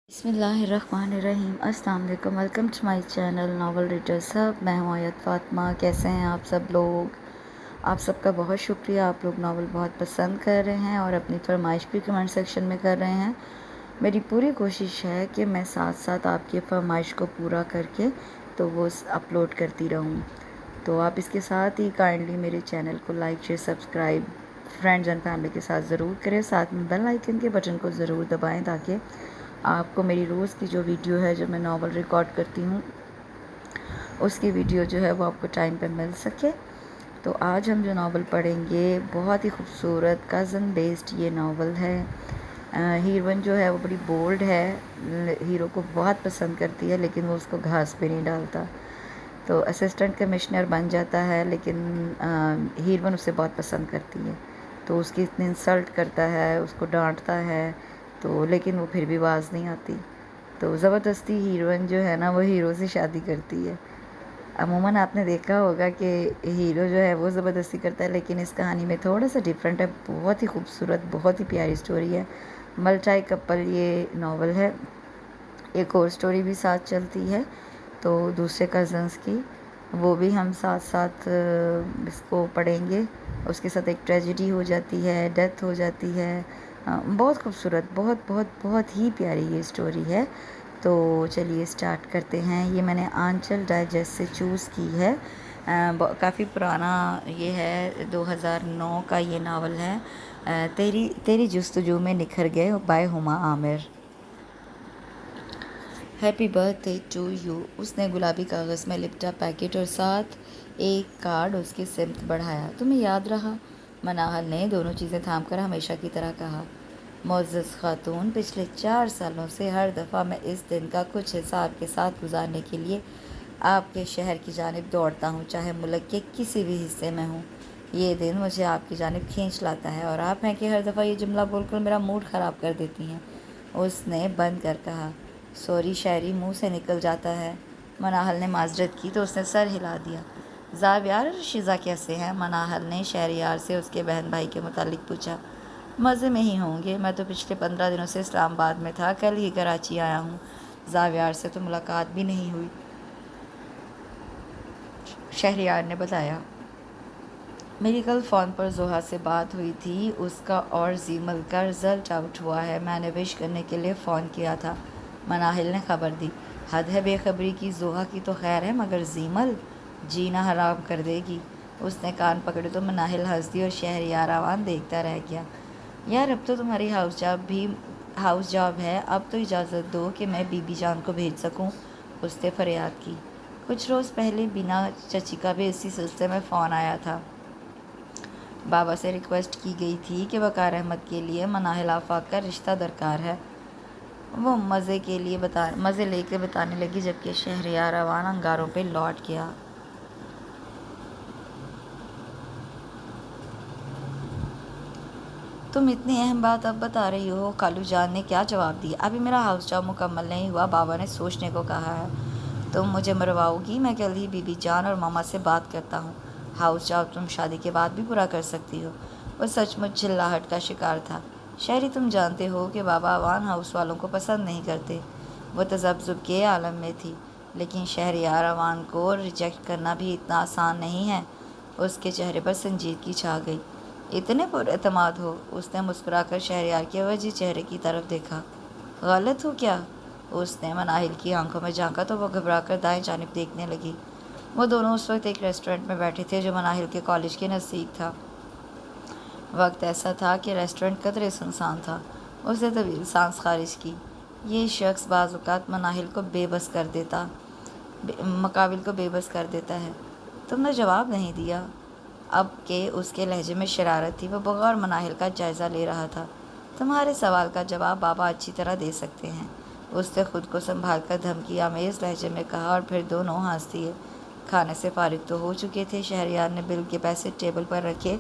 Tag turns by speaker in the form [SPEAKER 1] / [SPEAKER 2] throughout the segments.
[SPEAKER 1] بسم اللہ الرحمن الرحیم۔ السلام علیکم، welcome to my channel novel reader سب۔ میں ہوں آیت فاطمہ۔ کیسے ہیں آپ سب لوگ؟ آپ سب کا بہت شکریہ، آپ لوگ ناول بہت پسند کر رہے ہیں اور اپنی فرمائش بھی کمنٹ سیکشن میں کر رہے ہیں۔ میری پوری کوشش ہے کہ میں ساتھ ساتھ آپ کی فرمائش کو پورا کر کے تو وہ اپلوڈ کرتی رہوں۔ تو آپ اس کے ساتھ ہی کائنڈلی میرے چینل کو like share subscribe friends and family کے ساتھ ضرور کریں، ساتھ میں بیل آئیکن کے بٹن کو ضرور دبائیں تاکہ آپ کو میری روز کی جو ویڈیو ہے، جو میں ناول ریکارڈ کرتی ہوں، اس کی ویڈیو جو ہے وہ آپ کو ٹائم پہ مل سکے۔ تو آج ہم جو ناول پڑھیں گے بہت ہی خوبصورت کزن بیسڈ یہ ناول ہے۔ ہیروئن جو ہے وہ بڑی بولڈ ہے، ہیرو کو بہت پسند کرتی ہے لیکن وہ اس کو گھاس پہ نہیں ڈالتا۔ تو اسسٹنٹ کمشنر بن جاتا ہے لیکن ہیروئن اسے بہت پسند کرتی ہے، تو اس کی اتنی انسلٹ کرتا ہے، اس کو ڈانٹتا ہے، تو لیکن وہ پھر بھی باز نہیں آتی۔ تو زبردستی ہیروئن جو ہے نا وہ ہیرو سے شادی کرتی ہے۔ عموماً آپ نے دیکھا ہوگا کہ ہیرو جو ہے وہ زبردستی کرتا ہے، لیکن اس کہانی میں تھوڑا سا ڈیفرنٹ ہے۔ بہت ہی خوبصورت، بہت ہی پیاری سٹوری ہے۔ ملٹائی کپل یہ ناول ہے۔ ایک اور سٹوری بھی ساتھ چلتی ہے تو دوسرے کزنس کی، وہ بھی ہم ساتھ ساتھ اس کو پڑھیں گے۔ اس کے ساتھ ایک ٹریجڈی ہو جاتی ہے، ڈیتھ ہو جاتی ہے۔ بہت خوبصورت، بہت بہت بہت ہی پیاری یہ سٹوری ہے۔ تو چلیے سٹارٹ کرتے ہیں۔ یہ میں نے آنچل ڈائجسٹ سے چوز کی ہے۔ کافی پرانا یہ ہے، 2009 کا یہ ناول ہے۔ تیری جستجو میں نکھر گئے by Huma Amir. Happy birthday to you. اس نے گلابی کاغذ میں لپٹا پیکٹ اور ساتھ ایک کارڈ اس کی سمت بڑھایا۔ تمہیں یاد رہا؟ مناہل نے دونوں چیزیں تھام کر ہمیشہ کی طرح کہا۔ معزز خاتون، پچھلے 4 سالوں سے ہر دفعہ میں اس دن کا کچھ حصہ آپ کے ساتھ گزارنے کے لیے آپ کے شہر کی جانب دوڑتا ہوں، چاہے ملک کے کسی بھی حصے میں ہوں۔ یہ دن مجھے آپ کی جانب کھینچ لاتا ہے اور آپ ہیں کہ ہر دفعہ یہ جملہ بول کر میرا موڈ خراب کر دیتی ہیں۔ اس نے بند کر کہا۔ سوری شاعری منہ سے نکل جاتا ہے۔ مناہل نے معذرت کی تو اس نے سر ہلا دیا۔ زاویار اور شیزا کیسے ہیں؟ مناہل نے شہریار سے اس کے بہن بھائی کے متعلق پوچھا۔ مزے میں ہی ہوں گے، میں تو پچھلے 15 دنوں سے اسلام آباد میں تھا، کل ہی کراچی آیا ہوں۔ زاویار سے تو ملاقات بھی نہیں ہوئی، شہریار نے بتایا۔ میری کل فون پر زحا سے بات ہوئی تھی، اس کا اور زیمل کا رزلٹ آؤٹ ہوا ہے، میں نے وش کرنے کے لیے فون کیا تھا، مناہل نے خبر دی۔ حد ہے بے خبری کی، زحا کی تو خیر ہے مگر زیمل جینا حرام کر دے گی۔ اس نے کان پکڑے تو مناہل ہنس دی اور شہریار عوان دیکھتا رہ گیا۔ یار اب تو تمہاری ہاؤس جاب ہے، اب تو اجازت دو کہ میں بی بی جان کو بھیج سکوں، اس نے فریاد کی۔ کچھ روز پہلے بینا چچی کا بھی اسی سلسلے میں فون آیا تھا۔ بابا سے ریکویسٹ کی گئی تھی کہ وقار احمد کے لیے مناہل آفاق کا رشتہ درکار ہے۔ وہ مزے لے کے بتانے لگی جبکہ شہریار عوان انگاروں پہ لوٹ گیا۔ تم اتنی اہم بات اب بتا رہی ہو؟ خالو جان نے کیا جواب دیا؟ ابھی میرا ہاؤس جاب مکمل نہیں ہوا، بابا نے سوچنے کو کہا ہے۔ تم مجھے مرواؤ گی؟ میں کل ہی بی بی جان اور ماما سے بات کرتا ہوں۔ ہاؤس جاب تم شادی کے بعد بھی پورا کر سکتی ہو۔ وہ سچ مچ چلاہٹ کا شکار تھا۔ شہری تم جانتے ہو کہ بابا عوان ہاؤس والوں کو پسند نہیں کرتے۔ وہ تذبذب کے عالم میں تھی، لیکن شہریار عوان کو ریجیکٹ کرنا بھی اتنا آسان نہیں ہے۔ اس کے چہرے پر سنجیدگی چھا گئی۔ اتنے پر اعتماد ہو؟ اس نے مسکرا کر شہریار کے وجہ چہرے کی طرف دیکھا۔ غلط ہو کیا؟ اس نے مناہل کی آنکھوں میں جھانکا تو وہ گھبرا کر دائیں جانب دیکھنے لگی۔ وہ دونوں اس وقت ایک ریسٹورنٹ میں بیٹھے تھے جو مناہل کے کالج کے نزدیک تھا۔ وقت ایسا تھا کہ ریسٹورنٹ قدرے سنسان تھا۔ اس نے طویل سانس خارج کی۔ یہ شخص بعض اوقات مقابل کو بے بس کر دیتا ہے۔ تم نے جواب نہیں دیا؟ اب کہ اس کے لہجے میں شرارت تھی، وہ بغور مناہل کا جائزہ لے رہا تھا۔ تمہارے سوال کا جواب بابا اچھی طرح دے سکتے ہیں، اس نے خود کو سنبھال کر دھمکی آمیز لہجے میں کہا اور پھر دونوں ہنس دیے۔ کھانے سے فارغ تو ہو چکے تھے۔ شہریار نے بل کے پیسے ٹیبل پر رکھے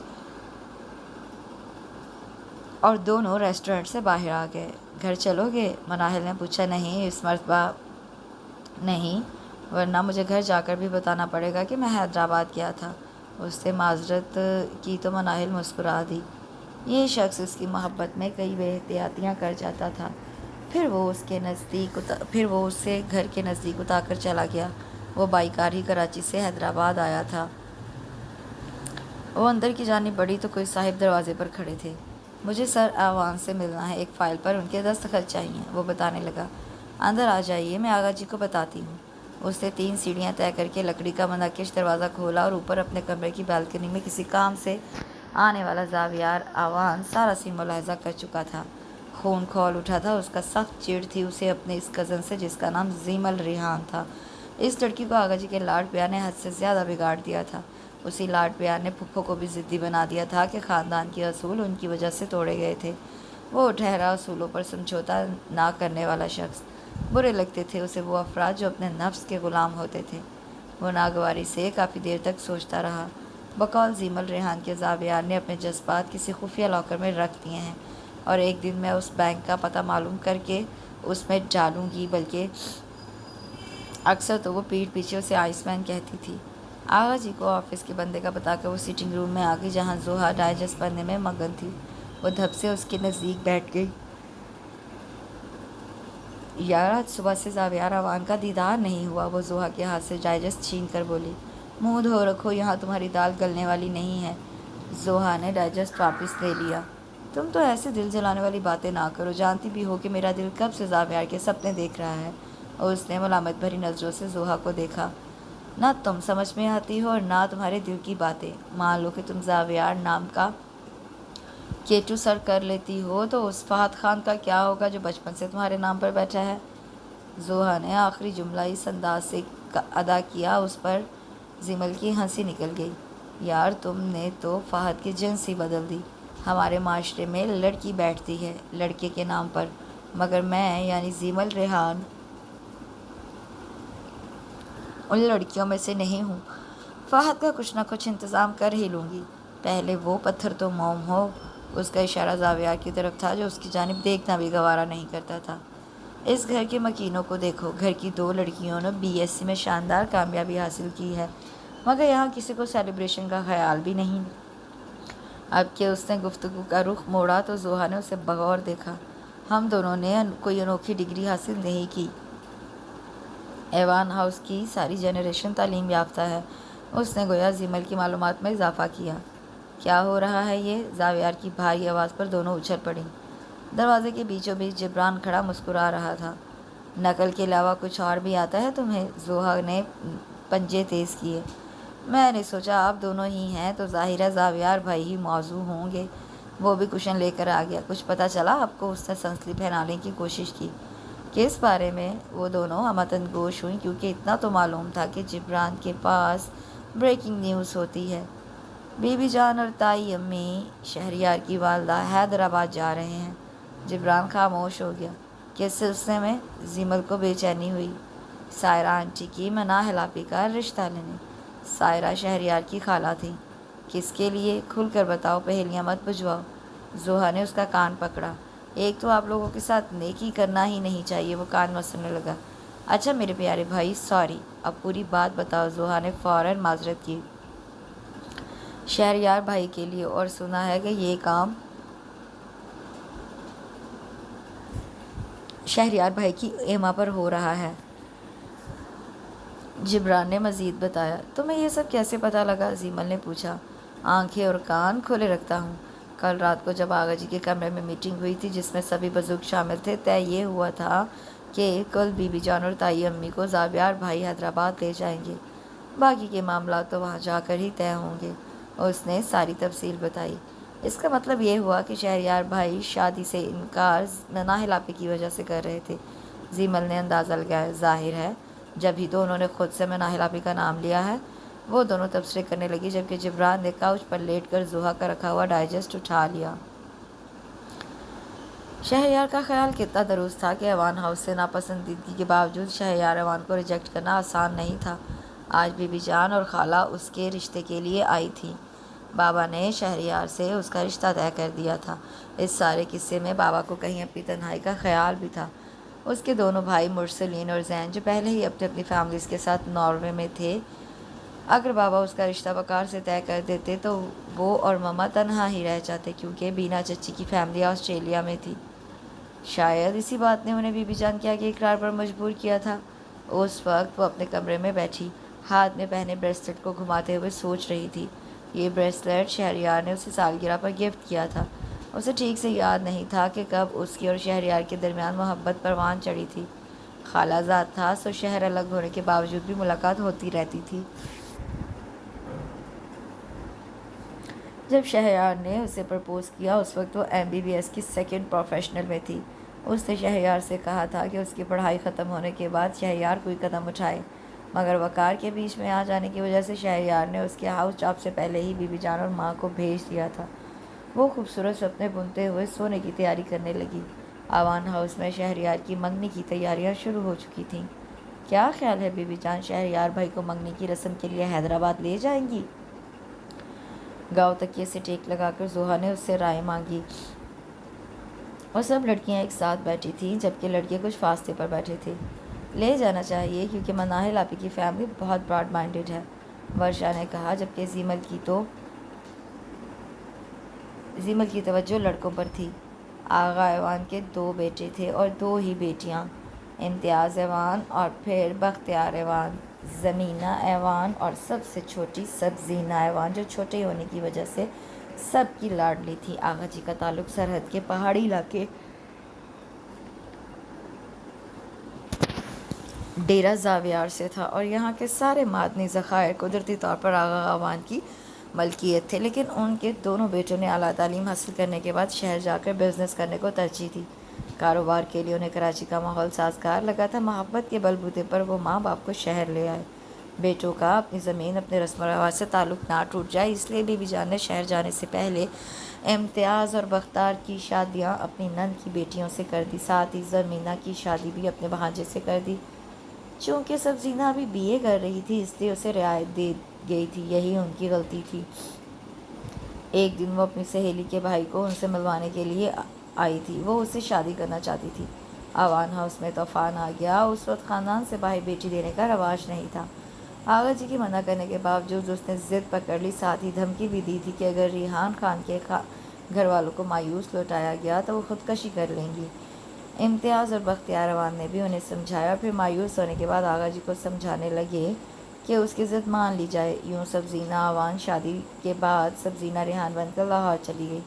[SPEAKER 1] اور دونوں ریسٹورنٹ سے باہر آ گئے۔ گھر چلو گے؟ مناہل نے پوچھا۔ نہیں، اس مرتبہ نہیں، ورنہ مجھے گھر جا کر بھی بتانا پڑے گا کہ میں حیدرآباد گیا تھا۔ اس نے معذرت کی تو مناہل مسکرا دی۔ یہ شخص اس کی محبت میں کئی بے احتیاطیاں کر جاتا تھا، پھر وہ اس سے گھر کے نزدیک اتار کر چلا گیا۔ وہ بائی کار ہی کراچی سے حیدرآباد آیا تھا۔ وہ اندر کی جانب بڑھی تو کوئی صاحب دروازے پر کھڑے تھے۔ مجھے سر اعوان سے ملنا ہے، ایک فائل پر ان کے دستخط چاہیے۔ وہ بتانے لگا، اندر آ جائیے، میں آغا جی کو بتاتی ہوں۔ اس نے 3 سیڑھیاں طے کر کے لکڑی کا منقش دروازہ کھولا اور اوپر اپنے کمرے کی بالکنی میں کسی کام سے آنے والا زاویار اعوان سارا سین ملاحظہ کر چکا تھا۔ خون کھول اٹھا تھا، اس کا سخت چڑ تھی اسے اپنے اس کزن سے جس کا نام زیمل ریحان تھا۔ اس لڑکی کو آغا جی کے لاڈ پیار نے حد سے زیادہ بگاڑ دیا تھا۔ اسی لاڈ پیار نے پھپھو کو بھی ضدی بنا دیا تھا کہ خاندان کے اصول ان کی وجہ سے توڑے گئے تھے۔ وہ ٹھہرا اصولوں پر سمجھوتا نہ کرنے والا شخص۔ برے لگتے تھے اسے وہ افراد جو اپنے نفس کے غلام ہوتے تھے۔ وہ ناگواری سے کافی دیر تک سوچتا رہا۔ بقول زیمل ریحان کے زاویار نے اپنے جذبات کسی خفیہ لاکر میں رکھ دیے ہیں اور ایک دن میں اس بینک کا پتہ معلوم کر کے اس میں ڈالوں گی، بلکہ اکثر تو وہ پیٹھ پیچھے اسے آئس مین کہتی تھی۔ آغا جی کو آفس کے بندے کا بتا کر وہ سیٹنگ روم میں آ گئی جہاں زوہا ڈائجسٹ پڑھنے میں مگن تھی۔ وہ دھپ سے اس کے نزدیک بیٹھ گئی۔ یار، آج صبح سے زاویار اعوان کا دیدار نہیں ہوا، وہ زوہا کے ہاتھ سے ڈائجسٹ چھین کر بولی۔ منہ دھو رکھو، یہاں تمہاری دال گلنے والی نہیں ہے۔ زوہا نے ڈائجسٹ واپس لے لیا۔ تم تو ایسے دل جلانے والی باتیں نہ کرو، جانتی بھی ہو کہ میرا دل کب سے زاویار کے سپنے دیکھ رہا ہے۔ اور اس نے ملامت بھری نظروں سے زوہا کو دیکھا۔ نہ تم سمجھ میں آتی ہو اور نہ تمہارے دل کی باتیں۔ مان لو کہ تم زاویار نام کا کیٹو سر کر لیتی ہو تو اس فہد خان کا کیا ہوگا جو بچپن سے تمہارے نام پر بیٹھا ہے؟ زوہا نے آخری جملہ اس انداز سے ادا کیا اس پر زیمل کی ہنسی نکل گئی۔ یار، تم نے تو فہد کی جنس ہی بدل دی۔ ہمارے معاشرے میں لڑکی بیٹھتی ہے لڑکے کے نام پر، مگر میں یعنی زیمل ریحان ان لڑکیوں میں سے نہیں ہوں۔ فہد کا کچھ نہ کچھ انتظام کر ہی لوں گی، پہلے وہ پتھر تو موم ہو۔ اس کا اشارہ زاویار کی طرف تھا جو اس کی جانب دیکھنا بھی گوارا نہیں کرتا تھا۔ اس گھر کے مکینوں کو دیکھو، گھر کی 2 لڑکیوں نے BSc میں شاندار کامیابی حاصل کی ہے، مگر یہاں کسی کو سیلیبریشن کا خیال بھی نہیں۔ اب کہ اس نے گفتگو کا رخ موڑا تو زوہا نے اسے بغور دیکھا۔ ہم دونوں نے کوئی انوکھی ڈگری حاصل نہیں کی۔ ایوان ہاؤس کی ساری جنریشن تعلیم یافتہ ہے۔ اس نے گویا زیمل کی معلومات میں اضافہ کیا۔ کیا ہو رہا ہے یہ؟ زاویار کی بھاری آواز پر دونوں اچھل پڑیں۔ دروازے کے بیچوں بیچ جبران کھڑا مسکرا رہا تھا۔ نقل کے علاوہ کچھ اور بھی آتا ہے تمہیں؟ زوہا نے پنجے تیز کیے۔ میں نے سوچا آپ دونوں ہی ہیں تو ظاہر ہے زاویار بھائی ہی موضوع ہوں گے۔ وہ بھی کشن لے کر آ گیا۔ کچھ پتہ چلا آپ کو؟ اس نے سنسنی پھیلانے کی کوشش کی۔ کس بارے میں؟ وہ دونوں امتن گوش ہوئیں کیونکہ اتنا تو معلوم تھا کہ جبران کے پاس بریکنگ نیوز ہوتی ہے۔ بی بی جان اور تائی امی شہریار کی والدہ حیدرآباد جا رہے ہیں۔ جبران خاموش ہو گیا۔ کس سلسلے میں؟ زیمل کو بے چینی ہوئی۔ سائرہ آنٹی کی مناہ ہلاپی کا رشتہ لینے۔ سائرہ شہریار کی خالہ تھی۔ کس کے لیے؟ کھل کر بتاؤ، پہیلیاں مت بجھواؤ۔ زوہا نے اس کا کان پکڑا۔ ایک تو آپ لوگوں کے ساتھ نیکی کرنا ہی نہیں چاہیے۔ وہ کان مسلنے لگا۔ اچھا میرے پیارے بھائی، سوری، اب پوری بات بتاؤ۔ زوہا نے فوراً معذرت کی۔ شہریار بھائی کے لیے، اور سنا ہے کہ یہ کام شہریار بھائی کی ایما پر ہو رہا ہے۔ جبران نے مزید بتایا۔ تمہیں یہ سب کیسے پتہ لگا؟ زیمل نے پوچھا۔ آنکھیں اور کان کھلے رکھتا ہوں۔ کل رات کو جب آغا جی کے کمرے میں میٹنگ ہوئی تھی جس میں سبھی بزرگ شامل تھے، طے یہ ہوا تھا کہ کل بی بی جان اور تائی امی کو زاویار بھائی حیدرآباد لے جائیں گے۔ باقی کے معاملات تو وہاں جا کر ہی طے ہوں گے۔ اس نے ساری تفصیل بتائی۔ اس کا مطلب یہ ہوا کہ شہریار بھائی شادی سے انکار مناہ ہلاپی کی وجہ سے کر رہے تھے۔ زیمل نے اندازہ لگایا۔ ظاہر ہے، جب ہی تو انہوں نے خود سے مناہ ہلاپی کا نام لیا ہے۔ وہ دونوں تبصرے کرنے لگی جبکہ جبران نے کاؤچ پر لیٹ کر زوہا کا رکھا ہوا ڈائجسٹ اٹھا لیا۔ شہریار کا خیال کتنا درست تھا کہ ایوان ہاؤس سے ناپسندیدگی کے باوجود شہریار ایوان کو ریجیکٹ کرنا آسان نہیں تھا۔ آج بی بی جان اور خالہ اس کے رشتے کے لیے آئی تھیں۔ بابا نے شہریار سے اس کا رشتہ طے کر دیا تھا۔ اس سارے قصے میں بابا کو کہیں اپنی تنہائی کا خیال بھی تھا۔ اس کے دونوں بھائی مرسلین اور زین جو پہلے ہی اپنی اپنی فیملیز کے ساتھ ناروے میں تھے، اگر بابا اس کا رشتہ وقار سے طے کر دیتے تو وہ اور مما تنہا ہی رہ جاتے کیونکہ بینا چچی کی فیملی آسٹریلیا میں تھی۔ شاید اسی بات نے انہیں بی بی جان کے آگے اقرار پر مجبور کیا تھا۔ اس وقت وہ اپنے کمرے میں بیٹھی ہاتھ میں پہنے بریسلٹ کو گھماتے ہوئے سوچ رہی تھی۔ یہ بریسلٹ شہریار نے اسے سالگرہ پر گفٹ کیا تھا۔ اسے ٹھیک سے یاد نہیں تھا کہ کب اس کی اور شہریار کے درمیان محبت پروان چڑھی تھی۔ خالہ زاد تھا سو شہر الگ ہونے کے باوجود بھی ملاقات ہوتی رہتی تھی۔ جب شہریار نے اسے پرپوز کیا اس وقت وہ MBBS کی سیکنڈ پروفیشنل میں تھی۔ اس نے شہریار سے کہا تھا کہ اس کی پڑھائی ختم ہونے کے بعد شہریار کوئی قدم اٹھائے، مگر وقار کے بیچ میں آ جانے کی وجہ سے شہریار نے اس کے ہاؤس جاب سے پہلے ہی بی بی جان اور ماں کو بھیج دیا تھا۔ وہ خوبصورت سپنے بنتے ہوئے سونے کی تیاری کرنے لگی۔ آوان ہاؤس میں شہریار کی منگنی کی تیاریاں شروع ہو چکی تھیں۔ کیا خیال ہے بی بی جان، شہریار بھائی کو منگنی کی رسم کے لیے حیدرآباد لے جائیں گی؟ گاؤں تکیے سے ٹیک لگا کر زوہا نے اس سے رائے مانگی۔ اور سب لڑکیاں ایک ساتھ بیٹھی تھیں جبکہ لڑکے کچھ فاصلے پر بیٹھے تھے۔ لے جانا چاہیے کیونکہ مناہل آپی کی فیملی بہت براڈ مائنڈڈ ہے، ورشا نے کہا، جبکہ زیمل کی توجہ لڑکوں پر تھی۔ آغا ایوان کے 2 بیٹے تھے اور 2 ہی بیٹیاں، امتیاز ایوان اور پھر بختیار ایوان، زمینہ ایوان اور سب سے چھوٹی سبزینہ ایوان جو چھوٹے ہونے کی وجہ سے سب کی لاڈلی تھی۔ آغا جی کا تعلق سرحد کے پہاڑی علاقے ڈیرہ زاویار سے تھا اور یہاں کے سارے معدنی ذخائر قدرتی طور پر آغا ایوان کی ملکیت تھے، لیکن ان کے دونوں بیٹوں نے اعلیٰ تعلیم حاصل کرنے کے بعد شہر جا کر بزنس کرنے کو ترجیح دی۔ کاروبار کے لیے انہیں کراچی کا ماحول سازگار لگا تھا۔ محبت کے بل بوتے پر وہ ماں باپ کو شہر لے آئے۔ بیٹوں کا اپنی زمین، اپنے رسم و رواج سے تعلق نہ ٹوٹ جائے اس لیے بی بی جان نے شہر جانے سے پہلے امتیاز اور بختار کی شادیاں اپنی نند کی بیٹیوں سے کر دی، ساتھ ہی زمینہ کی شادی بھی اپنے بھانجے سے کر دی۔ چونکہ سبزینہ ابھی BA کر رہی تھی اس لیے اسے رعایت دی گئی تھی، یہی ان کی غلطی تھی۔ ایک دن وہ اپنی سہیلی کے بھائی کو ان سے ملوانے کے لیے آئی تھی، وہ اس سے شادی کرنا چاہتی تھی۔ آوان ہاؤس میں طوفان آ گیا۔ اس وقت خاندان سے بھائی بیٹی دینے کا رواج نہیں تھا۔ آغا جی کی منع کرنے کے باوجود اس نے ضد پکڑ لی، ساتھ ہی دھمکی بھی دی تھی کہ اگر ریحان خان کے گھر والوں کو مایوس لوٹایا گیا تو وہ خودکشی کر لیں گی۔ امتیاز اور بختیار ایوان نے بھی انہیں سمجھایا، پھر مایوس ہونے کے بعد آغا جی کو سمجھانے لگے کہ اس کی ضد مان لی جائے۔ یوں سبزینہ ایوان شادی کے بعد سبزینہ ریحان بن کر لاہور چلی گئی،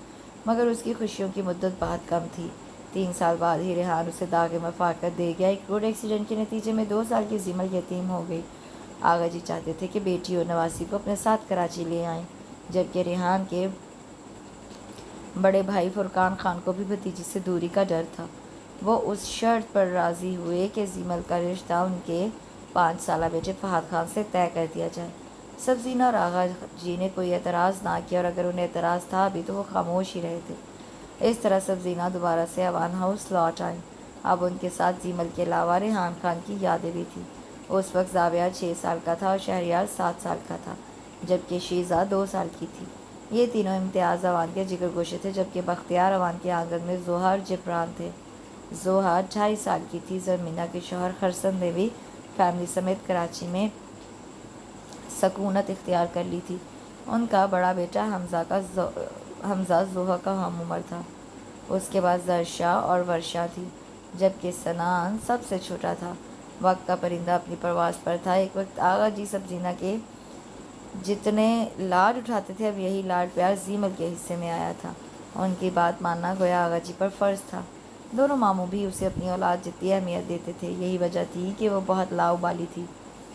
[SPEAKER 1] مگر اس کی خوشیوں کی مدت بہت کم تھی۔ 3 سال بعد ہی ریحان اسے داغ مفارقت دے گیا۔ ایک روڈ ایکسیڈنٹ کے نتیجے میں 2 سال کی زیمل یتیم ہو گئی۔ آغا جی چاہتے تھے کہ بیٹی اور نواسی کو اپنے ساتھ کراچی لے آئیں، جبکہ ریحان کے بڑے بھائی فرقان خان کو بھی بھتیجی سے دوری کا ڈر تھا۔ وہ اس شرط پر راضی ہوئے کہ زیمل کا رشتہ ان کے 5 سالہ بیٹے فہد خان سے طے کر دیا جائے۔ سبزینہ اور آغا جی نے کوئی اعتراض نہ کیا، اور اگر انہیں اعتراض تھا بھی تو وہ خاموش ہی رہے تھے۔ اس طرح سبزینہ دوبارہ سے ایوان ہاؤس لوٹ آئیں۔ اب ان کے ساتھ زیمل کے علاوہ ریحان خان کی یادیں بھی تھیں۔ اس وقت زاویار 6 سال کا تھا اور شہریار 7 سال کا تھا، جبکہ شیزہ 2 سال کی تھی۔ یہ تینوں امتیاز ایوان کے جگر گوشے تھے، جبکہ بختیار ایوان کے آنگن میں زوہا اور جبران تھے۔ زوہا 2.5 سال کی تھی۔ زمینہ کے شوہر خرسند نے بھی فیملی سمیت کراچی میں سکونت اختیار کر لی تھی۔ ان کا بڑا بیٹا حمزہ زوہا کا ہم عمر تھا۔ اس کے بعد زرشا اور ورشا تھی، جبکہ سنان سب سے چھوٹا تھا۔ وقت کا پرندہ اپنی پرواز پر تھا۔ ایک وقت آغا جی سبزینہ کے جتنے لاڈ اٹھاتے تھے، اب یہی لاڈ پیار زیمل کے حصے میں آیا تھا۔ ان کی بات ماننا گویا آغا جی پر فرض تھا۔ دونوں ماموں بھی اسے اپنی اولاد جتنی اہمیت دیتے تھے۔ یہی وجہ تھی کہ وہ بہت لاؤبالی تھی،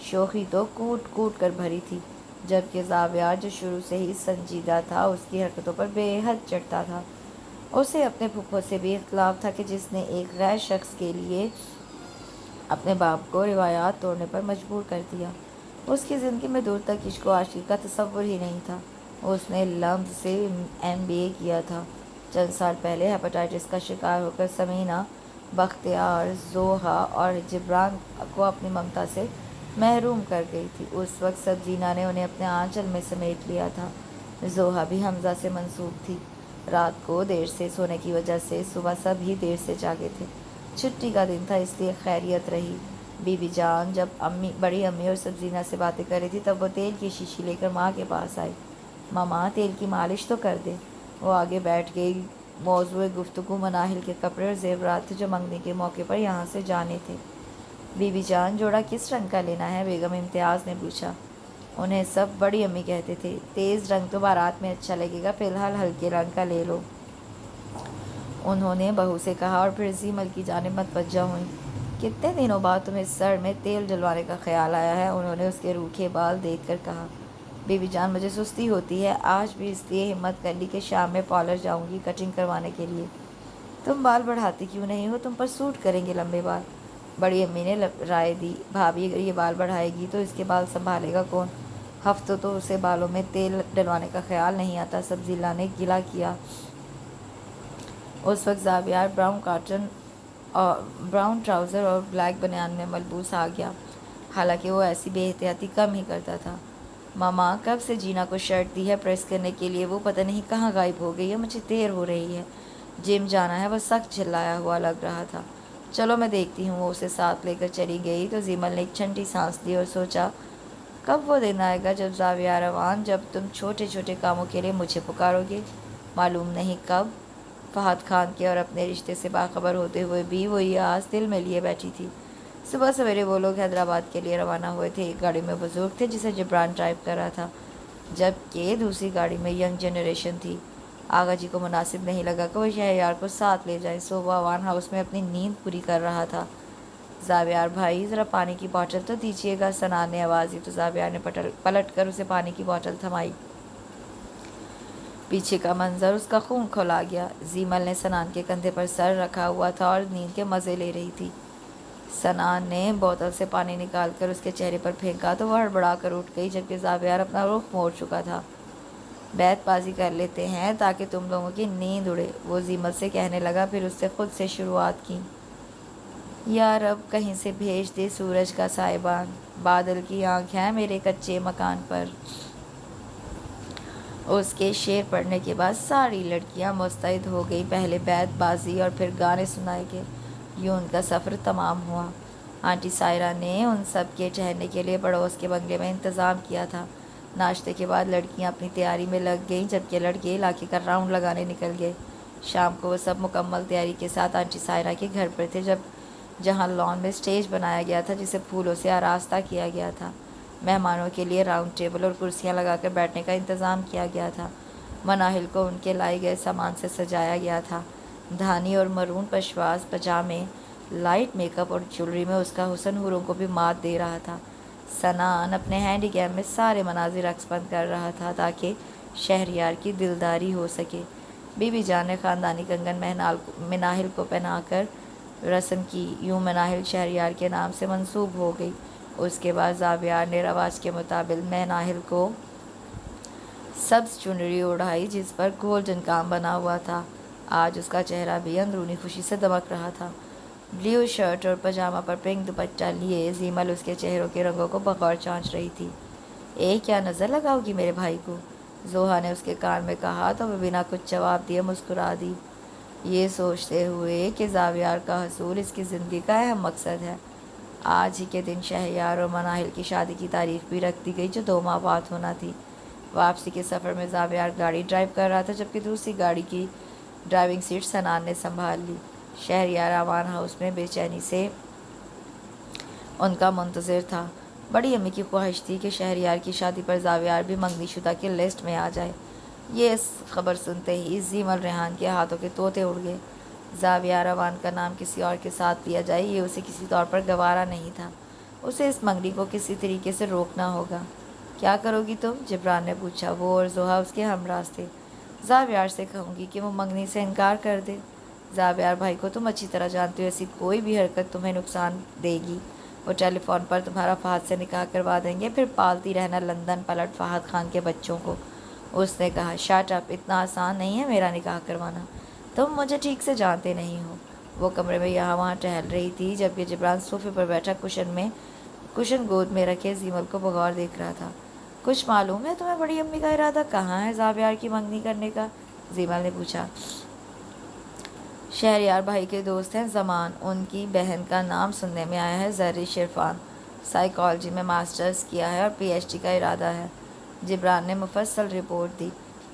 [SPEAKER 1] شوخی تو کوٹ کوٹ کر بھری تھی، جبکہ زاویار جو شروع سے ہی سنجیدہ تھا اس کی حرکتوں پر بے حد چڑھتا تھا۔ اسے اپنے پھپھو سے بھی اختلاف تھا کہ جس نے ایک غیر شخص کے لیے اپنے باپ کو روایات توڑنے پر مجبور کر دیا۔ اس کی زندگی میں دور تک عشق و عاشقی کا تصور ہی نہیں تھا۔ اس نے لمز سے MBA کیا تھا۔ چند سال پہلے ہیپاٹائٹس کا شکار ہو کر سمینہ بختیار، زوہا اور جبران کو اپنی ممتا سے محروم کر گئی تھی۔ اس وقت سبزینہ نے انہیں اپنے آنچل میں سمیٹ لیا تھا۔ زوہا بھی حمزہ سے منسوب تھی۔ رات کو دیر سے سونے کی وجہ سے صبح سب ہی دیر سے جاگے تھے۔ چھٹی کا دن تھا اس لیے خیریت رہی۔ بی بی جان جب بڑی امی اور سبزینہ سے باتیں کر رہی تھی تب وہ تیل کی شیشی لے کر ماں کے پاس آئی۔ ماما تیل کی مالش تو کر دے۔ وہ آگے بیٹھ گئی موضوع گفتگو مناہل کے کپڑے اور زیورات تھے جو منگنی کے موقع پر یہاں سے جانے تھے۔ بی بی جان، جوڑا کس رنگ کا لینا ہے؟ بیگم امتیاز نے پوچھا۔ انہیں سب بڑی امی کہتے تھے، تیز رنگ تو بارات میں اچھا لگے گا، فی الحال ہلکے رنگ کا لے لو، انہوں نے بہو سے کہا، اور پھر زیمل کی جانب متوجہ ہوئیں۔ کتنے دنوں بعد تمہیں سر میں تیل ڈلوانے کا خیال آیا ہے؟ انہوں نے اس کے روکھے بال دیکھ کر کہا۔ بی بی جان، مجھے سستی ہوتی ہے، آج بھی اس لیے ہمت کر لی کہ شام میں پارلر جاؤں گی کٹنگ کروانے کے لیے۔ تم بال بڑھاتی کیوں نہیں ہو؟ تم پر سوٹ کریں گے لمبے بال۔ بڑی امی نے رائے دی، بھابھی اگر یہ بال بڑھائے گی تو اس کے بال سنبھالے گا کون؟ ہفتوں تو اسے بالوں میں تیل ڈلوانے کا خیال نہیں آتا، سبزی لا نے گلہ کیا۔ اس وقت زاویار براؤن ٹراؤزر اور بلیک بنیان میں ملبوس آ گیا، حالانکہ وہ ایسی بے احتیاطی کم ہی کرتا تھا۔ ماما، کب سے جینا کو شرٹ دی ہے پریس کرنے کے لیے، وہ پتہ نہیں کہاں غائب ہو گئی ہے، مجھے دیر ہو رہی ہے، جم جانا ہے۔ وہ سخت چلایا ہوا لگ رہا تھا۔ چلو میں دیکھتی ہوں۔ وہ اسے ساتھ لے کر چلی گئی تو زیمل نے ایک ٹھنڈی سانس لی اور سوچا، کب وہ دن آئے گا جب زاویہ روان، جب تم چھوٹے چھوٹے کاموں کے لیے مجھے پکارو گے؟ معلوم نہیں کب۔ فہد خان کے اور اپنے رشتے سے باخبر ہوتے ہوئے بھی وہ یہ آس دل میں لیے بیٹھی تھی۔ صبح سویرے وہ لوگ حیدرآباد کے لیے روانہ ہوئے تھے۔ ایک گاڑی میں بزرگ تھے جسے جبران ڈرائیو کر رہا تھا، جبکہ دوسری گاڑی میں ینگ جنریشن تھی۔ آغا جی کو مناسب نہیں لگا کہ وہ شہریار کو ساتھ لے جائیں، سو وہ اوان ہاؤس میں اپنی نیند پوری کر رہا تھا۔ زاویار بھائی، ذرا پانی کی بوتل تو دیجیے گا، سنان نے آواز دی تو زاویار نے پلٹ کر اسے پانی کی بوتل تھمائی۔ پیچھے کا منظر اس کا خون کھولا گیا۔ زیمل نے سنان کے کندھے پر سر رکھا ہوا تھا اور نیند کے مزے لے رہی تھی۔ سنان نے بوتل سے پانی نکال کر اس کے چہرے پر پھینکا تو وہ ہڑبڑا کر اٹھ گئی، جبکہ زاویار اپنا رخ موڑ چکا تھا۔ بیت بازی کر لیتے ہیں تاکہ تم لوگوں کی نیند اڑے، وہ زیمل سے کہنے لگا، پھر اس سے خود سے شروعات کی۔ یا رب، کہیں سے بھیج دے سورج کا سائبان، بادل کی آنکھ ہے میرے کچے مکان پر۔ اس کے شعر پڑھنے کے بعد ساری لڑکیاں مستعد ہو گئی، پہلے بیت بازی اور پھر گانے سنائے گئے۔ یوں ان کا سفر تمام ہوا۔ آنٹی سائرہ نے ان سب کے ٹھہرنے کے لیے پڑوس کے بنگلے میں انتظام کیا تھا۔ ناشتے کے بعد لڑکیاں اپنی تیاری میں لگ گئیں، جبکہ لڑکے علاقے کا راؤنڈ لگانے نکل گئے۔ شام کو وہ سب مکمل تیاری کے ساتھ آنٹی سائرہ کے گھر پر تھے، جہاں لان میں اسٹیج بنایا گیا تھا جسے پھولوں سے آراستہ کیا گیا تھا۔ مہمانوں کے لیے راؤنڈ ٹیبل اور کرسیاں لگا کر بیٹھنے کا انتظام کیا گیا تھا۔ مناہل کو ان کے لائے گئے سامان سے سجایا گیا تھا۔ دھانی اور مرون پشواز پجامے، لائٹ میک اپ اور جیولری میں اس کا حسن حوروں کو بھی مات دے رہا تھا۔ سنان اپنے ہینڈی کیم میں سارے مناظر عکس بند کر رہا تھا تاکہ شہریار کی دلداری ہو سکے۔ بی بی جان نے خاندانی کنگن مناہل کو پہنا کر رسم کی، یوں مناہل شہریار کے نام سے منسوب ہو گئی۔ اس کے بعد زاویار نے رواج کے مطابق مناہل کو سبز چنری اڑائی جس پر گولڈن کام بنا ہوا تھا۔ آج اس کا چہرہ بھی اندرونی خوشی سے دمک رہا تھا۔ بلیو شرٹ اور پاجامہ پر پنک دوپٹہ لیے زیمل اس کے چہروں کے رنگوں کو بغور چانچ رہی تھی۔ کیا نظر لگاؤ گی میرے بھائی کو؟ زوہا نے اس کے کان میں کہا تو وہ بنا کچھ جواب دیے مسکرا دی، یہ سوچتے ہوئے کہ زاویار کا حصول اس کی زندگی کا اہم مقصد ہے۔ آج ہی کے دن شہریار اور مناہل کی شادی کی تاریخ بھی رکھ دی گئی جو 2 ماہ بعد ہونا تھی۔ واپسی کے سفر میں زاویار گاڑی ڈرائیو کر رہا تھا، جبکہ دوسری گاڑی کی ڈرائیونگ سیٹ سنان نے سنبھال لی۔ شہریار اوان ہاؤس میں بے چینی سے ان کا منتظر تھا۔ بڑی امی کی خواہش تھی کہ شہریار کی شادی پر زاویار بھی منگنی شدہ کی لسٹ میں آ جائے۔ یہ خبر سنتے ہی زیمل ریحان کے ہاتھوں کے طوطے اڑ گئے۔ زاویار اوان کا نام کسی اور کے ساتھ لیا جائے، یہ اسے کسی طور پر گوارا نہیں تھا۔ اسے اس منگنی کو کسی طریقے سے روکنا ہوگا۔ کیا کرو گی تم؟ جبران نے پوچھا۔ وہ اور زوہا اس کے ہمراہ تھے۔ زاویار سے کہوں گی کہ وہ منگنی سے انکار کر دے۔ زاویار بھائی کو تم اچھی طرح جانتے ہو، ایسی کوئی بھی حرکت تمہیں نقصان دے گی۔ وہ ٹیلی فون پر تمہارا فہد سے نکاح کروا دیں گے، پھر پالتی رہنا لندن پلٹ فہد خان کے بچوں کو۔ اس نے کہا، شٹ اپ، اتنا آسان نہیں ہے میرا نکاح کروانا، تم مجھے ٹھیک سے جانتے نہیں ہو۔ وہ کمرے میں یہاں وہاں ٹہل رہی تھی، جبکہ جبران صوفے پر بیٹھا کشن گود میں رکھے زیمل کو بغور دیکھ رہا تھا۔ کچھ معلوم ہے تمہیں بڑی امی کا ارادہ کہاں ہے زاویار کی منگنی کرنے کا؟ زیمل نے پوچھا۔ شہریار بھائی کے دوست ہیں زمان، ان کی بہن کا نام سننے میں آیا ہے، زرش عرفان، سائیکالوجی میں ماسٹرز کیا ہے اور پی ایچ ڈی کا ارادہ ہے۔ جبران نے مفصل رپورٹ دی۔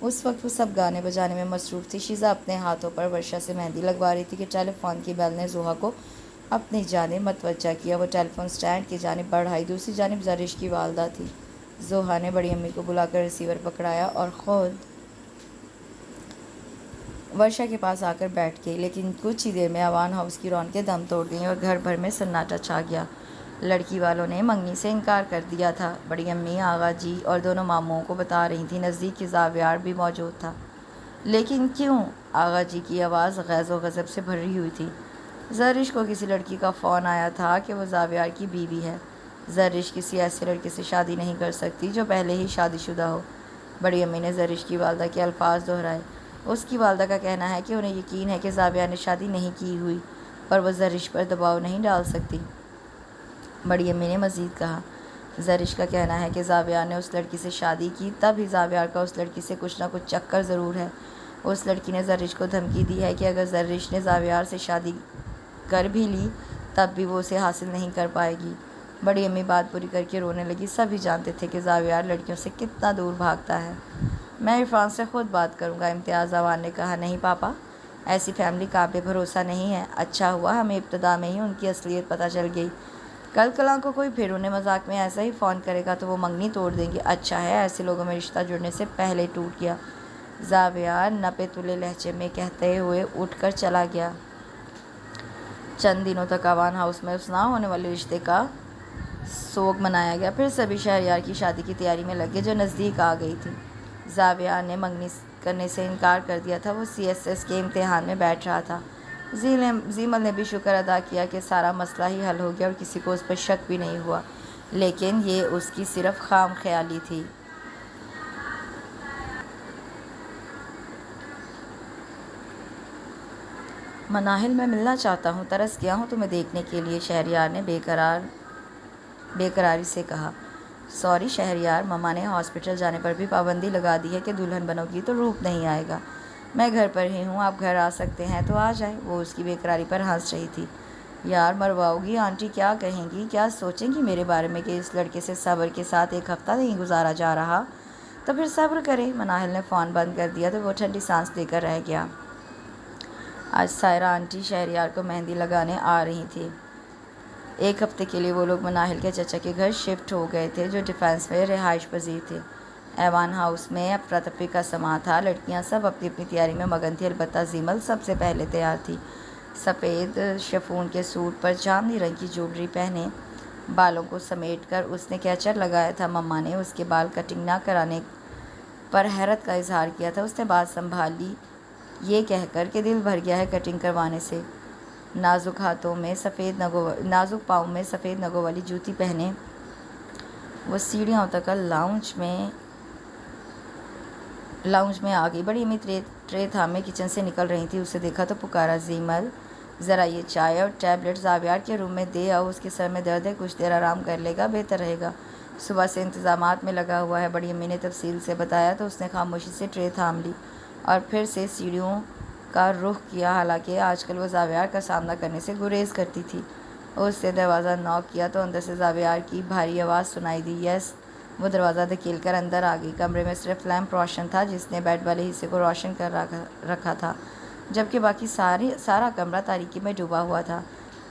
[SPEAKER 1] اس وقت وہ سب گانے بجانے میں مصروف تھی۔ شیزا اپنے ہاتھوں پر ورشا سے مہندی لگوا رہی تھی کہ ٹیلی فون کی بیل نے زوہا کو اپنی جانب متوجہ کیا۔ وہ ٹیلی فون سٹینڈ کی جانب بڑھائی۔ دوسری جانب زرش کی والدہ تھی۔ زوہا نے بڑی امی کو بلا کر ریسیور پکڑایا اور خود ورشا کے پاس آ کر بیٹھ گئی، لیکن کچھ ہی دیر میں ایوان ہاؤس کی رونقیں دم توڑ گئیں اور گھر بھر میں سناٹا چھا گیا۔ لڑکی والوں نے منگنی سے انکار کر دیا تھا۔ بڑی امی، آغا جی اور دونوں ماموں کو بتا رہی تھیں، نزدیک زاویار بھی موجود تھا۔ لیکن کیوں؟ آغا جی کی آواز غیظ و غضب سے بھری ہوئی تھی۔ زرش کو کسی لڑکی کا فون آیا تھا کہ وہ زاویار کی بیوی ہے۔ زرش کسی ایسے لڑکے سے شادی نہیں کر سکتی جو پہلے ہی شادی شدہ ہو۔ بڑی امی نے زرش کی والدہ کے الفاظ دہرائے۔ اس کی والدہ کا کہنا ہے کہ انہیں یقین ہے کہ زاویار نے شادی نہیں کی ہوئی، پر وہ زرش پر دباؤ نہیں ڈال سکتی۔ بڑی امی نے مزید کہا، زرش کا کہنا ہے کہ زاویار نے اس لڑکی سے شادی کی، تب ہی زاویار کا اس لڑکی سے کچھ نہ کچھ چکر ضرور ہے۔ اس لڑکی نے زرش کو دھمکی دی ہے کہ اگر زرش نے زاویار سے شادی کر بھی لی تب بھی وہ اسے حاصل نہیں کر پائے گی۔ بڑی امی بات پوری کر کے رونے لگی۔ سبھی جانتے تھے کہ زاویار لڑکیوں سے کتنا دور بھاگتا ہے۔ میں عرفان سے خود بات کروں گا، امتیاز ایوان نے کہا۔ نہیں پاپا، ایسی فیملی قابل بھروسہ نہیں ہے۔ اچھا ہوا ہمیں ابتدا میں ہی ان کی اصلیت پتہ چل گئی۔ کل کلاں کو کوئی پھر انہیں مذاق میں ایسا ہی فون کرے گا تو وہ منگنی توڑ دیں گے۔ اچھا ہے ایسے لوگوں میں رشتہ جڑنے سے پہلے ٹوٹ گیا، زاویار نپے تلے لہجے میں کہتے ہوئے اٹھ کر چلا گیا۔ چند دنوں تک ایوان ہاؤس میں اس نہ ہونے والے رشتے کا سوگ منایا گیا۔ پھر سبھی شہریار کی شادی کی تیاری میں لگے جو نزدیک آ گئی تھی۔ زاویار نے منگنی کرنے سے انکار کر دیا تھا۔ وہ CSS کے امتحان میں بیٹھ رہا تھا۔ زیمل نے بھی شکر ادا کیا کہ سارا مسئلہ ہی حل ہو گیا اور کسی کو اس پر شک بھی نہیں ہوا، لیکن یہ اس کی صرف خام خیالی تھی۔ مناہل، میں ملنا چاہتا ہوں، ترس گیا ہوں تمہیں دیکھنے کے لیے، شہریار نے بے قراری سے کہا۔ سوری شہریار، مما نے ہاسپٹل جانے پر بھی پابندی لگا دی ہے کہ دلہن بنو گی تو روپ نہیں آئے گا۔ میں گھر پر ہی ہوں، آپ گھر آ سکتے ہیں تو آ جائیں۔ وہ اس کی بے قراری پر ہنس رہی تھی۔ یار مرواؤ گی، آنٹی کیا کہیں گی، کیا سوچیں گی میرے بارے میں کہ اس لڑکے سے صبر کے ساتھ ایک ہفتہ نہیں گزارا جا رہا؟ تو پھر صبر کرے۔ مناہل نے فون بند کر دیا تو وہ ٹھنڈی سانس لے کر رہ گیا۔ آج سائرہ آنٹی شہریار کو مہندی لگانے آ رہی تھی۔ ایک ہفتے کے لیے وہ لوگ مناہل کے چچا کے گھر شفٹ ہو گئے تھے جو ڈیفینس میں رہائش پذیر تھے۔ ایوان ہاؤس میں افراتفری کا سماں تھا۔ لڑکیاں سب اپنی اپنی تیاری میں مگن تھیں، البتہ زیمل سب سے پہلے تیار تھی۔ سفید شفون کے سوٹ پر جامنی رنگ کی جویلری پہنے، بالوں کو سمیٹ کر اس نے کیچر لگایا تھا۔ مما نے اس کے بال کٹنگ نہ کرانے پر حیرت کا اظہار کیا تھا۔ اس نے بات سنبھالی یہ کہہ کر کہ دل بھر گیا ہے کٹنگ کروانے سے۔ نازک پاؤں میں سفید نگوں والی جوتی پہنے وہ سیڑھیاں اتر کر لاؤنج میں آ گئی۔ بڑی امی ٹرے تھامے کچن سے نکل رہی تھی، اسے دیکھا تو پکارا، زیمل ذرا یہ چائے اور ٹیبلٹ زاویار کے روم میں دے آؤ، اس کے سر میں درد ہے، کچھ دیر آرام کر لے گا، بہتر رہے گا، صبح سے انتظامات میں لگا ہوا ہے۔ بڑی امی نے تفصیل سے بتایا تو اس نے خاموشی سے ٹرے تھام لی اور پھر سے سیڑھیوں کا رخ کیا۔ حالانکہ آج کل وہ زاویار کا سامنا کرنے سے گریز کرتی تھی۔ اس نے دروازہ نوک کیا تو اندر سے زاویار کی بھاری آواز سنائی دی، یس۔ وہ دروازہ دھکیل کر اندر آ گئی۔ کمرے میں صرف لیمپ روشن تھا جس نے بیڈ والے حصے کو روشن کر رکھا تھا، جبکہ باقی سارا کمرہ تاریکی میں ڈوبا ہوا تھا۔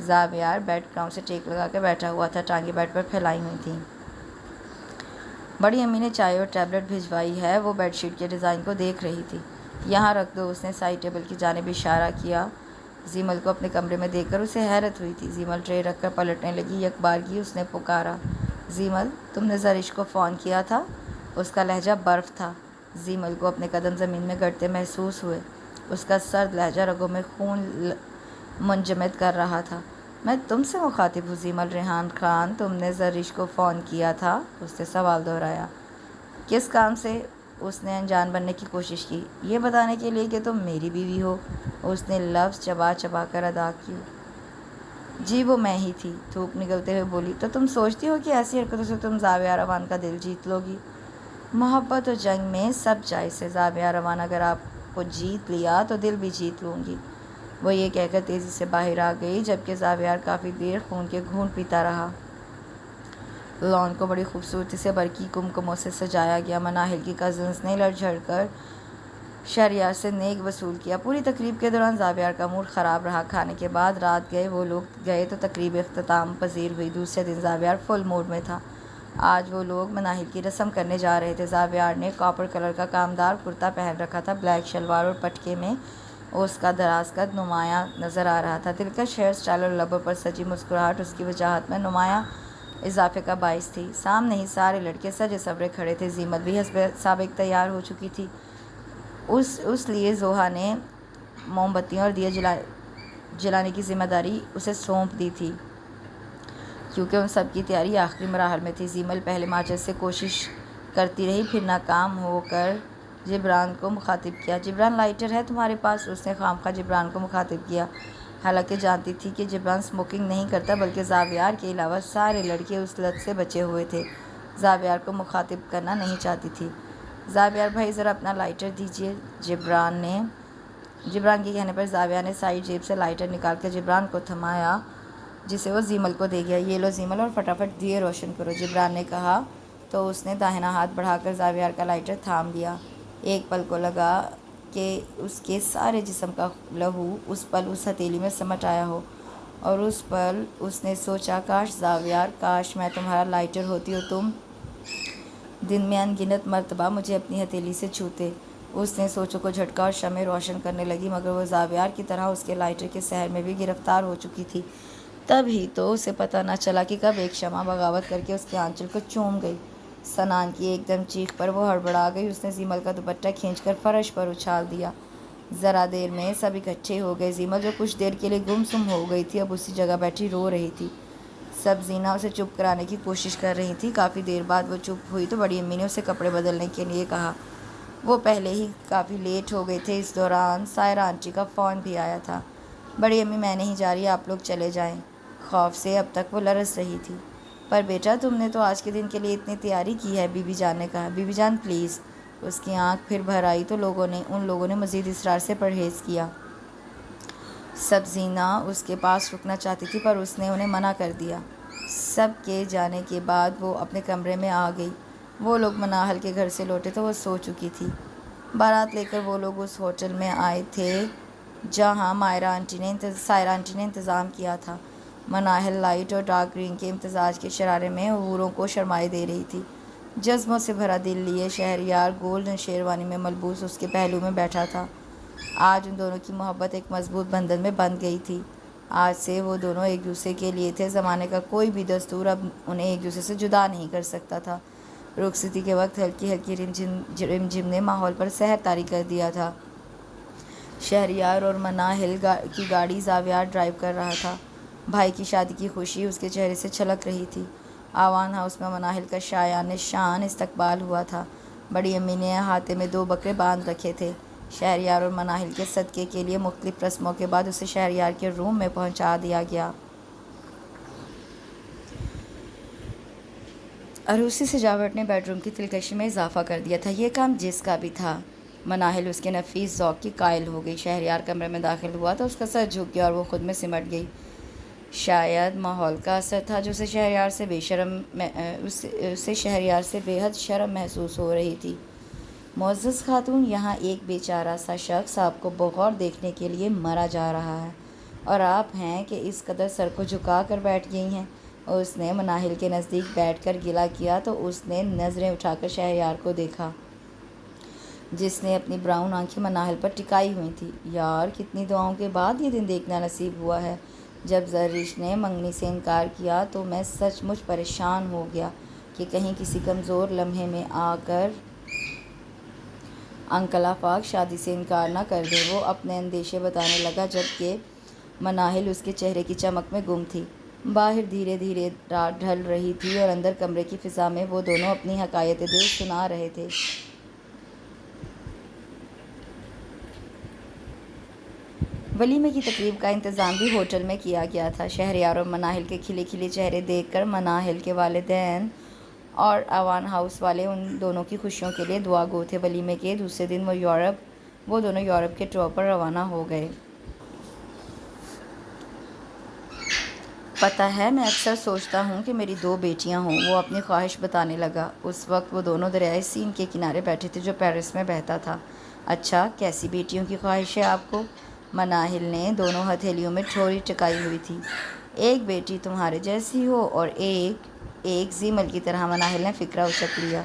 [SPEAKER 1] زاویار بیڈ گراؤنڈ سے ٹیک لگا کے بیٹھا ہوا تھا، ٹانگیں بیڈ پر پھیلائی ہوئی تھیں۔ بڑی امی نے چائے اور ٹیبلٹ بھجوائی ہے۔ وہ بیڈ شیٹ کے ڈیزائن کو دیکھ رہی تھی۔ یہاں رکھ دو، اس نے سائڈ ٹیبل کی جانب اشارہ کیا۔ زیمل کو اپنے کمرے میں دیکھ کر اسے حیرت ہوئی تھی۔ زیمل ٹرے رکھ کر پلٹنے لگی۔ یک بارگی اس نے پکارا، زیمل تم نے زرش کو فون کیا تھا؟ اس کا لہجہ برف تھا۔ زیمل کو اپنے قدم زمین میں گڑتے محسوس ہوئے۔ اس کا سرد لہجہ رگوں میں خون منجمد کر رہا تھا۔ میں تم سے مخاطب ہوں زیمل۔ ریحان خان، تم نے زرش کو فون کیا تھا؟ اس نے سوال دہرایا۔ کس کام سے؟ اس نے انجان بننے کی کوشش کی۔ یہ بتانے کے لیے کہ تم میری بیوی ہو، اس نے لفظ چبا چبا کر ادا کیے۔ جی وہ میں ہی تھی، تھوک نگلتے ہوئے بولی۔ تو تم سوچتی ہو کہ ایسی حرکتوں سے تم زاویار ایوان کا دل جیت لو گی؟ محبت اور جنگ میں سب جائز ہے زاویار ایوان، اگر آپ کو جیت لیا تو دل بھی جیت لوں گی۔ وہ یہ کہہ کر تیزی سے باہر آ گئی، جبکہ زاویار کافی دیر خون کے گھونٹ پیتا رہا۔ لان کو بڑی خوبصورتی سے برقی کمکموں سے سجایا گیا۔ مناہل کی کزنز نے لڑ جھڑ کر شہریار سے نیک وصول کیا۔ پوری تقریب کے دوران زاویار کا موڈ خراب رہا۔ کھانے کے بعد رات وہ لوگ گئے تو تقریب اختتام پذیر ہوئی۔ دوسرے دن زاویار فل موڈ میں تھا۔ آج وہ لوگ مناہل کی رسم کرنے جا رہے تھے۔ زاویار نے کاپر کلر کا کامدار کرتا پہن رکھا تھا۔ بلیک شلوار اور پٹکے میں اس کا دراز قد نمایاں نظر آ رہا تھا۔ دلکش ہیئر سٹائل اور لبوں پر سجی مسکراہٹ اس کی وجاہت میں نمایاں اضافے کا باعث تھی۔ سامنے ہی سارے لڑکے سجے سورے کھڑے تھے۔ زینت بھی حسب سابق تیار ہو چکی تھی۔ اس لیے زوہا نے موم بتیاں اور دیے جلانے کی ذمہ داری اسے سونپ دی تھی، کیونکہ ان سب کی تیاری آخری مراحل میں تھی۔ زینت پہلے ماچس سے کوشش کرتی رہی، پھر ناکام ہو کر جبران کو مخاطب کیا۔ جبران، لائٹر ہے تمہارے پاس؟ اس نے خواہ جبران کو مخاطب کیا، حالانکہ جانتی تھی کہ جبران اسموکنگ نہیں کرتا، بلکہ زاویار کے علاوہ سارے لڑکے اس لت سے بچے ہوئے تھے۔ زاویار کو مخاطب کرنا نہیں چاہتی تھی۔ زاویار بھائی ذرا اپنا لائٹر دیجیے۔ جبران کے کہنے پر زاویار نے سائیڈ جیب سے لائٹر نکال کر جبران کو تھمایا، جسے وہ زیمل کو دے گیا۔ یہ لو زیمل، اور فٹافٹ دیے روشن کرو، جبران نے کہا تو اس نے داہنا ہاتھ بڑھا کر زاویار کا لائٹر تھام لیا۔ ایک پل کو لگا کہ اس کے سارے جسم کا لہو اس پل اس ہتھیلی میں سمٹ آیا ہو، اور اس پل اس نے سوچا، کاش زاویار، کاش میں تمہارا لائٹر ہوتی اور تم دن میں ان گنت مرتبہ مجھے اپنی ہتھیلی سے چھوتے۔ اس نے سوچوں کو جھٹکا اور شمع روشن کرنے لگی، مگر وہ زاویار کی طرح اس کے لائٹر کے سحر میں بھی گرفتار ہو چکی تھی۔ تب ہی تو اسے پتہ نہ چلا کہ کب ایک شمع بغاوت کر کے اس کے آنچل کو چوم گئی۔ سنان کی ایک دم چیخ پر وہ ہڑبڑا گئی۔ اس نے زیمل کا دوپٹہ کھینچ کر فرش پر اچھال دیا۔ ذرا دیر میں سب اکٹھے ہو گئے۔ زیمل، جو کچھ دیر کے لیے گم سم ہو گئی تھی، اب اسی جگہ بیٹھی رو رہی تھی۔ سب زینہ اسے چپ کرانے کی کوشش کر رہی تھی۔ کافی دیر بعد وہ چپ ہوئی تو بڑی امی نے اسے کپڑے بدلنے کے لیے کہا۔ وہ پہلے ہی کافی لیٹ ہو گئے تھے۔ اس دوران سائرہ آنٹی کا فون بھی آیا تھا۔ بڑی امی، میں نہیں جا رہی، آپ لوگ چلے جائیں۔ خوف سے اب تک وہ لرز رہی تھی۔ پر بیٹا، تم نے تو آج کے دن کے لیے اتنی تیاری کی ہے، بی بی جان نے کہا۔ بی بی جان پلیز۔ اس کی آنکھ پھر بھر آئی تو ان لوگوں نے مزید اصرار سے پرہیز کیا۔ سب زینہ اس کے پاس رکنا چاہتی تھی، پر اس نے انہیں منع کر دیا۔ سب کے جانے کے بعد وہ اپنے کمرے میں آ گئی۔ وہ لوگ مناہل کے گھر سے لوٹے تو وہ سو چکی تھی۔ بارات لے کر وہ لوگ اس ہوٹل میں آئے تھے جہاں سائرہ آنٹی نے انتظام کیا تھا۔ مناہل لائٹ اور ڈارک گرین کے امتزاج کے شرارے میں حوروں کو شرمائے دے رہی تھی۔ جذبوں سے بھرا دل لیے شہریار گولڈن شیروانی میں ملبوس اس کے پہلو میں بیٹھا تھا۔ آج ان دونوں کی محبت ایک مضبوط بندھن میں بندھ گئی تھی۔ آج سے وہ دونوں ایک دوسرے کے لیے تھے۔ زمانے کا کوئی بھی دستور اب انہیں ایک دوسرے سے جدا نہیں کر سکتا تھا۔ رخصتی کے وقت ہلکی ہلکی رمجھم نے ماحول پر سحر طاری کر دیا تھا۔ شہریار اور مناہل کی گاڑی زاویار ڈرائیو کر رہا تھا۔ بھائی کی شادی کی خوشی اس کے چہرے سے چھلک رہی تھی۔ آوان ہاؤس میں مناہل کا شایان شان استقبال ہوا تھا۔ بڑی امی نے احاطے میں 2 بکرے باندھ رکھے تھے۔ شہریار اور مناہل کے صدقے کے لیے مختلف رسموں کے بعد اسے شہریار کے روم میں پہنچا دیا گیا۔ عروسی سجاوٹ نے بیڈ روم کی دلکشی میں اضافہ کر دیا تھا۔ یہ کام جس کا بھی تھا، مناہل اس کے نفیس ذوق کی قائل ہو گئی۔ شہریار کمرے میں داخل ہوا تو اس کا سر جھک گیا اور وہ خود میں سمٹ گئی۔ شاید ماحول کا اثر تھا جو اسے شہریار سے بے حد شرم محسوس ہو رہی تھی۔ معزز خاتون، یہاں ایک بیچارہ سا شخص آپ کو بغور دیکھنے کے لیے مرا جا رہا ہے، اور آپ ہیں کہ اس قدر سر کو جھکا کر بیٹھ گئی ہیں۔ اس نے مناہل کے نزدیک بیٹھ کر گلہ کیا تو اس نے نظریں اٹھا کر شہریار کو دیکھا، جس نے اپنی براؤن آنکھیں مناہل پر ٹکائی ہوئی تھیں۔ یار، کتنی دعاؤں کے بعد یہ دن دیکھنا نصیب ہوا ہے۔ جب زرش نے منگنی سے انکار کیا تو میں سچ مچ پریشان ہو گیا کہ کہیں کسی کمزور لمحے میں آ کر انکل آفاق شادی سے انکار نہ کر دیں۔ وہ اپنے اندیشے بتانے لگا، جبکہ مناہل اس کے چہرے کی چمک میں گم تھی۔ باہر دھیرے دھیرے رات ڈھل رہی تھی اور اندر کمرے کی فضا میں وہ دونوں اپنی حکایت دل سنا رہے تھے۔ ولیمے کی تقریب کا انتظام بھی ہوٹل میں کیا گیا تھا۔ شہریار اور مناہل کے کھلے کھلے چہرے دیکھ کر مناہل کے والدین اور آوان ہاؤس والے ان دونوں کی خوشیوں کے لیے دعا گو تھے۔ ولیمے کے دوسرے دن وہ دونوں یورپ کے ٹور پر روانہ ہو گئے۔ پتہ ہے میں اکثر سوچتا ہوں کہ میری 2 بیٹیاں ہوں، وہ اپنی خواہش بتانے لگا۔ اس وقت وہ دونوں دریائے سین کے کنارے بیٹھے تھے جو پیرس میں بہتا تھا۔ اچھا، کیسی بیٹیوں کی خواہش ہے آپ کو؟ مناہل نے دونوں ہتھیلیوں میں ٹھوری ٹکائی ہوئی تھی۔ ایک بیٹی تمہارے جیسی ہو اور ایک زیمل کی طرح، مناہل نے فقرہ اچک لیا۔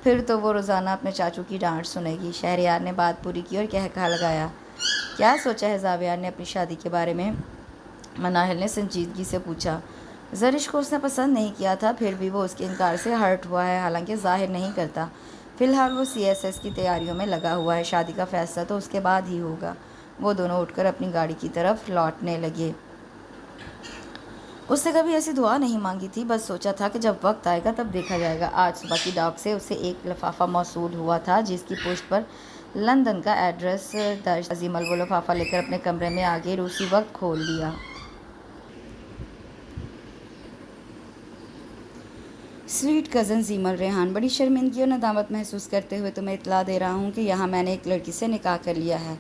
[SPEAKER 1] پھر تو وہ روزانہ اپنے چاچو کی ڈانٹ سنے گی۔ شہریار نے بات پوری کی اور قہقہہ لگایا۔ کیا سوچا ہے زاویار نے اپنی شادی کے بارے میں؟ مناہل نے سنجیدگی سے پوچھا۔ زرش کو اس نے پسند نہیں کیا تھا، پھر بھی وہ اس کے انکار سے ہرٹ ہوا ہے، حالانکہ ظاہر نہیں کرتا۔ فی الحال وہ CSS کی تیاریوں میں لگا ہوا ہے، شادی کا فیصلہ تو اس کے بعد ہی ہوگا۔ وہ دونوں اٹھ کر اپنی گاڑی کی طرف لوٹنے لگے۔ اس نے کبھی ایسی دعا نہیں مانگی تھی، بس سوچا تھا کہ جب وقت آئے گا تب دیکھا جائے گا۔ آج صبح کی ڈاک سے اسے ایک لفافہ موصول ہوا تھا جس کی پشت پر لندن کا ایڈریس درج تھا۔ زیمل وہ لفافہ لے کر اپنے کمرے میں آگے روسی وقت کھول لیا۔ سویٹ کزن زیمل ریحان، بڑی شرمندگی اور ندامت محسوس کرتے ہوئے تمہیں اطلاع دے رہا ہوں کہ یہاں میں نے ایک لڑکی سے نکاح کر لیا ہے۔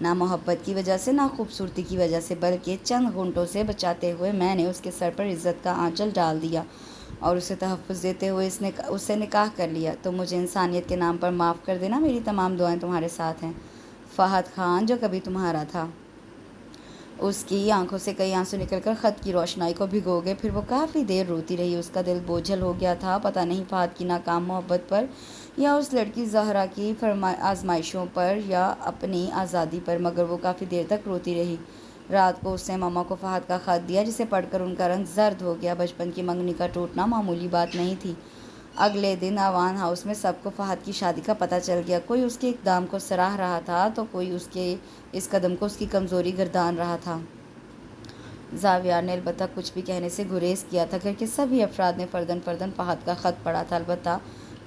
[SPEAKER 1] نہ محبت کی وجہ سے، نہ خوبصورتی کی وجہ سے، بلکہ چند گھونٹوں سے بچاتے ہوئے میں نے اس کے سر پر عزت کا آنچل ڈال دیا اور اسے تحفظ دیتے ہوئے اس سے نکاح کر لیا۔ تو مجھے انسانیت کے نام پر معاف کر دینا، میری تمام دعائیں تمہارے ساتھ ہیں۔ فہد خان جو کبھی تمہارا تھا۔ اس کی آنکھوں سے کئی آنسو نکل کر خط کی روشنائی کو بھگو گئے، پھر وہ کافی دیر روتی رہی۔ اس کا دل بوجھل ہو گیا تھا، پتہ نہیں فہد کی ناکام محبت پر، یا اس لڑکی زہرا کی آزمائشوں پر، یا اپنی آزادی پر، مگر وہ کافی دیر تک روتی رہی۔ رات کو اس نے ماما کو فہد کا خط دیا جسے پڑھ کر ان کا رنگ زرد ہو گیا۔ بچپن کی منگنی کا ٹوٹنا معمولی بات نہیں تھی۔ اگلے دن آوان ہاؤس میں سب کو فہد کی شادی کا پتہ چل گیا۔ کوئی اس کے اقدام کو سراہ رہا تھا تو کوئی اس کے اس قدم کو اس کی کمزوری گردان رہا تھا۔ زاویار نے البتہ کچھ بھی کہنے سے گریز کیا تھا، گھر کے سبھی افراد نے فرداً فہد کا خط پڑھا تھا۔ البتہ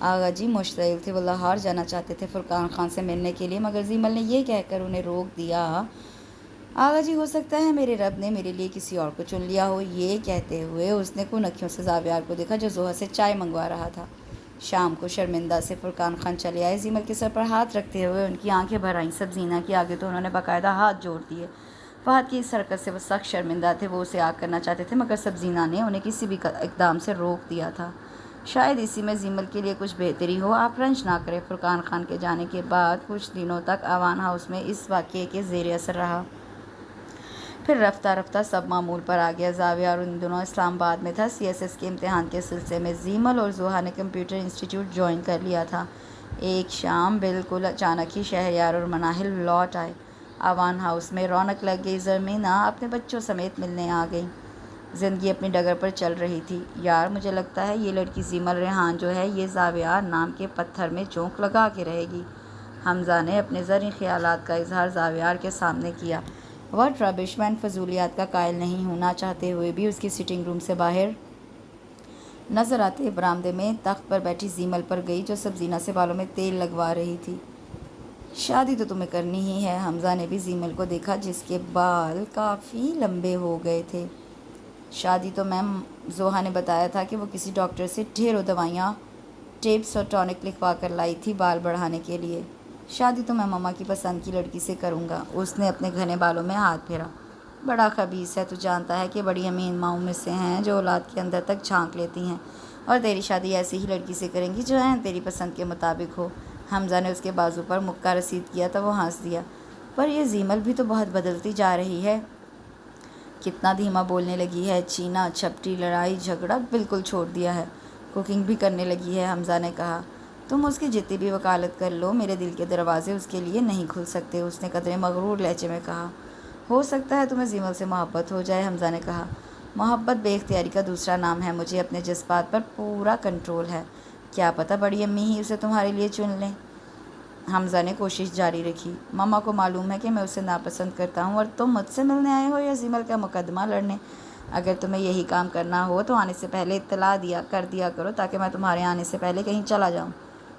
[SPEAKER 1] آغا جی مشتعل تھے، وہ لاہور جانا چاہتے تھے فرقان خان سے ملنے کے لیے، مگر زیمل نے یہ کہہ کر انہیں روک دیا۔ آغا جی، ہو سکتا ہے میرے رب نے میرے لیے کسی اور کو چن لیا ہو۔ یہ کہتے ہوئے اس نے کن اکھیوں سے زاویار کو دیکھا جو زوہا سے چائے منگوا رہا تھا۔ شام کو شرمندہ سے فرقان خان چلے آئے۔ زیمل کے سر پر ہاتھ رکھتے ہوئے ان کی آنکھیں بھر آئیں۔ سبزینہ کے آگے تو انہوں نے باقاعدہ ہاتھ جوڑ دیے۔ فہد کی اس حرکت سے وہ سخت شرمندہ تھے، وہ اسے آگ کرنا چاہتے تھے، مگر سبزینہ نے انہیں کسی بھی اقدام سے روک دیا تھا۔ شاید اسی میں زیمل کے لیے کچھ بہتری ہو، آپ رنج نہ کریں۔ فرقان خان کے جانے کے بعد کچھ دنوں تک آوان ہاؤس میں اس واقعے کے زیر اثر رہا۔ پھر رفتہ رفتہ سب معمول پر آ گیا۔ زاویار ان دنوں اسلام آباد میں تھا۔ CSS کے امتحان کے سلسلے میں زیمل اور زوہا نے کمپیوٹر انسٹیٹیوٹ جوائن کر لیا تھا۔ ایک شام بالکل اچانک ہی شہریار اور مناہل لوٹ آئے۔ آوان ہاؤس میں رونق لگ گئی۔ زرمینہ اپنے بچوں سمیت ملنے آ گئی۔ زندگی اپنی ڈگر پر چل رہی تھی۔ یار، مجھے لگتا ہے یہ لڑکی زیمل ریحان جو ہے یہ زاویار نام کے پتھر میں چونک لگا کے رہے گی۔ حمزہ نے اپنے زرعی خیالات کا اظہار زاویار کے سامنے کیا۔ واٹ ربش! میں ان فضولیات کا قائل نہیں ہوں۔ نہ چاہتے ہوئے بھی اس کی سٹنگ روم سے باہر نظر آتے برآمدے میں تخت پر بیٹھی زیمل پر گئی جو سبزینہ سے بالوں میں تیل لگوا رہی تھی۔ شادی تو تمہیں کرنی ہی ہے۔ حمزہ نے بھی زیمل کو دیکھا جس کے بال کافی لمبے ہو گئے تھے۔ شادی تو میم، زوہا نے بتایا تھا کہ وہ کسی ڈاکٹر سے ڈھیروں دوائیاں، ٹیپس اور ٹونک لکھوا کر لائی تھی بال بڑھانے کے لیے۔ شادی تو میں ماما کی پسند کی لڑکی سے کروں گا۔ اس نے اپنے گھنے بالوں میں ہاتھ پھیرا۔ بڑا خبیث ہے، تو جانتا ہے کہ بڑی امین ماؤں میں سے ہیں جو اولاد کے اندر تک جھانک لیتی ہیں، اور تیری شادی ایسی ہی لڑکی سے کریں گی جو تیری پسند کے مطابق ہو۔ حمزہ نے اس کے بازو پر مکہ رسید کیا تو وہ ہنس دیا۔ پر یہ زیمل بھی تو بہت بدلتی جا رہی ہے، کتنا دھیما بولنے لگی ہے، چینا چھپٹی، لڑائی جھگڑا بالکل چھوڑ دیا ہے، کوکنگ بھی کرنے لگی ہے۔ حمزہ نے کہا، تم اس کی جتنی بھی وکالت کر لو، میرے دل کے دروازے اس کے لیے نہیں کھل سکتے۔ اس نے قدرے مغرور لہجے میں کہا۔ ہو سکتا ہے تمہیں زیمل سے محبت ہو جائے، حمزہ نے کہا۔ محبت بے اختیاری کا دوسرا نام ہے۔ مجھے اپنے جذبات پر پورا کنٹرول ہے، کیا پتہ بڑی امی ہی اسے تمہارے لیے چن لیں۔ حمزہ نے کوشش جاری رکھی۔ ماما کو معلوم ہے کہ میں اسے ناپسند کرتا ہوں، اور تم مجھ سے ملنے آئے ہو یا زیمل کا مقدمہ لڑنے؟ اگر تمہیں یہی کام کرنا ہو تو آنے سے پہلے اطلاع کر دیا کرو تاکہ میں تمہارے آنے سے پہلے کہیں چلا جاؤں۔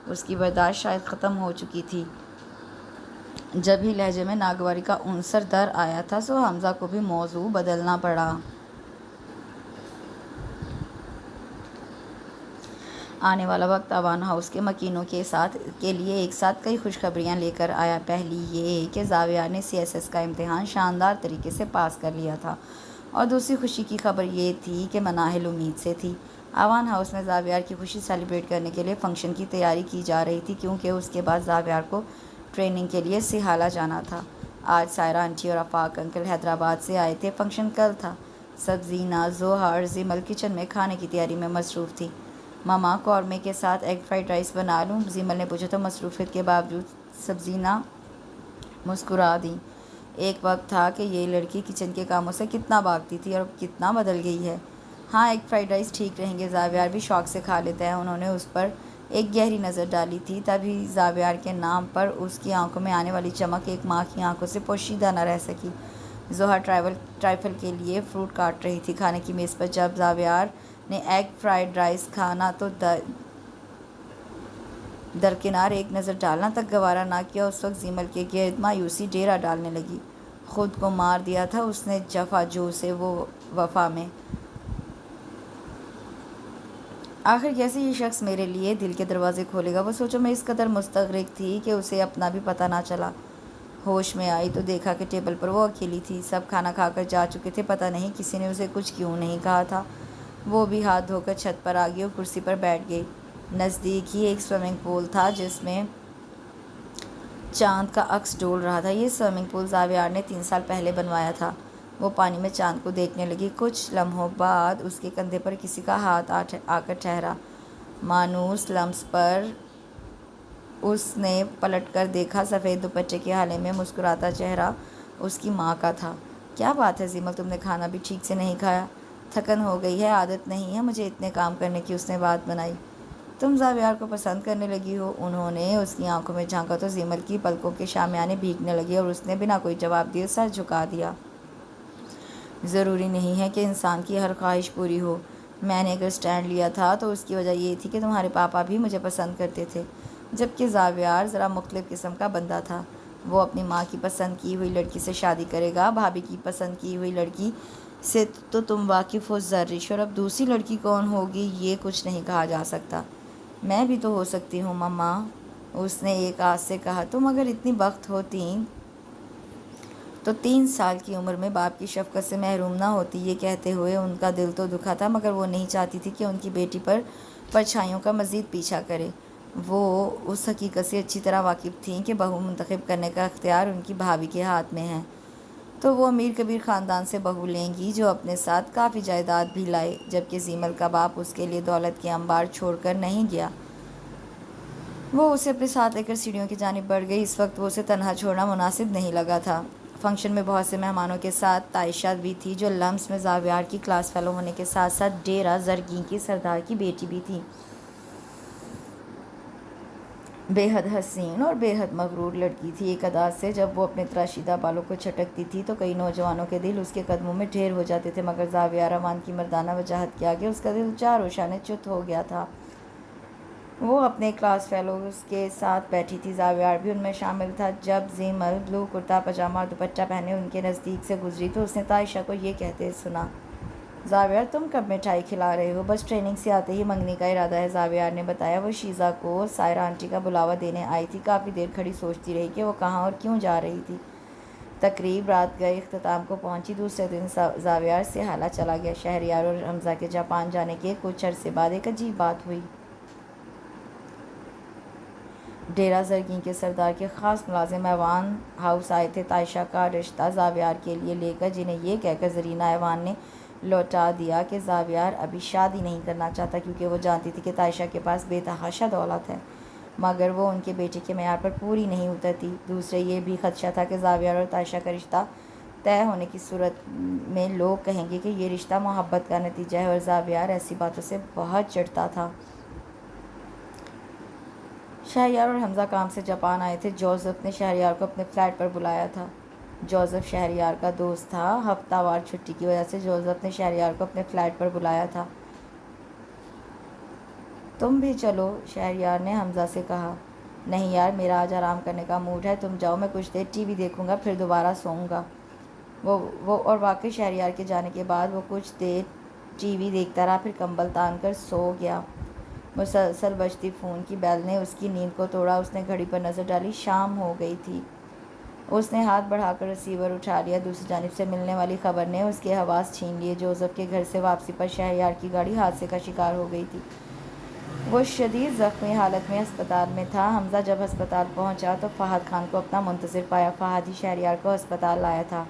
[SPEAKER 1] اس کی برداشت شاید ختم ہو چکی تھی۔ جب ہی لہجے میں ناگواری کا عنصر در آیا تھا سو حمزہ کو بھی موضوع بدلنا پڑا۔ آنے والا وقت آوان ہاؤس کے مکینوں کے لیے ایک ساتھ کئی خوشخبریاں لے کر آیا۔ پہلی یہ کہ زاویار نے CSS کا امتحان شاندار طریقے سے پاس کر لیا تھا اور دوسری خوشی کی خبر یہ تھی کہ مناہل امید سے تھی۔ آوان ہاؤس میں زاویار کی خوشی سیلیبریٹ کرنے کے لیے فنکشن کی تیاری کی جا رہی تھی، کیونکہ اس کے بعد زاویار کو ٹریننگ کے لیے سیحالہ جانا تھا۔ آج سائرہ آنٹی اور آفاق انکل حیدرآباد سے آئے تھے۔ فنکشن کل تھا۔ سبزینہ، زوہر، زیمل کچن میں کھانے کی تیاری میں مصروف تھی۔ ماما قورمے کے ساتھ ایگ فرائیڈ رائس بنا لوں؟ زیمل نے پوچھا تو مصروفیت کے باوجود سبزینہ مسکرا دیں۔ ایک وقت تھا کہ یہ لڑکی کچن کے کاموں سے کتنا بھاگتی تھی اور اب کتنا بدل گئی ہے۔ ہاں، ایگ فرائیڈ رائس ٹھیک رہیں گے، زاویار بھی شوق سے کھا لیتا ہے۔ انہوں نے اس پر ایک گہری نظر ڈالی تھی، تبھی زاویار کے نام پر اس کی آنکھوں میں آنے والی چمک ایک ماں کی آنکھوں سے پوشیدہ نہ رہ سکی۔ زہر ٹرائفل کے لیے فروٹ کاٹ رہی تھی۔ کھانے کی میز پر جب زاویار نے ایگ فرائیڈ رائس کھانا تو درکنار ایک نظر ڈالنا تک گوارا نہ کیا۔ اس وقت زیمل کے گرد مایوسی ڈیرا ڈالنے لگی۔ خود کو مار دیا تھا اس نے جفا جو سے وہ وفا میں۔ آخر کیسے یہ شخص میرے لیے دل کے دروازے کھولے گا؟ وہ سوچوں میں اس قدر مستغرق تھی کہ اسے اپنا بھی پتہ نہ چلا۔ ہوش میں آئی تو دیکھا کہ ٹیبل پر وہ اکیلی تھی۔ سب کھانا کھا کر جا چکے تھے۔ پتہ نہیں کسی نے اسے کچھ کیوں نہیں کہا تھا۔ وہ بھی ہاتھ دھو کر چھت پر آ گئی اور کرسی پر بیٹھ گئی۔ نزدیک ہی ایک سوئمنگ پول تھا جس میں چاند کا عکس ڈول رہا تھا۔ یہ سوئمنگ پول زاویار نے 3 سال پہلے بنوایا تھا۔ وہ پانی میں چاند کو دیکھنے لگی۔ کچھ لمحوں بعد اس کے کندھے پر کسی کا ہاتھ آ کر ٹھہرا۔ مانوس لمس پر اس نے پلٹ کر دیکھا۔ سفید دوپٹے کے ہالے میں مسکراتا چہرہ اس کی ماں کا تھا۔ کیا بات ہے زیمل، تم نے کھانا بھی ٹھیک سے نہیں کھایا؟ تھکن ہو گئی ہے، عادت نہیں ہے مجھے اتنے کام کرنے کی، اس نے بات بنائی۔ تم زاویار کو پسند کرنے لگی ہو؟ انہوں نے اس کی آنکھوں میں جھانکا تو زیمل کی پلکوں کے شامیانے بھیگنے لگے اور اس نے بنا کوئی جواب دیے سر جھکا دیا۔ ضروری نہیں ہے کہ انسان کی ہر خواہش پوری ہو۔ میں نے اگر اسٹینڈ لیا تھا تو اس کی وجہ یہ تھی کہ تمہارے پاپا بھی مجھے پسند کرتے تھے، جبکہ زاویار ذرا مختلف قسم کا بندہ تھا۔ وہ اپنی ماں کی پسند کی ہوئی لڑکی سے شادی کرے گا، بھابھی کی پسند کی ہوئی لڑکی سے تو تم واقف ہو زرش، اور اب دوسری لڑکی کون ہوگی یہ کچھ نہیں کہا جا سکتا۔ میں بھی تو ہو سکتی ہوں مما، اس نے ایک آس سے کہا۔ تم اگر اتنی بخت ہوتی تو 3 سال کی عمر میں باپ کی شفقت سے محروم نہ ہوتی۔ یہ کہتے ہوئے ان کا دل تو دکھا تھا، مگر وہ نہیں چاہتی تھی کہ ان کی بیٹی پر پرچھائیوں کا مزید پیچھا کرے۔ وہ اس حقیقت سے اچھی طرح واقف تھیں کہ بہو منتخب کرنے کا اختیار ان کی بھابھی کے ہاتھ میں ہے، تو وہ امیر کبیر خاندان سے بہو لیں گی جو اپنے ساتھ کافی جائیداد بھی لائے، جبکہ زیمل کا باپ اس کے لیے دولت کے انبار چھوڑ کر نہیں گیا۔ وہ اسے اپنے ساتھ لے کر سیڑھیوں کی جانب بڑھ گئی۔ اس وقت وہ اسے تنہا چھوڑنا مناسب نہیں لگا تھا۔ فنکشن میں بہت سے مہمانوں کے ساتھ عائشہ بھی تھی، جو لمس میں زاویار کی کلاس فیلو ہونے کے ساتھ ساتھ ڈیرہ زرگیں کے سردار کی بیٹی بھی تھی۔ بے حد حسین اور بے حد مغرور لڑکی تھی۔ ایک انداز سے جب وہ اپنے تراشیدہ بالوں کو چھٹکتی تھی تو کئی نوجوانوں کے دل اس کے قدموں میں ڈھیر ہو جاتے تھے، مگر زاویار امان کی مردانہ وجاہت کے آگے اس کا دل چاروں شانے چت ہو گیا تھا۔ وہ اپنے کلاس فیلوز کے ساتھ بیٹھی تھی، زاویار بھی ان میں شامل تھا۔ جب زیمل بلو کرتا پاجامہ اور دوپٹہ پہنے ان کے نزدیک سے گزری تو اس نے عائشہ کو یہ کہتے سنا، زاویار تم کب مٹھائی کھلا رہے ہو؟ بس ٹریننگ سے آتے ہی منگنی کا ارادہ ہے، زاویار نے بتایا۔ وہ شیزا کو سائرہ آنٹی کا بلاوا دینے آئی تھی۔ کافی دیر کھڑی سوچتی رہی کہ وہ کہاں اور کیوں جا رہی تھی۔ تقریب رات گئے اختتام کو پہنچی۔ دوسرے دن زاویار سیحالہ چلا گیا۔ شہریار اور حمزہ کے جاپان جانے کے کچھ عرصے بعد ایک عجیب بات ہوئی۔ ڈیرہ زرگیں کے سردار کے خاص ملازم ایوان ہاؤس آئے تھے عائشہ کا رشتہ زاویار کے لیے لے کر، جنہیں یہ کہہ کر زرینہ ایوان نے لوٹا دیا کہ زاویار ابھی شادی نہیں کرنا چاہتا، کیونکہ وہ جانتی تھی کہ عائشہ کے پاس بے تحاشا دولت ہے، مگر وہ ان کے بیٹے کے معیار پر پوری نہیں اترتی۔ دوسرے یہ بھی خدشہ تھا کہ زاویار اور عائشہ کا رشتہ طے ہونے کی صورت میں لوگ کہیں گے کہ یہ رشتہ محبت کا نتیجہ ہے، اور زاویار ایسی باتوں سے بہت چڑھتا تھا۔ شہریار اور حمزہ کام سے جاپان آئے تھے۔ جوزف نے شہریار کو اپنے فلیٹ پر بلایا تھا۔ جوزف شہریار کا دوست تھا۔ ہفتہ وار چھٹی کی وجہ سے جوزف نے شہریار کو اپنے فلیٹ پر بلایا تھا۔ تم بھی چلو، شہریار نے حمزہ سے کہا۔ نہیں یار، میرا آج آرام کرنے کا موڈ ہے، تم جاؤ، میں کچھ دیر ٹی وی دیکھوں گا، پھر دوبارہ سوؤں گا۔ اور واقعی شہریار کے جانے کے بعد وہ کچھ دیر ٹی وی دیکھتا رہا، پھر کمبل تان کر سو گیا۔ مسلسل بجتی فون کی بیل نے اس کی نیند کو توڑا۔ اس نے گھڑی پر نظر ڈالی، شام ہو گئی تھی۔ اس نے ہاتھ بڑھا کر ریسیور اٹھا لیا۔ دوسری جانب سے ملنے والی خبر نے اس کے حواس چھین لیے۔ جوزف کے گھر سے واپسی پر شہریار کی گاڑی حادثے کا شکار ہو گئی تھی۔ وہ شدید زخمی حالت میں ہسپتال میں تھا۔ حمزہ جب ہسپتال پہنچا تو فہد خان کو اپنا منتظر پایا۔ فہد ہی شہریار کو ہسپتال لایا تھا۔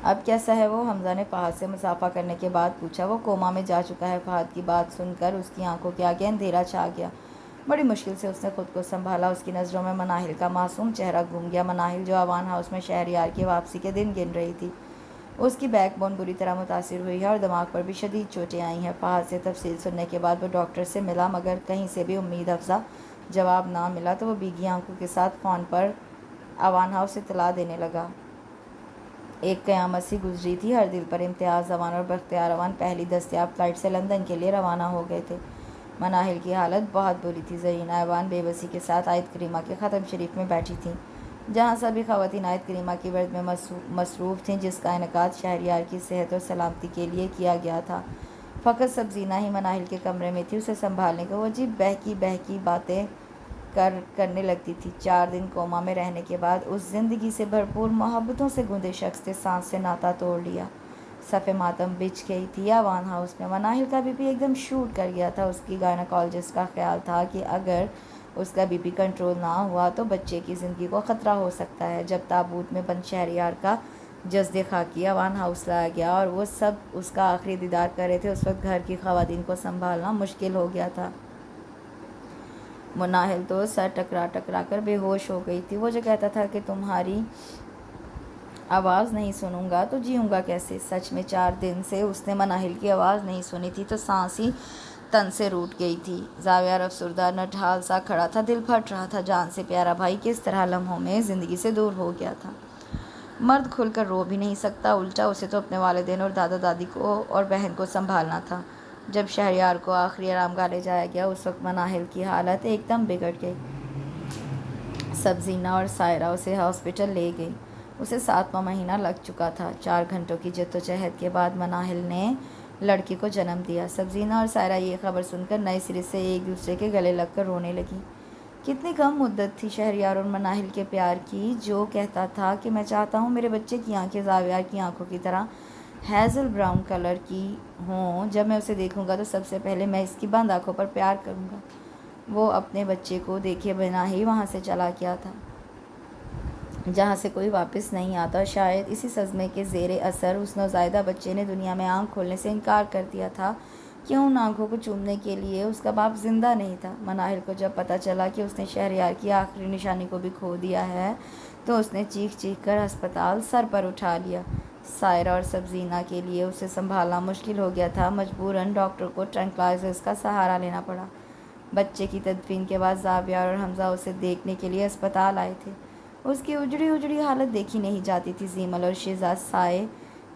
[SPEAKER 1] اب کیسا ہے وہ؟ حمزہ نے فہد سے مصافحہ کرنے کے بعد پوچھا۔ وہ کوما میں جا چکا ہے۔ فہد کی بات سن کر اس کی آنکھوں کے آگے اندھیرا چھا گیا۔ بڑی مشکل سے اس نے خود کو سنبھالا۔ اس کی نظروں میں مناہل کا معصوم چہرہ گھوم گیا۔ مناہل جو اوان ہاؤس میں شہریار کی واپسی کے دن گن رہی تھی۔ اس کی بیک بون بری طرح متاثر ہوئی ہے اور دماغ پر بھی شدید چوٹیں آئی ہیں۔ فہد سے تفصیل سننے کے بعد وہ ڈاکٹر سے ملا، مگر کہیں سے بھی امید افزا جواب نہ ملا تو وہ بھیگی آنکھوں کے ساتھ فون پر اوان ہاؤس اطلاع دینے لگا۔ ایک قیامت سی گزری تھی۔ ہر دل پر امتیاز اوان اور بختیار اوان پہلی دستیاب فلائٹ سے لندن کے لیے روانہ ہو گئے تھے۔ مناہل کی حالت بہت بری تھی۔ زرینہ ایوان بے بسی کے ساتھ آیت کریمہ کے ختم شریف میں بیٹھی تھیں، جہاں سبھی خواتین آیت کریمہ کی ورد میں مصروف تھیں، جس کا انعقاد شہریار کی صحت اور سلامتی کے لیے کیا گیا تھا۔ فقط سبزینہ ہی مناہل کے کمرے میں تھی۔ اسے سنبھالنے کو وہ عجیب بہکی بہکی باتیں کرنے لگتی تھی۔ 4 دن کوما میں رہنے کے بعد اس زندگی سے بھرپور محبتوں سے گوندے شخص نے سانس سے ناتا توڑ لیا۔ صف ماتم بچھ گئی تھی اوان ہاؤس میں۔ مناہل کا بی پی ایک دم شوٹ کر گیا تھا۔ اس کی گائنیکالوجسٹ کا خیال تھا کہ اگر اس کا بی پی کنٹرول نہ ہوا تو بچے کی زندگی کو خطرہ ہو سکتا ہے۔ جب تابوت میں بند شہریار کا جسد خاکی اوان ہاؤس لایا گیا اور وہ سب اس کا آخری دیدار کر رہے تھے، اس وقت گھر کی خواتین کو سنبھالنا مشکل ہو گیا تھا۔ مناہل تو سر ٹکرا ٹکرا کر بے ہوش ہو گئی تھی۔ وہ جو کہتا تھا کہ تمہاری آواز نہیں سنوں گا تو جیوں گا کیسے؟ سچ میں 4 دن سے اس نے مناہل کی آواز نہیں سنی تھی تو سانس ہی تن سے روٹ گئی تھی۔ زاویار افسردہ نڈھال سا کھڑا تھا، دل پھٹ رہا تھا۔ جان سے پیارا بھائی کس طرح لمحوں میں زندگی سے دور ہو گیا تھا۔ مرد کھل کر رو بھی نہیں سکتا، الٹا اسے تو اپنے والدین اور دادا دادی کو اور بہن کو سنبھالنا تھا۔ جب شہریار کو آخری آرام گاہ لے جایا گیا، اس وقت مناہل کی حالت ایک دم بگڑ گئی۔ سبزینہ اور سائرہ اسے ہاسپٹل لے گئی۔ اسے 7واں مہینہ لگ چکا تھا۔ 4 گھنٹوں کی جدوجہد کے بعد مناہل نے لڑکی کو جنم دیا۔ سبزینہ اور سائرہ یہ خبر سن کر نئے سرے سے ایک دوسرے کے گلے لگ کر رونے لگیں۔ کتنی کم مدت تھی شہریار اور مناہل کے پیار کی۔ جو کہتا تھا کہ میں چاہتا ہوں میرے بچے کی آنکھیں زاویار کی آنکھوں کی طرح ہیزل براؤن کلر کی ہوں، جب میں اسے دیکھوں گا تو سب سے پہلے میں اس کی بند آنکھوں پر پیار کروں گا۔ وہ اپنے بچے کو دیکھے بنا ہی وہاں سے چلا گیا تھا، جہاں سے کوئی واپس نہیں آتا۔ شاید اسی صدمے کے زیر اثر اس نوزائیدہ بچے نے دنیا میں آنکھ کھولنے سے انکار کر دیا تھا کہ ان آنکھوں کو چومنے کے لیے اس کا باپ زندہ نہیں تھا۔ مناہل کو جب پتہ چلا کہ اس نے شہریار کی آخری نشانی کو بھی کھو دیا ہے تو اس نے چیخ چیخ کر ہسپتال سر پر اٹھا لیا۔ سائرہ اور سبزینہ کے لیے اسے سنبھالنا مشکل ہو گیا تھا۔ مجبوراً ڈاکٹر کو ٹرنکلائزرز کا سہارا لینا پڑا۔ بچے کی تدفین کے بعد زاویار اور حمزہ اسے دیکھنے کے لیے ہسپتال آئے تھے۔ اس کی اجڑی حالت دیکھی نہیں جاتی تھی۔ زیمل اور شہزاد سائے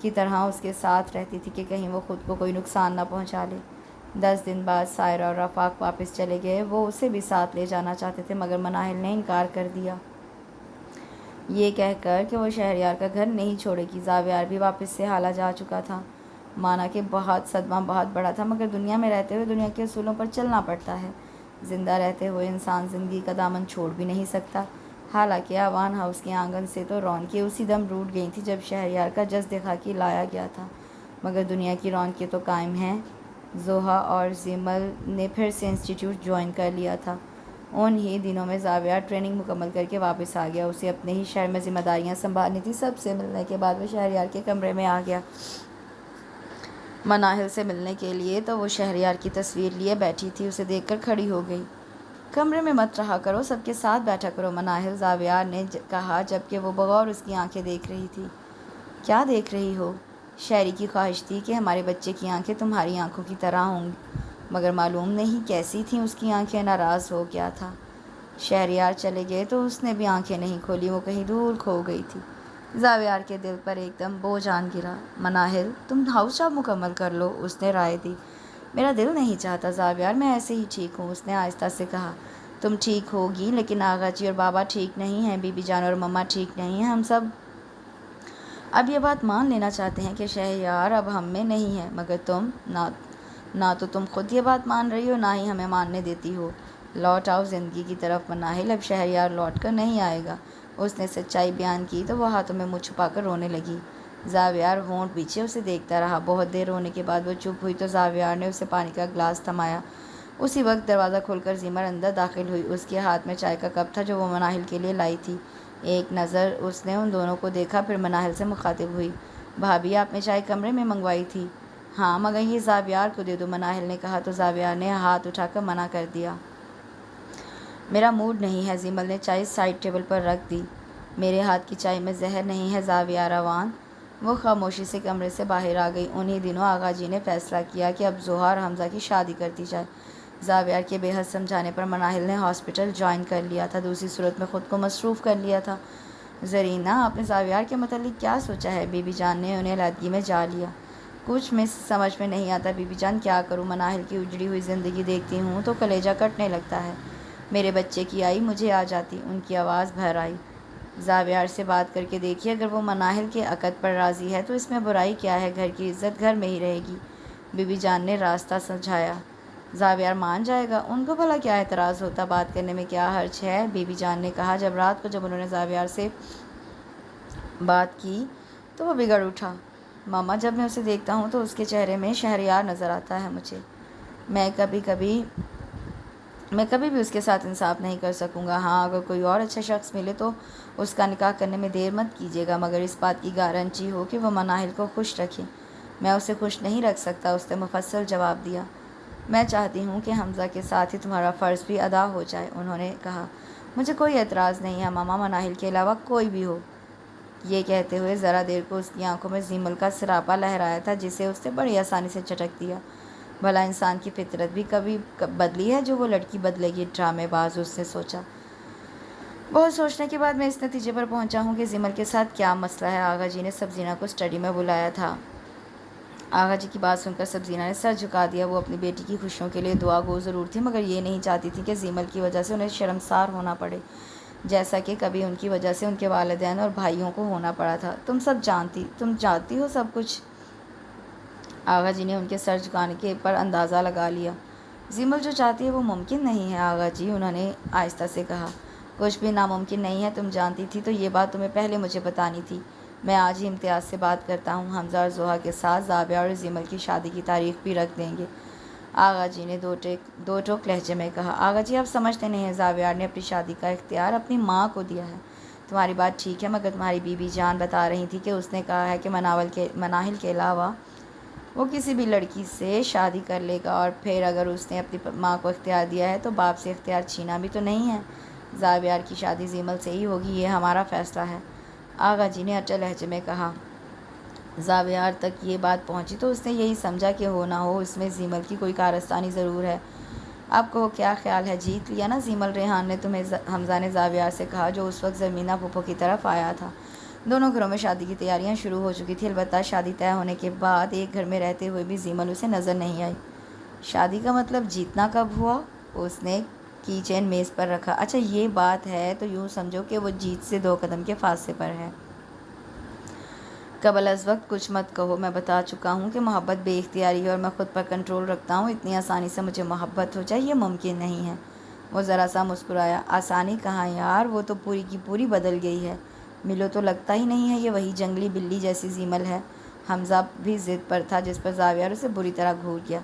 [SPEAKER 1] کی طرح اس کے ساتھ رہتی تھی کہ کہیں وہ خود کو کوئی نقصان نہ پہنچا لے۔ 10 دن بعد سائرہ اور رفاق واپس چلے گئے۔ وہ اسے بھی ساتھ لے جانا چاہتے تھے، مگر مناہل نے انکار کر دیا، یہ کہہ کر کہ وہ شہریار کا گھر نہیں چھوڑے گی۔ زاویار بھی واپس سے حالہ جا چکا تھا۔ مانا کہ صدمہ بہت بڑا تھا، مگر دنیا میں رہتے ہوئے دنیا کے اصولوں پر چلنا پڑتا ہے۔ زندہ رہتے ہوئے انسان زندگی کا دامن چھوڑ بھی نہیں سکتا۔ حالانکہ اوان ہاؤس کے آنگن سے تو رونقیں اسی دم روٹ گئی تھیں جب شہریار کا جسد خاکی لایا گیا تھا، مگر دنیا کی رونقیں تو قائم ہیں۔ زوہا اور زیمل نے پھر سے انسٹیٹیوٹ جوائن کر لیا تھا۔ ان ہی دنوں میں زاویار ٹریننگ مکمل کر کے واپس آ گیا۔ اسے اپنے ہی شہر میں ذمہ داریاں سنبھالنی تھی۔ سب سے ملنے کے بعد وہ شہریار کے کمرے میں آ گیا۔ مناہل سے ملنے کے لیے تو وہ شہریار کی تصویر لیے بیٹھی تھی۔ اسے دیکھ کر کھڑی ہو گئی۔ کمرے میں مت رہا کرو، سب کے ساتھ بیٹھا کرو مناہل، زاویار نے کہا جبکہ وہ بغور اس کی آنکھیں دیکھ رہی تھی۔ کیا دیکھ رہی ہو؟ شہری کی خواہش تھی کہ ہمارے بچے کی آنکھیں تمہاری آنکھوں کی طرح ہوں، مگر معلوم نہیں کیسی تھیں اس کی آنکھیں۔ ناراض ہو گیا تھا۔ شہریار چلے گئے تو اس نے بھی آنکھیں نہیں کھولی، وہ کہیں دور کھو گئی تھی۔ زاویار کے دل پر ایک دم بوجھ آن گرا۔ مناہل تم ہاؤس جاب مکمل کر لو، اس نے رائے دی۔ میرا دل نہیں چاہتا زاویار، میں ایسے ہی ٹھیک ہوں، اس نے آہستہ سے کہا۔ تم ٹھیک ہوگی لیکن آغا جی اور بابا ٹھیک نہیں ہیں، بی بی جان اور مما ٹھیک نہیں ہیں، ہم سب اب یہ بات مان لینا چاہتے ہیں کہ شہریار اب ہم میں نہیں ہے، مگر تم نہ تو تم خود یہ بات مان رہی ہو، نہ ہی ہمیں ماننے دیتی ہو۔ لوٹ آؤ زندگی کی طرف مناہل، اب شہریار لوٹ کر نہیں آئے گا۔ اس نے سچائی بیان کی تو وہ ہاتھوں میں منہ چھپا کر رونے لگی۔ زاویار ہونٹ پیچھے اسے دیکھتا رہا۔ بہت دیر رونے کے بعد وہ چپ ہوئی تو زاویار نے اسے پانی کا گلاس تھمایا۔ اسی وقت دروازہ کھول کر زیمل اندر داخل ہوئی۔ اس کے ہاتھ میں چائے کا کپ تھا جو وہ مناہل کے لیے لائی تھی۔ ایک نظر اس نے ان دونوں کو دیکھا، پھر مناہل سے مخاطب ہوئی، بھابھی آپ نے چائے کمرے میں منگوائی تھی؟ ہاں، مگر یہ زاویار کو دے دو، مناہل نے کہا تو زاویار نے ہاتھ اٹھا کر منع کر دیا۔ میرا موڈ نہیں ہے۔ زیمل نے چائے سائڈ ٹیبل پر رکھ دی۔ میرے ہاتھ کی چائے میں زہر نہیں ہے زاویار اوان۔ وہ خاموشی سے کمرے سے باہر آ گئی۔ انہی دنوں آغا جی نے فیصلہ کیا کہ اب زوہا اور حمزہ کی شادی کر دی جائے۔ زاویار کے بے حد سمجھانے پر مناہل نے ہاسپٹل جوائن کر لیا تھا، دوسری صورت میں خود کو مصروف کر لیا تھا۔ زرینہ، آپ نے زاویار کے متعلق کیا سوچا ہے؟ بی بی جان نے انہیں علیحدگی میں جا لیا۔ کچھ میں سمجھ میں نہیں آتا بی بی جان، کیا کروں؟ مناہل کی اجڑی ہوئی زندگی دیکھتی ہوں تو کلیجہ کٹنے لگتا ہے۔ میرے بچے کی آئی مجھے آ جاتی۔ ان کی آواز بھر آئی۔ زاویار سے بات کر کے دیکھیے، اگر وہ مناہل کے عقد پر راضی ہے تو اس میں برائی کیا ہے؟ گھر کی عزت گھر میں ہی رہے گی۔ بی بی جان نے راستہ سمجھایا۔ زاویار مان جائے گا، ان کو بھلا کیا اعتراض ہوتا؟ بات کرنے میں کیا حرج ہے؟ بی بی جان نے کہا۔ جب رات کو جب انہوں نے زاویار سے بات کی تو وہ بگڑ اٹھا۔ ماما، جب میں اسے دیکھتا ہوں تو اس کے چہرے میں شہریار نظر آتا ہے مجھے۔ میں کبھی بھی اس کے ساتھ انصاف نہیں کر سکوں گا۔ ہاں، اگر کوئی اور اچھا شخص ملے تو اس کا نکاح کرنے میں دیر مت کیجیے گا، مگر اس بات کی گارنٹی ہو کہ وہ مناہل کو خوش رکھے۔ میں اسے خوش نہیں رکھ سکتا، اس نے مفصل جواب دیا۔ میں چاہتی ہوں کہ حمزہ کے ساتھ ہی تمہارا فرض بھی ادا ہو جائے، انہوں نے کہا۔ مجھے کوئی اعتراض نہیں ہے ماما، مناہل کے علاوہ کوئی بھی ہو۔ یہ کہتے ہوئے ذرا دیر کو اس کی آنکھوں میں زیمل کا سراپا لہرایا تھا، جسے اس نے بڑی آسانی سے جھٹک دیا۔ بھلا انسان کی فطرت بھی کبھی بدلی ہے جو وہ لڑکی بدلے گی؟ ڈرامے باز، اس نے سوچا۔ بہت سوچنے کے بعد میں اس نتیجے پر پہنچا ہوں کہ زیمل کے ساتھ کیا مسئلہ ہے۔ آغا جی نے سبزینہ کو اسٹڈی میں بلایا تھا۔ آغا جی کی بات سن کر سبزینہ نے سر جھکا دیا۔ وہ اپنی بیٹی کی خوشیوں کے لیے دعا گو ضرور تھی، مگر یہ نہیں چاہتی تھی کہ زیمل کی وجہ سے انہیں شرمسار ہونا پڑے، جیسا کہ کبھی ان کی وجہ سے ان کے والدین اور بھائیوں کو ہونا پڑا تھا۔ تم جانتی ہو سب کچھ۔ آغا جی نے ان کے سر جھکانے کے پر اندازہ لگا لیا۔ زیمل جو چاہتی ہے وہ ممکن نہیں ہے آغا جی، انہوں نے آہستہ سے کہا۔ کچھ بھی ناممکن نہیں ہے۔ تم جانتی تھی تو یہ بات تمہیں پہلے مجھے بتانی تھی۔ میں آج ہی امتیاز سے بات کرتا ہوں، حمزہ اور زوہا کے ساتھ زاویار اور زیمل کی شادی کی تاریخ بھی رکھ دیں گے، آغا جی نے دو ٹوک لہجے میں کہا۔ آغا جی، آپ سمجھتے نہیں ہیں، زاویار نے اپنی شادی کا اختیار اپنی ماں کو دیا ہے۔ تمہاری بات ٹھیک ہے، مگر تمہاری بی بی جان بتا رہی تھی کہ اس نے کہا ہے کہ مناہل کے علاوہ وہ کسی بھی لڑکی سے شادی کر لے گا، اور پھر اگر اس نے اپنی ماں کو اختیار دیا ہے تو باپ سے اختیار چھینا بھی تو نہیں ہے۔ زاویار کی شادی زیمل سے ہی ہوگی، یہ ہمارا فیصلہ ہے، آغا جی نے اٹل لہجے میں کہا۔ زاویار تک یہ بات پہنچی تو اس نے یہی سمجھا کہ ہو نہ ہو اس میں زیمل کی کوئی کارستانی ضرور ہے۔ آپ کو کیا خیال ہے، جیت لیا نا زیمل؟ ریحان نے تمہیں، حمزہ نے زاویار سے کہا، جو اس وقت زرمینہ پھوپھو کی طرف آیا تھا۔ دونوں گھروں میں شادی کی تیاریاں شروع ہو چکی تھی، البتہ شادی طے ہونے کے بعد ایک گھر میں رہتے ہوئے بھی زیمل اسے نظر نہیں آئی۔ شادی کا مطلب جیتنا کب ہوا؟ اس نے کی چین میز پر رکھا۔ اچھا یہ بات ہے تو یوں سمجھو کہ وہ جیت سے 2 قدم کے فاصلے پر ہے۔ قبل از وقت کچھ مت کہو، میں بتا چکا ہوں کہ محبت بے اختیاری ہے اور میں خود پر کنٹرول رکھتا ہوں، اتنی آسانی سے مجھے محبت ہو جائے یہ ممکن نہیں ہے۔ وہ ذرا سا مسکرایا۔ آسانی کہاں یار، وہ تو پوری کی پوری بدل گئی ہے، ملو تو لگتا ہی نہیں ہے یہ وہی جنگلی بلی جیسی زیمل ہے۔ حمزہ بھی ضد پر تھا، جس پر زاویار اسے بری طرح گھور گیا۔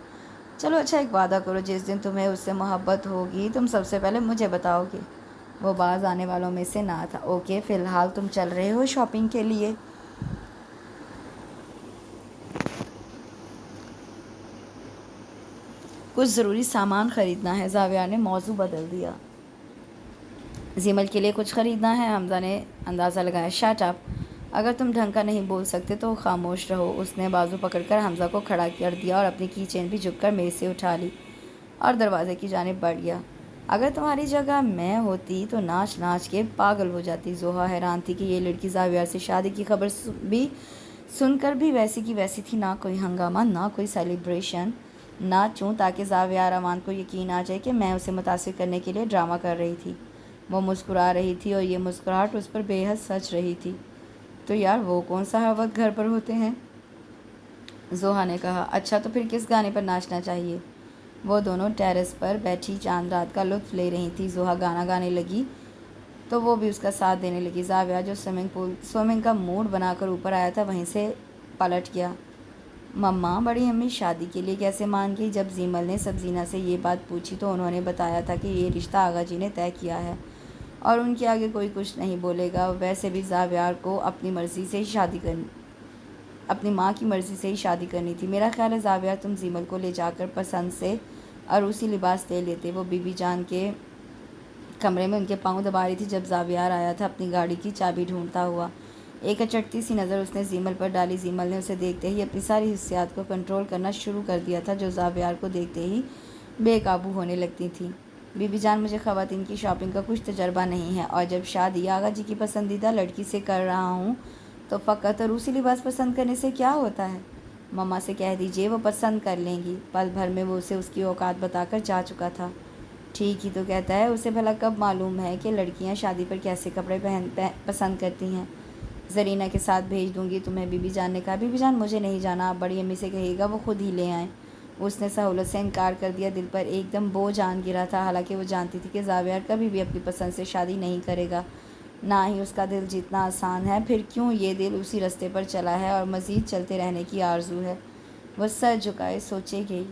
[SPEAKER 1] چلو اچھا، ایک وعدہ کرو، جس دن تمہیں اس سے محبت ہوگی تم سب سے پہلے مجھے بتاؤ گے۔ وہ باز آنے والوں میں سے نہ تھا۔ اوکے، فی الحال تم چل رہے ہو شاپنگ کے لیے؟ کچھ ضروری سامان خریدنا ہے، زاویار نے موضوع بدل دیا۔ زیمل کے لیے کچھ خریدنا ہے، حمزہ نے اندازہ لگایا۔ شٹ اپ، اگر تم ڈھنگ کا نہیں بول سکتے تو خاموش رہو۔ اس نے بازو پکڑ کر حمزہ کو کھڑا کر دیا اور اپنی کی چین بھی جھک کر میز سے اٹھا لی اور دروازے کی جانب بڑھ گیا۔ اگر تمہاری جگہ میں ہوتی تو ناچ ناچ کے پاگل ہو جاتی۔ زوہا حیران تھی کہ یہ لڑکی زاویار سے شادی کی خبر بھی سن کر بھی ویسی کی ویسی تھی، نہ کوئی ہنگامہ، نہ کوئی سیلیبریشن، نہ چوں تاکہ زاویار اوان کو یقین آ جائے کہ میں اسے متاثر کرنے کے لیے ڈرامہ کر رہی تھی۔ وہ مسکرا رہی تھی اور یہ مسکراہٹ اس پر بے حد سچ رہی تھی۔ تو یار وہ کون سا ہر وقت گھر پر ہوتے ہیں؟ زوہا نے کہا۔ اچھا تو پھر کس گانے پر ناچنا چاہیے؟ وہ دونوں ٹیرس پر بیٹھی چاند رات کا لطف لے رہی تھیں۔ زوہا گانا گانے لگی تو وہ بھی اس کا ساتھ دینے لگی۔ زاویہ جو سوئمنگ کا موڈ بنا کر اوپر آیا تھا وہیں سے پلٹ گیا۔ مما، بڑی امی شادی کے لیے کیسے مان گئی؟ جب زیمل نے سبزینہ سے یہ بات پوچھی تو انہوں نے بتایا تھا کہ یہ رشتہ آغا جی نے طے کیا ہے اور ان کے آگے کوئی کچھ نہیں بولے گا۔ ویسے بھی زاویہ کو اپنی ماں کی مرضی سے ہی شادی کرنی تھی۔ میرا خیال ہے زاویہ، تم زیمل کو لے جا کر پسند سے عروسی لباس لے لیتے۔ وہ بی بی جان کے کمرے میں ان کے پاؤں دبا رہی تھی جب زاویہ آیا تھا اپنی گاڑی کی چابی ڈھونڈتا ہوا۔ ایک اچٹتی سی نظر اس نے زیمل پر ڈالی۔ زیمل نے اسے دیکھتے ہی اپنی ساری حسیات کو کنٹرول کرنا شروع کر دیا تھا جو زاویہ کو دیکھتے ہی بے قابو ہونے لگتی تھیں۔ بی بی جان، مجھے خواتین کی شاپنگ کا کچھ تجربہ نہیں ہے، اور جب شادی آغا جی کی پسندیدہ لڑکی سے کر رہا ہوں تو فقط عروسی لباس پسند کرنے سے کیا ہوتا ہے؟ مما سے کہہ دیجئے، وہ پسند کر لیں گی۔ پل بھر میں وہ اسے اس کی اوقات بتا کر جا چکا تھا۔ ٹھیک ہی تو کہتا ہے، اسے بھلا کب معلوم ہے کہ لڑکیاں شادی پر کیسے کپڑے پسند کرتی ہیں؟ زرینہ کے ساتھ بھیج دوں گی تمہیں، بی بی جان نے کہا۔ بی بی جان، مجھے نہیں جانا، آپ بڑی امی سے کہیے گا وہ خود ہی لے آئیں۔ اس نے سہولت سے انکار کر دیا۔ دل پر ایک دم بوجھ آن گرا تھا، حالانکہ وہ جانتی تھی کہ زاویہ کبھی بھی اپنی پسند سے شادی نہیں کرے گا، نہ ہی اس کا دل جیتنا آسان ہے۔ پھر کیوں یہ دل اسی رستے پر چلا ہے اور مزید چلتے رہنے کی آرزو ہے۔ وہ سر جھکائے سوچے گئی۔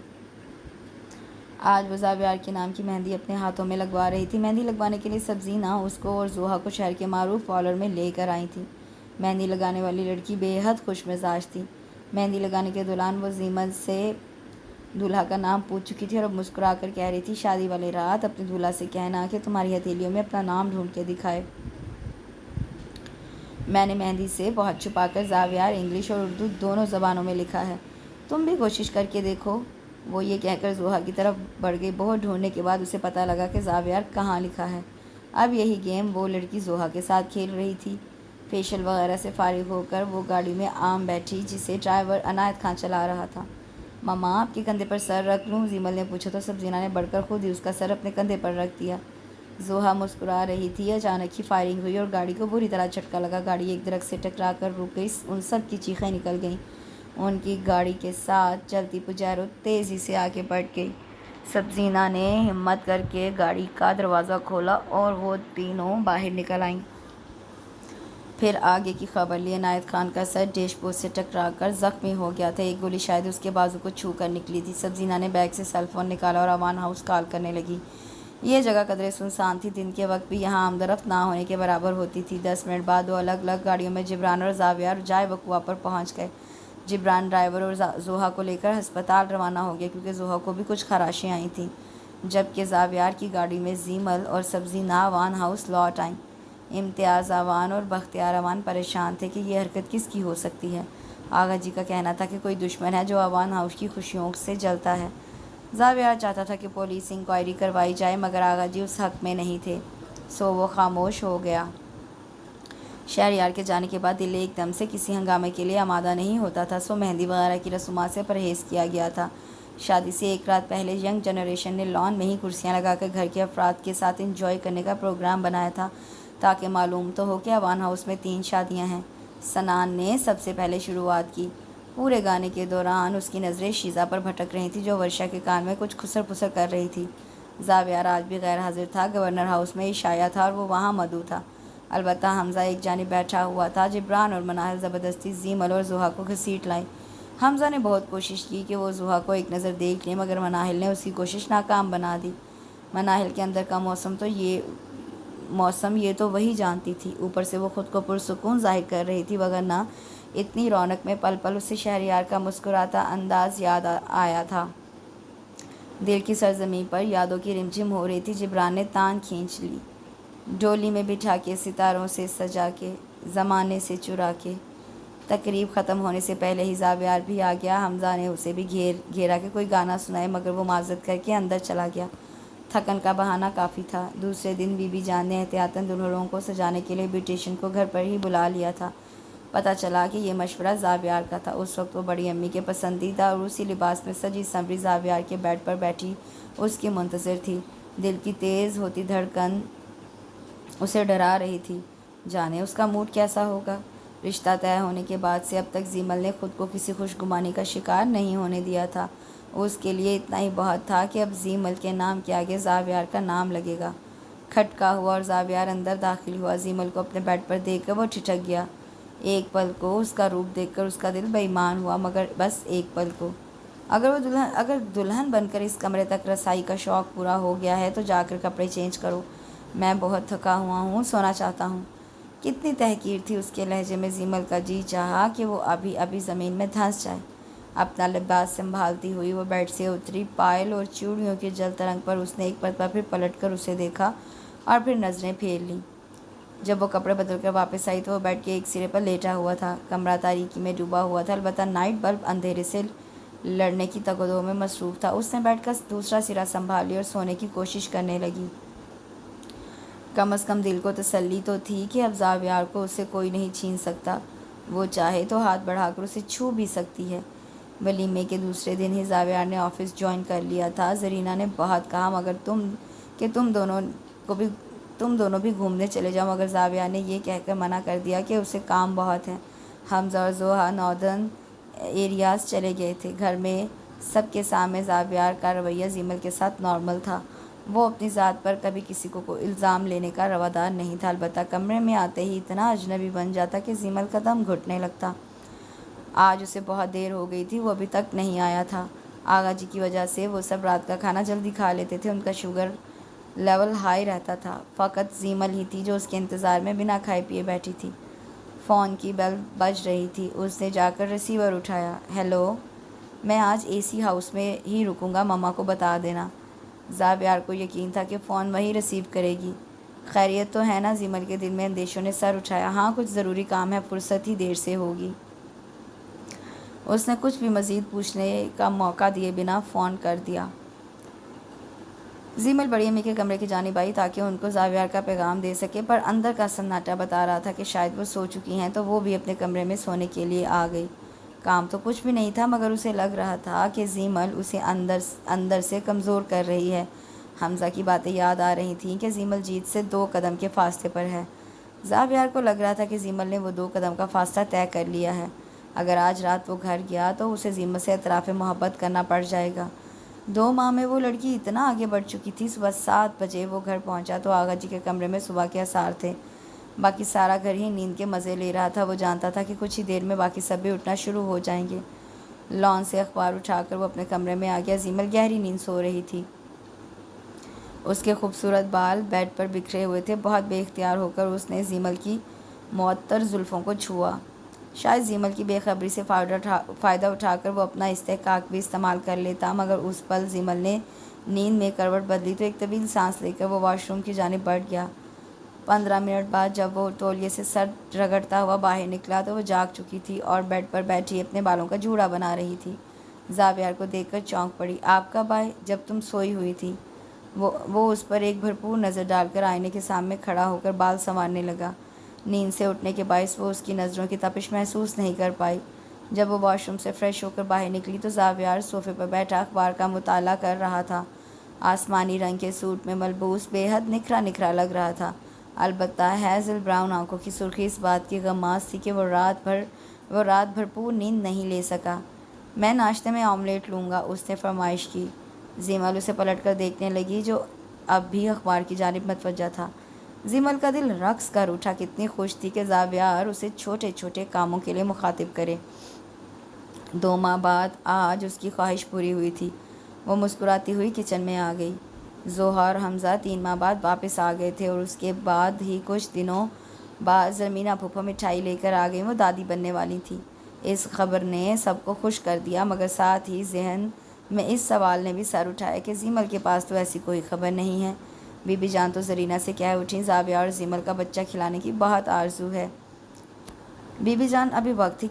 [SPEAKER 1] آج وہ زاویہ کے نام کی مہندی اپنے ہاتھوں میں لگوا رہی تھی۔ مہندی لگوانے کے لیے سبزینہ اس کو اور زوہا کو شہر کے معروف پارلر میں لے کر آئی تھی۔ مہندی لگانے والی لڑکی بے حد خوش مزاج تھی۔ مہندی لگانے کے دوران وہ زیمل سے دولہا کا نام پوچھ چکی تھی اور اب مسکرا کر کہہ رہی تھی، شادی والی رات اپنے دولہا سے کہنا کہ تمہاری ہتھیلیوں میں اپنا نام ڈھونڈ کے دکھائے۔ میں نے مہندی سے بہت چھپا کر زاویہ انگلش اور اردو دونوں زبانوں میں لکھا ہے، تم بھی کوشش کر کے دیکھو۔ وہ یہ کہہ کر زوہا کی طرف بڑھ گئی۔ بہت ڈھونڈنے کے بعد اسے پتہ لگا کہ زاویہ کہاں لکھا ہے۔ اب یہی گیم وہ لڑکی زوہا کے ساتھ کھیل رہی تھی۔ فیشل وغیرہ سے فارغ ہو کر وہ گاڑی میں عام بیٹھی جسے ڈرائیور عنایت خان چلا رہا تھا۔ مما، آپ کے کندھے پر سر رکھ لوں؟ زیمل نے پوچھا تو سبزینہ نے بڑھ کر خود ہی اس کا سر اپنے کندھے پر رکھ دیا۔ زوہا مسکرا رہی تھی۔ اچانک ہی فائرنگ ہوئی اور گاڑی کو بری طرح جھٹکا لگا۔ گاڑی ایک درخت سے ٹکرا کر رک گئی۔ ان سب کی چیخیں نکل گئیں۔ ان کی گاڑی کے ساتھ چلتی پجیرو تیزی سے آگے بڑھ گئی۔ سبزینہ نے ہمت کر کے گاڑی کا دروازہ کھولا اور وہ تینوں باہر نکل آئیں۔ پھر آگے کی خبر لی۔ عنایت خان کا سر ڈیش بورڈ سے ٹکرا کر زخمی ہو گیا تھا۔ ایک گولی شاید اس کے بازو کو چھو کر نکلی تھی۔ سبزینہ نے بیگ سے سیل فون نکالا اور اوان ہاؤس کال کرنے لگی۔ یہ جگہ قدرے سنسان تھی۔ دن کے وقت بھی یہاں آمد و رفت نہ ہونے کے برابر ہوتی تھی۔ 10 منٹ بعد وہ الگ الگ گاڑیوں میں جبران اور زاویہ جائے وقوع پر پہنچ گئے۔ جبران ڈرائیور اور زوہا کو لے کر ہسپتال روانہ ہو گیا کیونکہ زوہا کو بھی کچھ خراشیں آئی تھیں، جبکہ زاویہ کی گاڑی میں زیمل اور سبزینہ اوان ہاؤس لوٹ آئیں۔ امتیاز اوان اور بختیار اوان پریشان تھے کہ یہ حرکت کس کی ہو سکتی ہے۔ آغا جی کا کہنا تھا کہ کوئی دشمن ہے جو اوان ہاؤس کی خوشیوں سے جلتا ہے۔ زاویہ چاہتا تھا کہ پولیس انکوائری کروائی جائے مگر آغا جی اس حق میں نہیں تھے، سو وہ خاموش ہو گیا۔ شہریار کے جانے کے بعد دل ایک دم سے کسی ہنگامے کے لیے آمادہ نہیں ہوتا تھا، سو مہندی وغیرہ کی رسومات سے پرہیز کیا گیا تھا۔ شادی سے ایک رات پہلے ینگ جنریشن نے لان میں ہی کرسیاں لگا کر گھر کے افراد کے ساتھ انجوائے کرنے کا پروگرام بنایا تھا تاکہ معلوم تو ہو کہ اوان ہاؤس میں 3 شادیاں ہیں۔ سنان نے سب سے پہلے شروعات کی۔ پورے گانے کے دوران اس کی نظریں شیزا پر بھٹک رہی تھیں جو ورشا کے کان میں کچھ خسر پسر کر رہی تھی۔ زاویہ آج بھی غیر حاضر تھا۔ گورنر ہاؤس میں عشایہ تھا اور وہ وہاں مدعو تھا۔ البتہ حمزہ ایک جانب بیٹھا ہوا تھا۔ جبران اور مناہل زبردستی زیمل اور زوہا کو گھسیٹ لائیں۔ حمزہ نے بہت کوشش کی کہ وہ زوہا کو ایک نظر دیکھ لیں مگر مناہل نے اس کی کوشش ناکام بنا دی۔ مناہل کے اندر کا موسم یہ تو وہی جانتی تھی، اوپر سے وہ خود کو پرسکون ظاہر کر رہی تھی، وگرنہ اتنی رونق میں پل پل اسے شہریار کا مسکراتا انداز یاد آیا تھا۔ دل کی سرزمین پر یادوں کی رمجھم ہو رہی تھی۔ جبران نے تان کھینچ لی۔ ڈولی میں بٹھا کے، ستاروں سے سجا کے، زمانے سے چرا کے۔ تقریب ختم ہونے سے پہلے ہی زاویہ بھی آ گیا۔ حمزہ نے اسے بھی گھیرا کہ کوئی گانا سنائے مگر وہ معذرت کر کے اندر چلا گیا۔ تھکن کا بہانہ کافی تھا۔ دوسرے دن بی بی جان نے احتیاطاً دلہنوں کو سجانے کے لیے بیوٹیشین کو گھر پر ہی بلا لیا تھا۔ پتہ چلا کہ یہ مشورہ زاویہ کا تھا۔ اس وقت وہ بڑی امی کے پسندیدہ عروسی لباس میں سجی سنوری زاویہ کے بیڈ پر بیٹھی اس کی منتظر تھی۔ دل کی تیز ہوتی دھڑکن اسے ڈرا رہی تھی، جانے اس کا موڈ کیسا ہوگا۔ رشتہ طے ہونے کے بعد سے اب تک زیمل نے خود کو کسی خوش گمانی کا شکار نہیں ہونے دیا تھا۔ اس کے لیے اتنا ہی بہت تھا کہ اب زیمل کے نام کے آگے زاویہ کا نام لگے گا۔ کھٹکا ہوا اور زاویار اندر داخل ہوا۔ زیمل کو اپنے بیڈ پر دیکھ کر وہ ٹھٹک گیا۔ ایک پل کو اس کا روپ دیکھ کر اس کا دل بے ایمان ہوا، مگر بس ایک پل کو۔ اگر دلہن بن کر اس کمرے تک رسائی کا شوق پورا ہو گیا ہے تو جا کر کپڑے چینج کرو، میں بہت تھکا ہوا ہوں، سونا چاہتا ہوں۔ کتنی تحقیر تھی اس کے لہجے میں۔ زیمل کا جی چاہا کہ وہ ابھی زمین میں دھنس جائے۔ اپنا لباس سنبھالتی ہوئی وہ بیڈ سے اتری۔ پائل اور چوڑیوں کے جل ترنگ پر اس نے ایک مرتبہ پھر پلٹ کر اسے دیکھا اور پھر نظریں پھیر لیں۔ جب وہ کپڑے بدل کر واپس آئی تو وہ بیڈ کے ایک سرے پر لیٹا ہوا تھا۔ کمرہ تاریکی میں ڈوبا ہوا تھا، البتہ نائٹ بلب اندھیرے سے لڑنے کی تگ و دو میں مصروف تھا۔ اس نے بیڈ کا دوسرا سرا سنبھال لیا اور سونے کی کوشش کرنے لگی۔ کم از کم دل کو تسلی تو تھی کہ اب زاویار کو اسے کوئی نہیں چھین سکتا۔ وہ چاہے تو ہاتھ بڑھا کر اسے چھو بھی سکتی ہے۔ ولیمے کے دوسرے دن ہی زاویار نے آفس جوائن کر لیا تھا۔ زرینہ نے بہت کہا مگر تم دونوں بھی گھومنے چلے جاؤ، مگر زاویار نے یہ کہہ کر منع کر دیا کہ اسے کام بہت ہے۔ حمزہ اور زوہا ناردرن ایریاز چلے گئے تھے۔ گھر میں سب کے سامنے زاویار کا رویہ زیمل کے ساتھ نارمل تھا۔ وہ اپنی ذات پر کبھی کسی کو الزام لینے کا روادار نہیں تھا، البتہ کمرے میں آتے ہی اتنا اجنبی بن جاتا کہ زیمل کا دم گھٹنے لگتا۔ آج اسے بہت دیر ہو گئی تھی، وہ ابھی تک نہیں آیا تھا۔ آغا جی کی وجہ سے وہ سب رات کا کھانا جلدی کھا لیتے تھے۔ ان کا شوگر لیول ہائی رہتا تھا۔ فقط زیمل ہی تھی جو اس کے انتظار میں بنا کھائے پیے بیٹھی تھی۔ فون کی بیل بج رہی تھی۔ اس نے جا کر ریسیور اٹھایا۔ ہیلو، میں آج اے سی ہاؤس میں ہی رکوں گا، مما کو بتا دینا۔ زاویار کو یقین تھا کہ فون وہی ریسیو کرے گی۔ خیریت تو ہے نا؟ زیمل کے دل میں اندیشوں نے سر اٹھایا۔ ہاں، کچھ ضروری کام ہے، فرصت ہی دیر سے ہوگی۔ اس نے کچھ بھی مزید پوچھنے کا موقع دیے بنا فون کر دیا۔ زیمل بڑی امی کے کمرے کی جانب آئی تاکہ ان کو زاویار کا پیغام دے سکے، پر اندر کا سناٹا بتا رہا تھا کہ شاید وہ سو چکی ہیں، تو وہ بھی اپنے کمرے میں سونے کے لیے آ گئی۔ کام تو کچھ بھی نہیں تھا، مگر اسے لگ رہا تھا کہ زیمل اسے اندر سے کمزور کر رہی ہے۔ حمزہ کی باتیں یاد آ رہی تھیں کہ زیمل جیت سے 2 قدم کے فاصلے پر ہے۔ زاویار کو لگ رہا تھا کہ زیمل نے وہ 2 قدم کا فاصلہ طے کر لیا ہے۔ اگر آج رات وہ گھر گیا تو اسے زیمل سے اعتراف محبت کرنا پڑ جائے گا۔ 2 ماہ میں وہ لڑکی اتنا آگے بڑھ چکی تھی۔ صبح 7 بجے وہ گھر پہنچا تو آغا جی کے کمرے میں صبح کے آثار تھے۔ باقی سارا گھر ہی نیند کے مزے لے رہا تھا۔ وہ جانتا تھا کہ کچھ ہی دیر میں باقی سب بھی اٹھنا شروع ہو جائیں گے۔ لان سے اخبار اٹھا کر وہ اپنے کمرے میں آ گیا۔ زیمل گہری نیند سو رہی تھی۔ اس کے خوبصورت بال بیڈ پر بکھرے ہوئے تھے۔ بہت بے اختیار ہو کر اس نے زیمل کی معطر زلفوں کو چھوا۔ شاید زیمل کی بے خبری سے فائدہ اٹھا کر وہ اپنا استحقاق بھی استعمال کر لیتا، مگر اس پل زیمل نے نیند میں کروٹ بدلی تو ایک طویل سانس لے کر وہ واش روم کی جانب بڑھ گیا۔ 15 منٹ بعد جب وہ تولیے سے سر رگڑتا ہوا باہر نکلا تو وہ جاگ چکی تھی اور بیڈ پر بیٹھی اپنے بالوں کا جوڑا بنا رہی تھی۔ زاویار کو دیکھ کر چونک پڑی۔ آپ کب آئے؟ جب تم سوئی ہوئی تھی۔ وہ اس پر ایک بھرپور نظر ڈال کر آئینے کے سامنے کھڑا ہو کر بال سنوارنے لگا۔ نیند سے اٹھنے کے باعث وہ اس کی نظروں کی تپش محسوس نہیں کر پائی۔ جب وہ واش روم سے فریش ہو کر باہر نکلی تو زاویار صوفے پر بیٹھا اخبار کا مطالعہ کر رہا تھا۔ آسمانی رنگ کے سوٹ میں ملبوس بے حد نکھرا لگ رہا تھا، البتہ ہیزل براؤن آنکھوں کی سرخی اس بات کی غماز تھی کہ وہ رات بھرپور نیند نہیں لے سکا۔ میں ناشتے میں آملیٹ لوں گا، اس نے فرمائش کی۔ زیمل اسے پلٹ کر دیکھنے لگی جو اب بھی اخبار کی جانب متوجہ تھا۔ زیمل کا دل رقص کر اٹھا۔ کتنی خوش تھی کہ زاویار اسے چھوٹے چھوٹے کاموں کے لیے مخاطب کرے۔ 2 ماہ بعد آج اس کی خواہش پوری ہوئی تھی۔ وہ مسکراتی ہوئی کچن میں آ گئی۔ زوہا اور حمزہ 3 ماہ بعد واپس آ گئے تھے اور اس کے بعد ہی کچھ دنوں بعد زرمینہ پھوپھو مٹھائی لے کر آ گئی۔ وہ دادی بننے والی تھی۔ اس خبر نے سب کو خوش کر دیا، مگر ساتھ ہی ذہن میں اس سوال نے بھی سر اٹھایا کہ زیمل کے پاس تو ایسی کوئی خبر نہیں ہے۔ بی بی جان تو زرینہ سے کہہ اٹھیں، زاویار اور زیمل کا بچہ کھلانے کی بہت آرزو ہے۔ بی بی جان، ابھی وقت ہی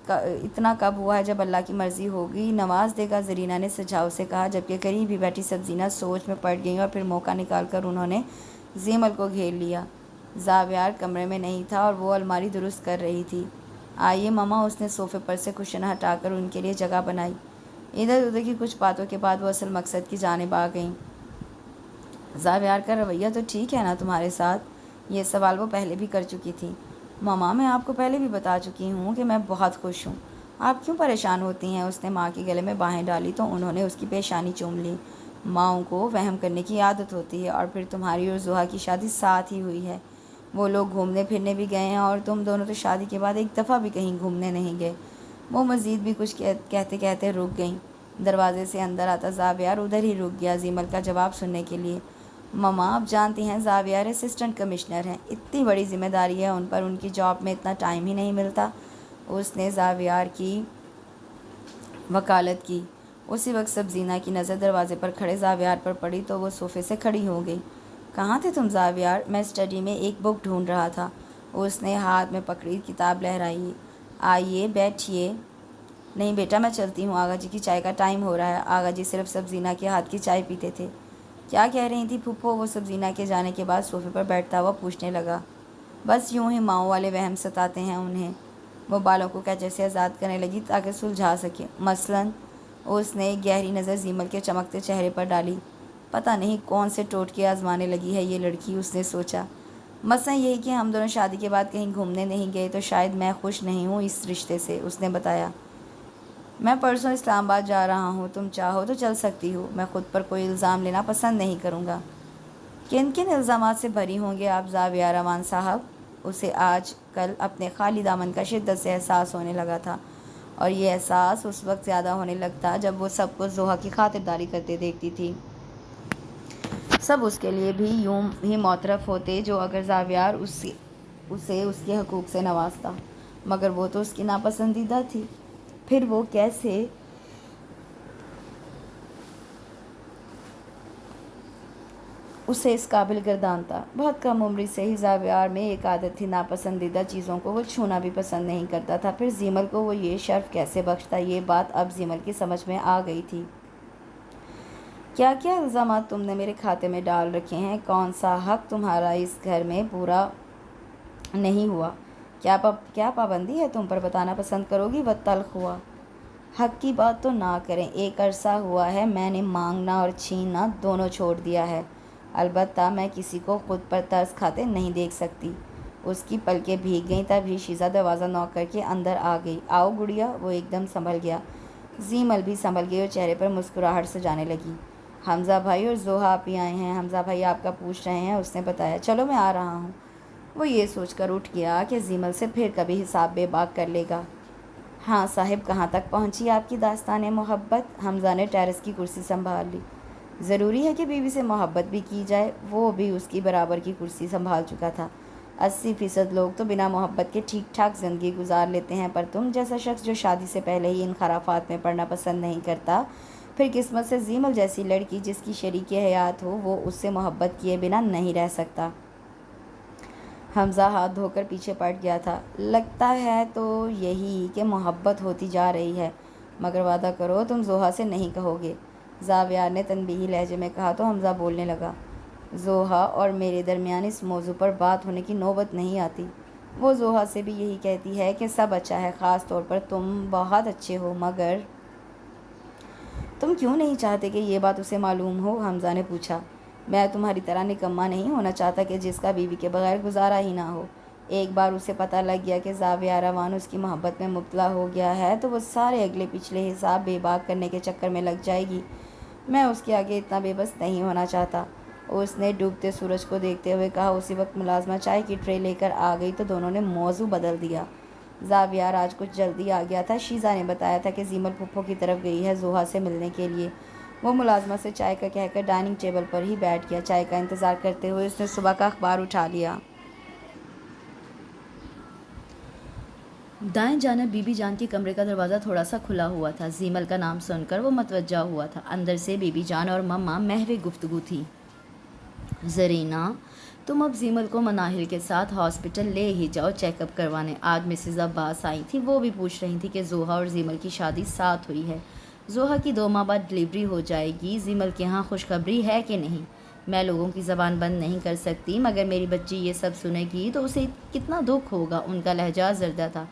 [SPEAKER 1] اتنا کب ہوا ہے؟ جب اللہ کی مرضی ہوگی نواز دے گا، زرینہ نے سجھاؤ سے کہا، جبکہ قریب ہی بیٹھی سبزینہ سوچ میں پڑ گئیں اور پھر موقع نکال کر انہوں نے زیمل کو گھیر لیا۔ زاویار کمرے میں نہیں تھا اور وہ الماری درست کر رہی تھی۔ آئیے مما، اس نے صوفے پر سے کشن ہٹا کر ان کے لیے جگہ بنائی۔ ادھر ادھر کی کچھ باتوں کے بعد وہ اصل مقصد کی جانب آ گئیں۔ زاویار کا رویہ تو ٹھیک ہے نا تمہارے ساتھ؟ یہ سوال وہ پہلے بھی کر چکی تھی۔ ماما، میں آپ کو پہلے بھی بتا چکی ہوں کہ میں بہت خوش ہوں۔ آپ کیوں پریشان ہوتی ہیں؟ اس نے ماں کے گلے میں باہیں ڈالی تو انہوں نے اس کی پیشانی چوم لی۔ ماؤں کو وہم کرنے کی عادت ہوتی ہے، اور پھر تمہاری اور زحا کی شادی ساتھ ہی ہوئی ہے۔ وہ لوگ گھومنے پھرنے بھی گئے ہیں اور تم دونوں تو شادی کے بعد ایک دفعہ بھی کہیں گھومنے نہیں گئے۔ وہ مزید بھی کچھ کہتے کہتے رک گئیں۔ دروازے سے اندر آتا زاویار ادھر ہی رک گیا زیمل کا جواب سننے کے لیے۔ مما، آپ جانتی ہیں زاویار اسسٹنٹ کمشنر ہیں، اتنی بڑی ذمہ داری ہے ان پر، ان کی جاب میں اتنا ٹائم ہی نہیں ملتا۔ اس نے زاویار کی وکالت کی۔ اسی وقت سبزینہ کی نظر دروازے پر کھڑے زاویار پر پڑی تو وہ صوفے سے کھڑی ہو گئی۔ کہاں تھے تم زاویار؟ میں اسٹڈی میں ایک بک ڈھونڈ رہا تھا۔ اس نے ہاتھ میں پکڑی کتاب لہرائی۔ آئیے بیٹھیے۔ نہیں بیٹا، میں چلتی ہوں، آغا جی کی چائے کا ٹائم ہو رہا ہے۔ آغا جی صرف سبزینہ کے ہاتھ کی چائے پیتے تھے۔ کیا کہہ رہی تھی پھپھو؟ وہ سبزینہ کے جانے کے بعد صوفے پر بیٹھتا ہوا پوچھنے لگا۔ بس یوں ہی ماؤں والے وہم ستاتے ہیں انہیں۔ وہ بالوں کو کینچے سے آزاد کرنے لگی تاکہ سلجھا سکے۔ مثلاً؟ اس نے ایک گہری نظر زیمل کے چمکتے چہرے پر ڈالی۔ پتہ نہیں کون سے ٹوٹکے آزمانے لگی ہے یہ لڑکی، اس نے سوچا۔ مثلاً یہی کہ ہم دونوں شادی کے بعد کہیں گھومنے نہیں گئے، تو شاید میں خوش نہیں ہوں اس رشتے سے، اس نے بتایا۔ میں پرسوں اسلام آباد جا رہا ہوں، تم چاہو تو چل سکتی ہو۔ میں خود پر کوئی الزام لینا پسند نہیں کروں گا۔ کن کن الزامات سے بری ہوں گے آپ زاویار امان صاحب؟ اسے آج کل اپنے خالی دامن کا شدت سے احساس ہونے لگا تھا، اور یہ احساس اس وقت زیادہ ہونے لگتا جب وہ سب کو زحا کی خاطرداری کرتے دیکھتی تھی۔ سب اس کے لیے بھی یوں ہی معترف ہوتے جو اگر زاویار اسے اس کے حقوق سے نوازتا، مگر وہ تو اس کی ناپسندیدہ تھی۔ پھر وہ کیسے اسے اس قابل گردانتا؟ بہت کم عمری سے ہی زاویار میں ایک عادت تھی، ناپسندیدہ چیزوں کو وہ چھونا بھی پسند نہیں کرتا تھا۔ پھر زیمل کو وہ یہ شرف کیسے بخشتا؟ یہ بات اب زیمل کی سمجھ میں آ گئی تھی۔ کیا کیا الزامات تم نے میرے کھاتے میں ڈال رکھے ہیں؟ کون سا حق تمہارا اس گھر میں پورا نہیں ہوا؟ کیا پابندی ہے تم پر؟ بتانا پسند کرو گی؟ وہ تلخ ہوا۔ حق کی بات تو نہ کریں، ایک عرصہ ہوا ہے میں نے مانگنا اور چھیننا دونوں چھوڑ دیا ہے۔ البتہ میں کسی کو خود پر ترس کھاتے نہیں دیکھ سکتی۔ اس کی پلکیں بھیگ گئیں، تبھی شیزہ دروازہ نوک کر کے اندر آ گئی۔ آؤ گڑیا۔ وہ ایک دم سنبھل گیا۔ زیمل بھی سنبھل گئی اور چہرے پر مسکراہٹ سجانے لگی۔ حمزہ بھائی اور زحا آپی آئے ہیں، حمزہ بھائی آپ کا پوچھ رہے ہیں، اس نے بتایا۔ چلو میں آ رہا ہوں۔ وہ یہ سوچ کر اٹھ گیا کہ زیمل سے پھر کبھی حساب بے باک کر لے گا۔ ہاں صاحب، کہاں تک پہنچی آپ کی داستان محبت؟ حمزہ نے ٹیرس کی کرسی سنبھال لی۔ ضروری ہے کہ بیوی سے محبت بھی کی جائے؟ وہ بھی اس کی برابر کی کرسی سنبھال چکا تھا۔ 80% لوگ تو بنا محبت کے ٹھیک ٹھاک زندگی گزار لیتے ہیں، پر تم جیسا شخص جو شادی سے پہلے ہی ان خرافات میں پڑنا پسند نہیں کرتا، پھر قسمت سے زیمل جیسی لڑکی جس کی شریک حیات ہو، وہ اس سے محبت کیے بنا نہیں رہ سکتا۔ حمزہ ہاتھ دھو کر پیچھے پلٹ گیا تھا۔ لگتا ہے تو یہی کہ محبت ہوتی جا رہی ہے، مگر وعدہ کرو تم زحا سے نہیں کہو گے، زاویار نے تنبیہی لہجے میں کہا تو حمزہ بولنے لگا۔ زحا اور میرے درمیان اس موضوع پر بات ہونے کی نوبت نہیں آتی۔ وہ زحا سے بھی یہی کہتی ہے کہ سب اچھا ہے، خاص طور پر تم بہت اچھے ہو، مگر تم کیوں نہیں چاہتے کہ یہ بات اسے معلوم ہو؟ حمزہ نے پوچھا۔ میں تمہاری طرح نکما نہیں ہونا چاہتا کہ جس کا بیوی کے بغیر گزارا ہی نہ ہو۔ ایک بار اسے پتہ لگ گیا کہ زاویار امان اس کی محبت میں مبتلا ہو گیا ہے تو وہ سارے اگلے پچھلے حساب بے باک کرنے کے چکر میں لگ جائے گی۔ میں اس کے آگے اتنا بے بس نہیں ہونا چاہتا۔ اس نے ڈوبتے سورج کو دیکھتے ہوئے کہا۔ اسی وقت ملازمہ چائے کی ٹرے لے کر آ گئی تو دونوں نے موضوع بدل دیا۔ زاویار آج کچھ جلدی آ گیا تھا، شیزہ نے بتایا تھا کہ زیمل پھپھو کی طرف گئی ہے زحا سے ملنے کے لیے۔ وہ ملازمہ سے چائے کا کہہ کر ڈائننگ ٹیبل پر ہی بیٹھ گیا۔ چائے کا انتظار کرتے ہوئے اس نے صبح کا اخبار اٹھا لیا۔ دائیں جانب بی بی جان کے کمرے کا دروازہ تھوڑا سا کھلا ہوا تھا۔ زیمل کا نام سن کر وہ متوجہ ہوا تھا۔ اندر سے بی بی جان اور مما محو گفتگو تھی۔ زرینہ، تم اب زیمل کو مناہل کے ساتھ ہاسپٹل لے ہی جاؤ چیک اپ کروانے۔ آج مسز عباس آئی تھیں، وہ بھی پوچھ رہی تھیں کہ زحا اور زیمل کی شادی ساتھ ہوئی ہے۔ زحا کی 2 ماہ بعد ڈلیوری ہو جائے گی۔ زیمل کے ہاں خوشخبری ہے کہ نہیں؟ میں لوگوں کی زبان بند نہیں کر سکتی، مگر میری بچی یہ سب سنے گی تو اسے کتنا دکھ ہوگا۔ ان کا لہجہ زردہ تھا۔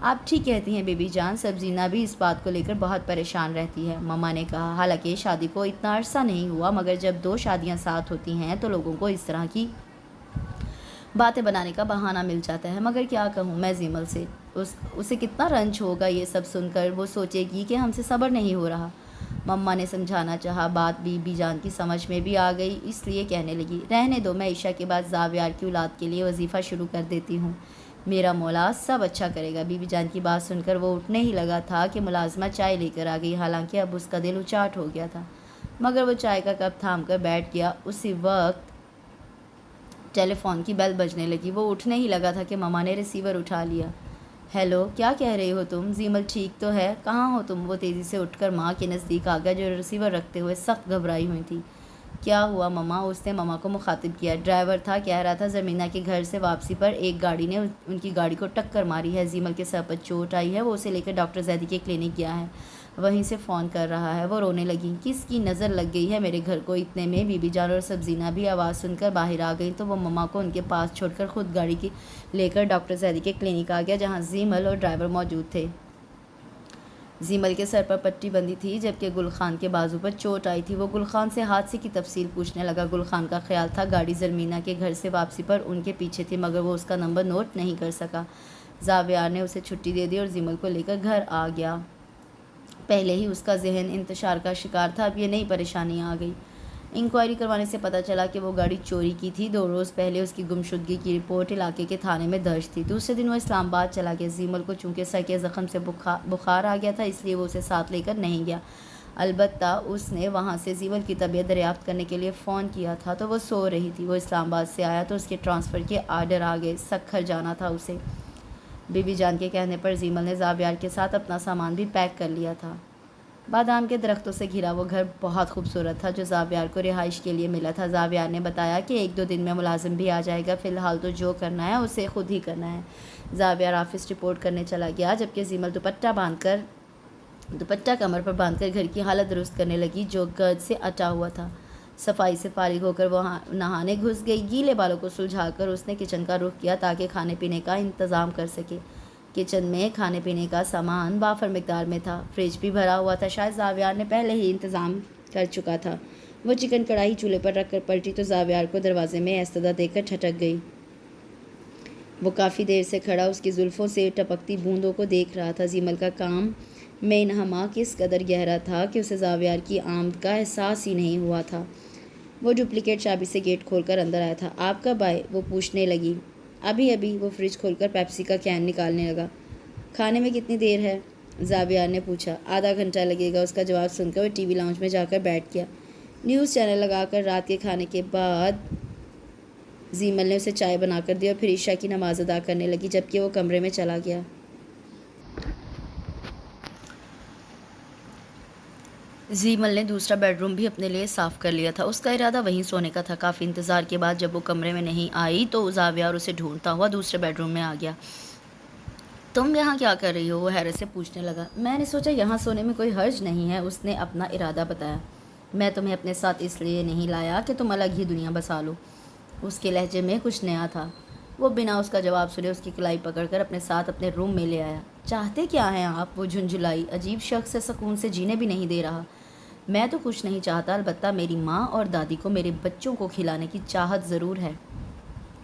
[SPEAKER 1] آپ ٹھیک کہتی ہیں بی بی جان، سبزینہ بھی اس بات کو لے کر بہت پریشان رہتی ہے، مما نے کہا۔ حالانکہ شادی کو اتنا عرصہ نہیں ہوا، مگر جب 2 شادیاں ساتھ ہوتی ہیں تو لوگوں کو اس طرح کی باتیں بنانے کا بہانہ مل جاتا ہے۔ مگر کیا کہوں میں زیمل سے، اسے کتنا رنج ہوگا یہ سب سن کر۔ وہ سوچے گی کہ ہم سے صبر نہیں ہو رہا۔ مما نے سمجھانا چاہا، بات بی بی جان کی سمجھ میں بھی آ گئی، اس لیے کہنے لگی، رہنے دو، میں عشاء کے بعد زاویار کی اولاد کے لیے وظیفہ شروع کر دیتی ہوں، میرا مولا سب اچھا کرے گا۔ بی بی جان کی بات سن کر وہ اٹھنے ہی لگا تھا کہ ملازمہ چائے لے کر آ گئی، حالانکہ اب اس کا دل اچاٹ ہو گیا تھا، مگر وہ چائے کا کپ تھام کر بیٹھ گیا۔ اسی وقت ٹیلی فون کی بیل بجنے لگی۔ وہ اٹھنے ہی لگا تھا کہ مما نے ریسیور اٹھا لیا۔ ہیلو، کیا کہہ رہی ہو تم؟ زیمل ٹھیک تو ہے؟ کہاں ہو تم؟ وہ تیزی سے اٹھ کر ماں کے نزدیک آ گیا، جو ریسیور رکھتے ہوئے سخت گھبرائی ہوئی تھی۔ کیا ہوا مما؟ اس نے مما کو مخاطب کیا۔ ڈرائیور تھا، کہہ رہا تھا زمینہ کے گھر سے واپسی پر ایک گاڑی نے ان کی گاڑی کو ٹکر ماری ہے، زیمل کے سر پر چوٹ آئی ہے، وہ اسے لے کر ڈاکٹر زیدی کے کلینک گیا ہے، وہیں سے فون کر رہا ہے۔ وہ رونے لگیں۔ کس کی نظر لگ گئی ہے میرے گھر کو؟ اتنے میں بی بی جان اور سبزینہ بھی آواز سن کر باہر آ گئیں، تو وہ مما کو ان کے پاس چھوڑ کر خود گاڑی کی لے کر ڈاکٹر زیدی کے کلینک آ گیا، جہاں زیمل اور ڈرائیور موجود تھے۔ زیمل کے سر پر پٹی بندھی تھی، جبکہ گل خان کے بازو پر چوٹ آئی تھی۔ وہ گل خان سے حادثے کی تفصیل پوچھنے لگا۔ گل خان کا خیال تھا گاڑی زرمینہ کے گھر سے واپسی پر ان کے پیچھے تھی، مگر وہ اس کا نمبر نوٹ نہیں کر سکا۔ زاویار نے اسے چھٹی دے دی اور زیمل کو لے کر گھر آ گیا۔ پہلے ہی اس کا ذہن انتشار کا شکار تھا، اب یہ نئی پریشانی آ گئی۔ انکوائری کروانے سے پتہ چلا کہ وہ گاڑی چوری کی تھی۔ 2 روز پہلے اس کی گمشدگی کی رپورٹ علاقے کے تھانے میں درج تھی۔ دوسرے دن وہ اسلام آباد چلا گیا۔ زیمل کو چونکہ سر کے زخم سے بخار آ گیا تھا، اس لیے وہ اسے ساتھ لے کر نہیں گیا۔ البتہ اس نے وہاں سے زیمل کی طبیعت دریافت کرنے کے لیے فون کیا تھا، تو وہ سو رہی تھی۔ وہ اسلام آباد سے آیا تو اس کے ٹرانسفر کے آرڈر آ گئے، سکھر جانا تھا اسے۔ بی بی جان کے کہنے پر زیمل نے زاویار کے ساتھ اپنا سامان بھی پیک کر لیا تھا۔ بادام کے درختوں سے گھرا وہ گھر بہت خوبصورت تھا، جو زاویار کو رہائش کے لیے ملا تھا۔ زاویار نے بتایا کہ 1-2 دن میں ملازم بھی آ جائے گا، فی الحال تو جو کرنا ہے اسے خود ہی کرنا ہے۔ زاویار آفس رپورٹ کرنے چلا گیا، جبکہ زیمل دوپٹہ کمر پر باندھ کر گھر کی حالت درست کرنے لگی، جو گرد سے اٹا ہوا تھا۔ صفائی سے فارغ ہو کر وہ نہانے گھس گئی۔ گیلے بالوں کو سلجھا کر اس نے کچن کا رخ کیا تاکہ کھانے پینے کا انتظام کر سکے۔ کچن میں کھانے پینے کا سامان وافر مقدار میں تھا، فریج بھی بھرا ہوا تھا، شاید زاویار نے پہلے ہی انتظام کر چکا تھا۔ وہ چکن کڑھائی چولہے پر رکھ کر پلٹی تو زاویار کو دروازے میں ایستادہ دیکھ کر ٹھٹک گئی۔ وہ کافی دیر سے کھڑا اس کی زلفوں سے ٹپکتی بوندوں کو دیکھ رہا تھا۔ زیمل کا کام میں انہماک اس قدر گہرا تھا کہ اسے زاویار کی آمد کا احساس ہی نہیں ہوا تھا۔ وہ ڈپلیکیٹ چابی سے گیٹ کھول کر اندر آیا تھا۔ آپ کب آئے؟ وہ پوچھنے لگی۔ ابھی۔ وہ فریج کھول کر پیپسی کا کین نکالنے لگا۔ کھانے میں کتنی دیر ہے؟ زاویار نے پوچھا۔ آدھا گھنٹہ لگے گا، اس کا جواب سن کر وہ ٹی وی لاؤنج میں جا کر بیٹھ گیا۔ نیوز چینل لگا کر رات کے کھانے کے بعد زیمل نے اسے چائے بنا کر دی اور پھر عشاء کی نماز ادا کرنے لگی، جبکہ وہ کمرے میں چلا گیا۔ زیمل نے دوسرا بیڈ روم بھی اپنے لیے صاف کر لیا تھا، اس کا ارادہ وہیں سونے کا تھا۔ کافی انتظار کے بعد جب وہ کمرے میں نہیں آئی تو زاویار اسے ڈھونڈتا ہوا دوسرے بیڈ روم میں آ گیا۔ تم یہاں کیا کر رہی ہو؟ وہ حیرت سے پوچھنے لگا۔ میں نے سوچا یہاں سونے میں کوئی حرج نہیں ہے، اس نے اپنا ارادہ بتایا۔ میں تمہیں اپنے ساتھ اس لیے نہیں لایا کہ تم الگ ہی دنیا بسا لو۔ اس کے لہجے میں کچھ نیا تھا۔ وہ بنا اس کا جواب سنے اس کی کلائی پکڑ کر اپنے ساتھ اپنے روم میں لے آیا۔ چاہتے کیا ہیں آپ؟ وہ جھنجھلائی۔ عجیب شخص سے سکون سے جینے بھی نہیں دے رہا۔ میں تو کچھ نہیں چاہتا، البتہ میری ماں اور دادی کو میرے بچوں کو کھلانے کی چاہت ضرور ہے۔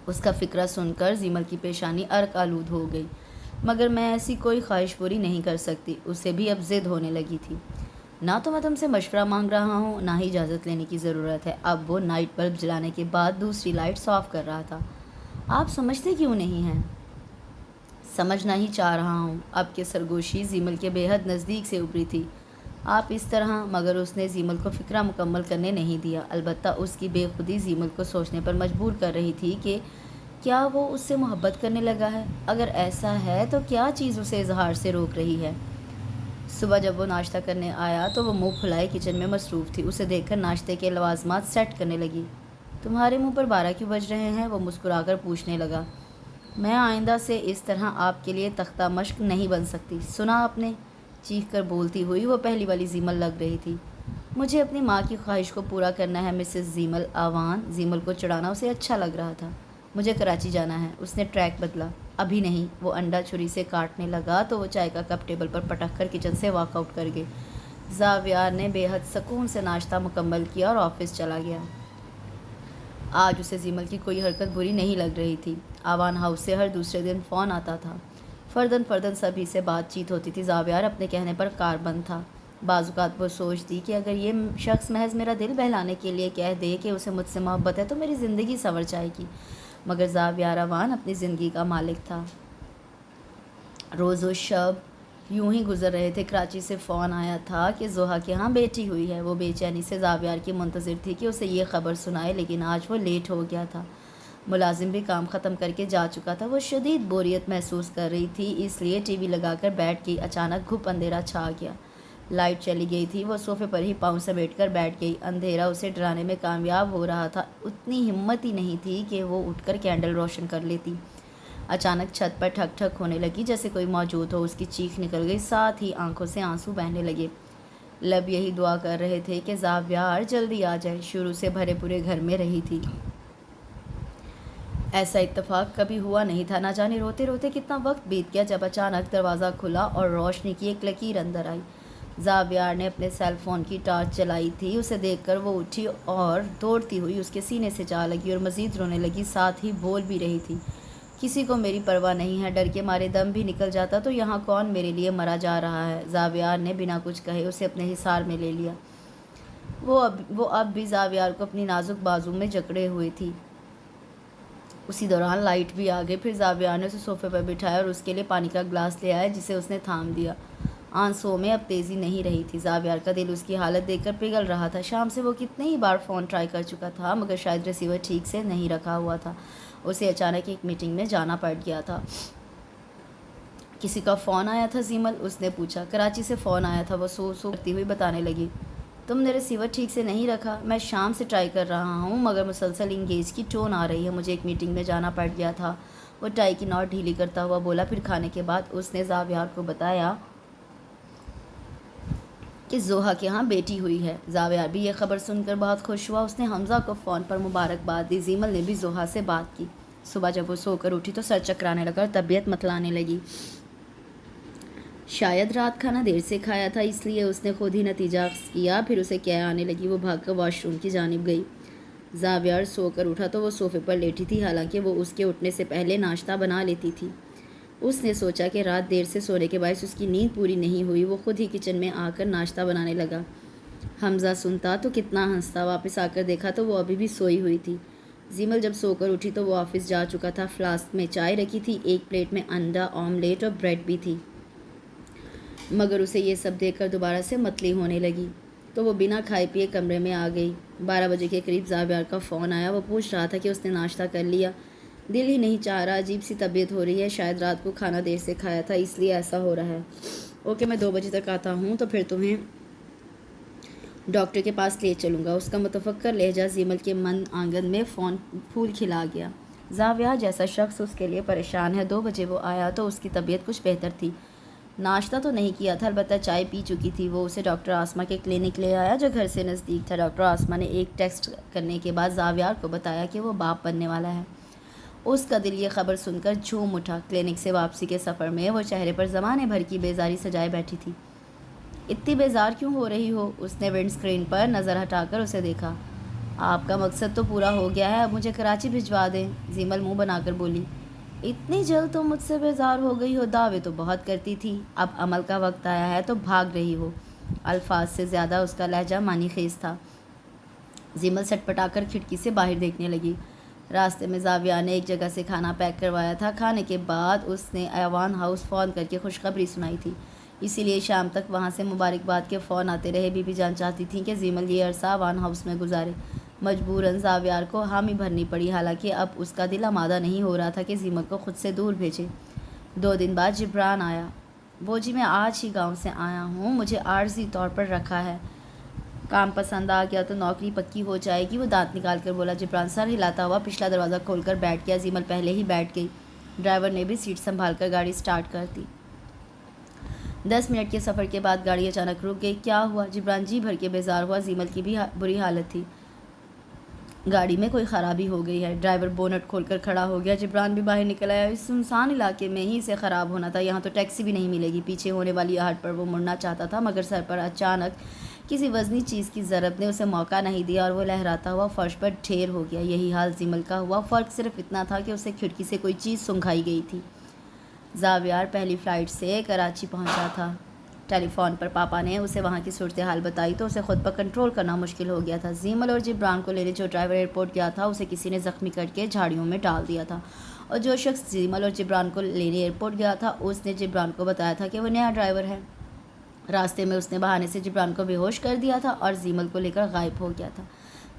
[SPEAKER 1] اس کا فقرہ سن کر زیمل کی پیشانی عرق آلود ہو گئی۔ مگر میں ایسی کوئی خواہش پوری نہیں کر سکتی۔ اسے بھی اب ضد ہونے لگی تھی۔ نہ تو میں تم سے مشورہ مانگ رہا ہوں، نہ ہی اجازت لینے کی ضرورت ہے۔ اب وہ نائٹ بلب جلانے کے بعد دوسری لائٹ صاف کر رہا تھا۔ آپ سمجھتے کیوں نہیں ہیں؟ سمجھنا ہی چاہ رہا ہوں۔ اب کے سرگوشی زیمل کے بے حد نزدیک سے ابھری تھی۔ آپ اس طرح، مگر اس نے زیمل کو فکرہ مکمل کرنے نہیں دیا۔ البتہ اس کی بے خودی زیمل کو سوچنے پر مجبور کر رہی تھی کہ کیا وہ اس سے محبت کرنے لگا ہے؟ اگر ایسا ہے تو کیا چیز اسے اظہار سے روک رہی ہے؟ صبح جب وہ ناشتہ کرنے آیا تو وہ منہ پھلائے کچن میں مصروف تھی۔ اسے دیکھ کر ناشتے کے لوازمات سیٹ کرنے لگی۔ تمہارے منہ پر 12 کیوں بج رہے ہیں؟ وہ مسکرا کر پوچھنے لگا۔ میں آئندہ سے اس طرح آپ کے لیے تختہ مشق نہیں بن سکتی، سنا آپ نے؟ چیخ کر بولتی ہوئی وہ پہلی والی زیمل لگ رہی تھی۔ مجھے اپنی ماں کی خواہش کو پورا کرنا ہے مسز زیمل آوان۔ زیمل کو چڑھانا اسے اچھا لگ رہا تھا۔ مجھے کراچی جانا ہے۔ اس نے ٹریک بدلا۔ ابھی نہیں۔ وہ انڈا چھری سے کاٹنے لگا تو وہ چائے کا کپ ٹیبل پر پٹک کر کچن سے واک آؤٹ کر گئے۔ زاویار نے بے حد سکون سے ناشتہ مکمل کیا اور آفس چلا گیا۔ آج اسے زیمل کی کوئی حرکت بری نہیں لگ رہی تھی۔ آوان ہاؤس سے ہر دوسرے دن فون آتا تھا۔ فردن سبھی سے بات چیت ہوتی تھی۔ زاویار اپنے کہنے پر کاربند تھا۔ بعض اوقات وہ سوچتی کہ اگر یہ شخص محض میرا دل بہلانے کے لیے کہہ دے کہ اسے مجھ سے محبت ہے تو میری زندگی سنور جائے گی، مگر زاویہ روان اپنی زندگی کا مالک تھا۔ روز و شب یوں ہی گزر رہے تھے۔ کراچی سے فون آیا تھا کہ زحا کے ہاں بیٹی ہوئی ہے۔ وہ بے چینی سے زاویار کی منتظر تھی کہ اسے یہ خبر سنائے، لیکن آج وہ لیٹ ہو گیا تھا۔ ملازم بھی کام ختم کر کے جا چکا تھا۔ وہ شدید بوریت محسوس کر رہی تھی، اس لیے ٹی وی لگا کر بیٹھ گئی۔ اچانک گھپ اندھیرا چھا گیا، لائٹ چلی گئی تھی۔ وہ صوفے پر ہی پاؤں سمیٹ کر بیٹھ گئی۔ اندھیرا اسے ڈرانے میں کامیاب ہو رہا تھا، اتنی ہمت ہی نہیں تھی کہ وہ اٹھ کر کینڈل روشن کر لیتی۔ اچانک چھت پر ٹھک ٹھک ہونے لگی، جیسے کوئی موجود ہو۔ اس کی چیخ نکل گئی، ساتھ ہی آنکھوں سے آنسو بہنے لگے۔ لب یہی دعا کر رہے تھے کہ زاویار جلدی آ جائے۔ شروع سے بھرے پورے گھر میں رہی تھی، ایسا اتفاق کبھی ہوا نہیں تھا۔ نہ جانے روتے روتے کتنا وقت بیت گیا جب اچانک دروازہ کھلا اور روشنی کی ایک لکیر اندر آئی۔ زاویار نے اپنے سیل فون کی ٹارچ جلائی تھی۔ اسے دیکھ کر وہ اٹھی اور دوڑتی ہوئی اس کے سینے سے جا لگی اور مزید رونے لگی، ساتھ ہی بول بھی رہی تھی، کسی کو میری پرواہ نہیں ہے، ڈر کے مارے دم بھی نکل جاتا تو یہاں کون میرے لیے مرا جا رہا ہے۔ زاویار نے بنا کچھ کہے اسے اپنے حصار میں لے لیا۔ وہ اب بھی زاویار کو اپنی نازک بازو میں جکڑے ہوئی تھی۔ اسی دوران لائٹ بھی آ گئی۔ پھر زاویار نے اسے صوفے پر بٹھایا اور اس کے لیے پانی کا گلاس لے آیا، جسے اس نے تھام دیا۔ آنسوؤں میں اب تیزی نہیں رہی تھی۔ زاویار کا دل اس کی حالت دیکھ کر پگھل رہا تھا۔ شام سے وہ کتنے ہی بار فون ٹرائی کر چکا تھا، مگر شاید ریسیور ٹھیک سے نہیں رکھا ہوا تھا۔ اسے اچانک ایک میٹنگ میں جانا پڑ گیا تھا۔ کسی کا فون آیا تھا زیمل؟ اس نے پوچھا۔ کراچی سے فون آیا تھا، وہ سو کرتی ہوئی بتانے لگی۔ تم نے ریسیور ٹھیک سے نہیں رکھا؟ میں شام سے ٹرائی کر رہا ہوں، مگر مسلسل انگیج کی ٹون آ رہی ہے۔ مجھے ایک میٹنگ میں جانا پڑ گیا تھا، وہ ٹائی کی نوٹ ڈھیلی کرتا ہوا بولا۔ پھر کھانے کے بعد اس نے زاویار کو بتایا کہ زحا کے ہاں بیٹی ہوئی ہے۔ زاویار بھی یہ خبر سن کر بہت خوش ہوا۔ اس نے حمزہ کو فون پر مبارکباد دی۔ زیمل نے بھی زحا سے بات کی۔ صبح جب وہ سو کر اٹھی تو سر چکرانے لگا اور طبیعت متلانے لگی۔ شاید رات کھانا دیر سے کھایا تھا، اس لیے اس نے خود ہی نتیجہ اخذ کیا۔ پھر اسے کیا آنے لگی، وہ بھاگ کر واش روم کی جانب گئی۔ زاویار سو کر اٹھا تو وہ صوفے پر لیٹی تھی، حالانکہ وہ اس کے اٹھنے سے پہلے ناشتہ بنا لیتی تھی۔ اس نے سوچا کہ رات دیر سے سونے کے باعث اس کی نیند پوری نہیں ہوئی۔ وہ خود ہی کچن میں آ کر ناشتہ بنانے لگا۔ حمزہ سنتا تو کتنا ہنستا۔ واپس آ کر دیکھا تو وہ ابھی بھی سوئی ہوئی تھی۔ زیمل جب سو کر اٹھی تو وہ آفس جا چکا تھا۔ فلاسک میں چائے رکھی تھی، ایک پلیٹ میں انڈا آملیٹ اور بریڈ بھی تھی، مگر اسے یہ سب دیکھ کر دوبارہ سے متلی ہونے لگی، تو وہ بنا کھائے پیے کمرے میں آ گئی۔ 12 بجے کے قریب زاویار کا فون آیا۔ وہ پوچھ رہا تھا کہ اس نے ناشتہ کر لیا۔ دل ہی نہیں چاہ رہا، عجیب سی طبیعت ہو رہی ہے، شاید رات کو کھانا دیر سے کھایا تھا اس لیے ایسا ہو رہا ہے۔ اوکے، میں 2 بجے تک آتا ہوں تو پھر تمہیں ڈاکٹر کے پاس لے چلوں گا۔ اس کا متفکر لہجہ زیمل کے من آنگن میں پھول کھلا گیا۔ زاویار جیسا شخص اس کے لیے پریشان ہے۔ 2 بجے وہ آیا تو اس کی طبیعت کچھ بہتر تھی۔ ناشتہ تو نہیں کیا تھا، البتہ چائے پی چکی تھی۔ وہ اسے ڈاکٹر آسما کے کلینک لے آیا جو گھر سے نزدیک تھا۔ ڈاکٹر آسما نے ایک ٹیسٹ کرنے کے بعد زاویار کو بتایا کہ وہ باپ بننے والا ہے۔ اس کا دل یہ خبر سن کر جھوم اٹھا۔ کلینک سے واپسی کے سفر میں وہ چہرے پر زمانے بھر کی بیزاری سجائے بیٹھی تھی۔ اتنی بیزار کیوں ہو رہی ہو؟ اس نے ونڈ اسکرین پر نظر ہٹا کر اسے دیکھا۔ آپ کا مقصد تو پورا ہو گیا ہے، اب مجھے کراچی بھجوا دیں، زیمل منہ بنا کر بولی۔ اتنی جلد تم مجھ سے بیزار ہو گئی ہو؟ دعوے تو بہت کرتی تھی، اب عمل کا وقت آیا ہے تو بھاگ رہی ہو۔ الفاظ سے زیادہ اس کا لہجہ معنی خیز تھا۔ زیمل سٹ پٹا کر کھڑکی سے باہر دیکھنے لگی۔ راستے میں زاویار نے ایک جگہ سے کھانا پیک کروایا تھا۔ کھانے کے بعد اس نے ایوان ہاؤس فون کر کے خوشخبری سنائی تھی، اسی لیے شام تک وہاں سے مبارکباد کے فون آتے رہے۔ بی بی جان چاہتی تھیں کہ زیمل یہ عرصہ ایوان ہاؤس میں گزارے۔ مجبوراً زاویار کو حامی بھرنی پڑی، حالانکہ اب اس کا دل آمادہ نہیں ہو رہا تھا کہ زیمل کو خود سے دور بھیجے۔ 2 دن بعد جبران آیا۔ وہ جی میں آج ہی گاؤں سے آیا ہوں، مجھے عارضی طور پر رکھا ہے، کام پسند آ گیا تو نوکری پکی ہو جائے گی۔ وہ دانت نکال کر بولا۔ جبران سر ہلاتا ہوا پچھلا دروازہ کھول کر بیٹھ گیا۔ زیمل پہلے ہی بیٹھ گئی۔ ڈرائیور نے بھی سیٹ سنبھال کر گاڑی سٹارٹ کر دی۔ 10 منٹ کے سفر کے بعد گاڑی اچانک رک گئی۔ کیا ہوا؟ جبران جی بھر کے بیزار ہوا۔ زیمل کی بھی بری حالت تھی، گاڑی میں کوئی خرابی ہو گئی ہے۔ ڈرائیور بونٹ کھول کر کھڑا ہو گیا۔ جبران بھی باہر نکل آیا۔ اس سنسان علاقے میں ہی اسے خراب ہونا تھا، یہاں تو ٹیکسی بھی نہیں ملے گی۔ پیچھے ہونے والی آہٹ پر وہ مڑنا چاہتا تھا، مگر سر پر اچانک کسی وزنی چیز کی ضرب نے اسے موقع نہیں دیا اور وہ لہراتا ہوا فرش پر ڈھیر ہو گیا۔ یہی حال زیمل کا ہوا، فرق صرف اتنا تھا کہ اسے کھڑکی سے کوئی چیز سنگھائی گئی تھی۔ زاویار پہلی فلائٹ سے کراچی پہنچا تھا۔ ٹیلی فون پر پاپا نے اسے وہاں کی صورتحال بتائی تو اسے خود پر کنٹرول کرنا مشکل ہو گیا تھا۔ زیمل اور جبران کو لینے جو ڈرائیور ایئرپورٹ گیا تھا اسے کسی نے زخمی کر کے جھاڑیوں میں ڈال دیا تھا، اور جو شخص زیمل اور جبران کو لینے ایئرپورٹ گیا تھا اس نے جبران کو بتایا تھا کہ وہ نیا ڈرائیور ہے۔ راستے میں اس نے بہانے سے جبران کو بے ہوش کر دیا تھا اور زیمل کو لے کر غائب ہو گیا تھا۔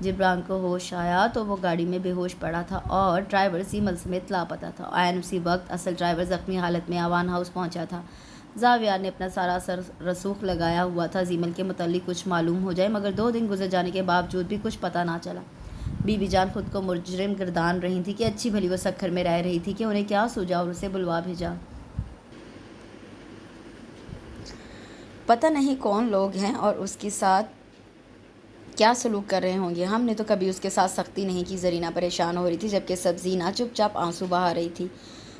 [SPEAKER 1] جبران کو ہوش آیا تو وہ گاڑی میں بے ہوش پڑا تھا اور ڈرائیور زیمل سمیت لاپتہ تھا۔ عین اسی وقت اصل ڈرائیور زخمی حالت میں آوان ہاؤس پہنچا تھا۔ زاویار نے اپنا سارا رسوخ لگایا ہوا تھا زیمل کے متعلق کچھ معلوم ہو جائے، مگر 2 دن گزر جانے کے باوجود بھی کچھ پتہ نہ چلا۔ بی بی جان خود کو مجرم گردان رہی تھی کہ اچھی بھلی وہ سکھر میں رہ رہی تھی کہ انہیں کیا سوجا اور اسے بلوا بھیجا۔ پتہ نہیں کون لوگ ہیں اور اس کے ساتھ کیا سلوک کر رہے ہوں گے۔ ہم نے تو کبھی اس کے ساتھ سختی نہیں کی۔ زرینہ پریشان ہو رہی تھی جبکہ سبزینہ چپ چاپ آنسو بہا رہی تھی۔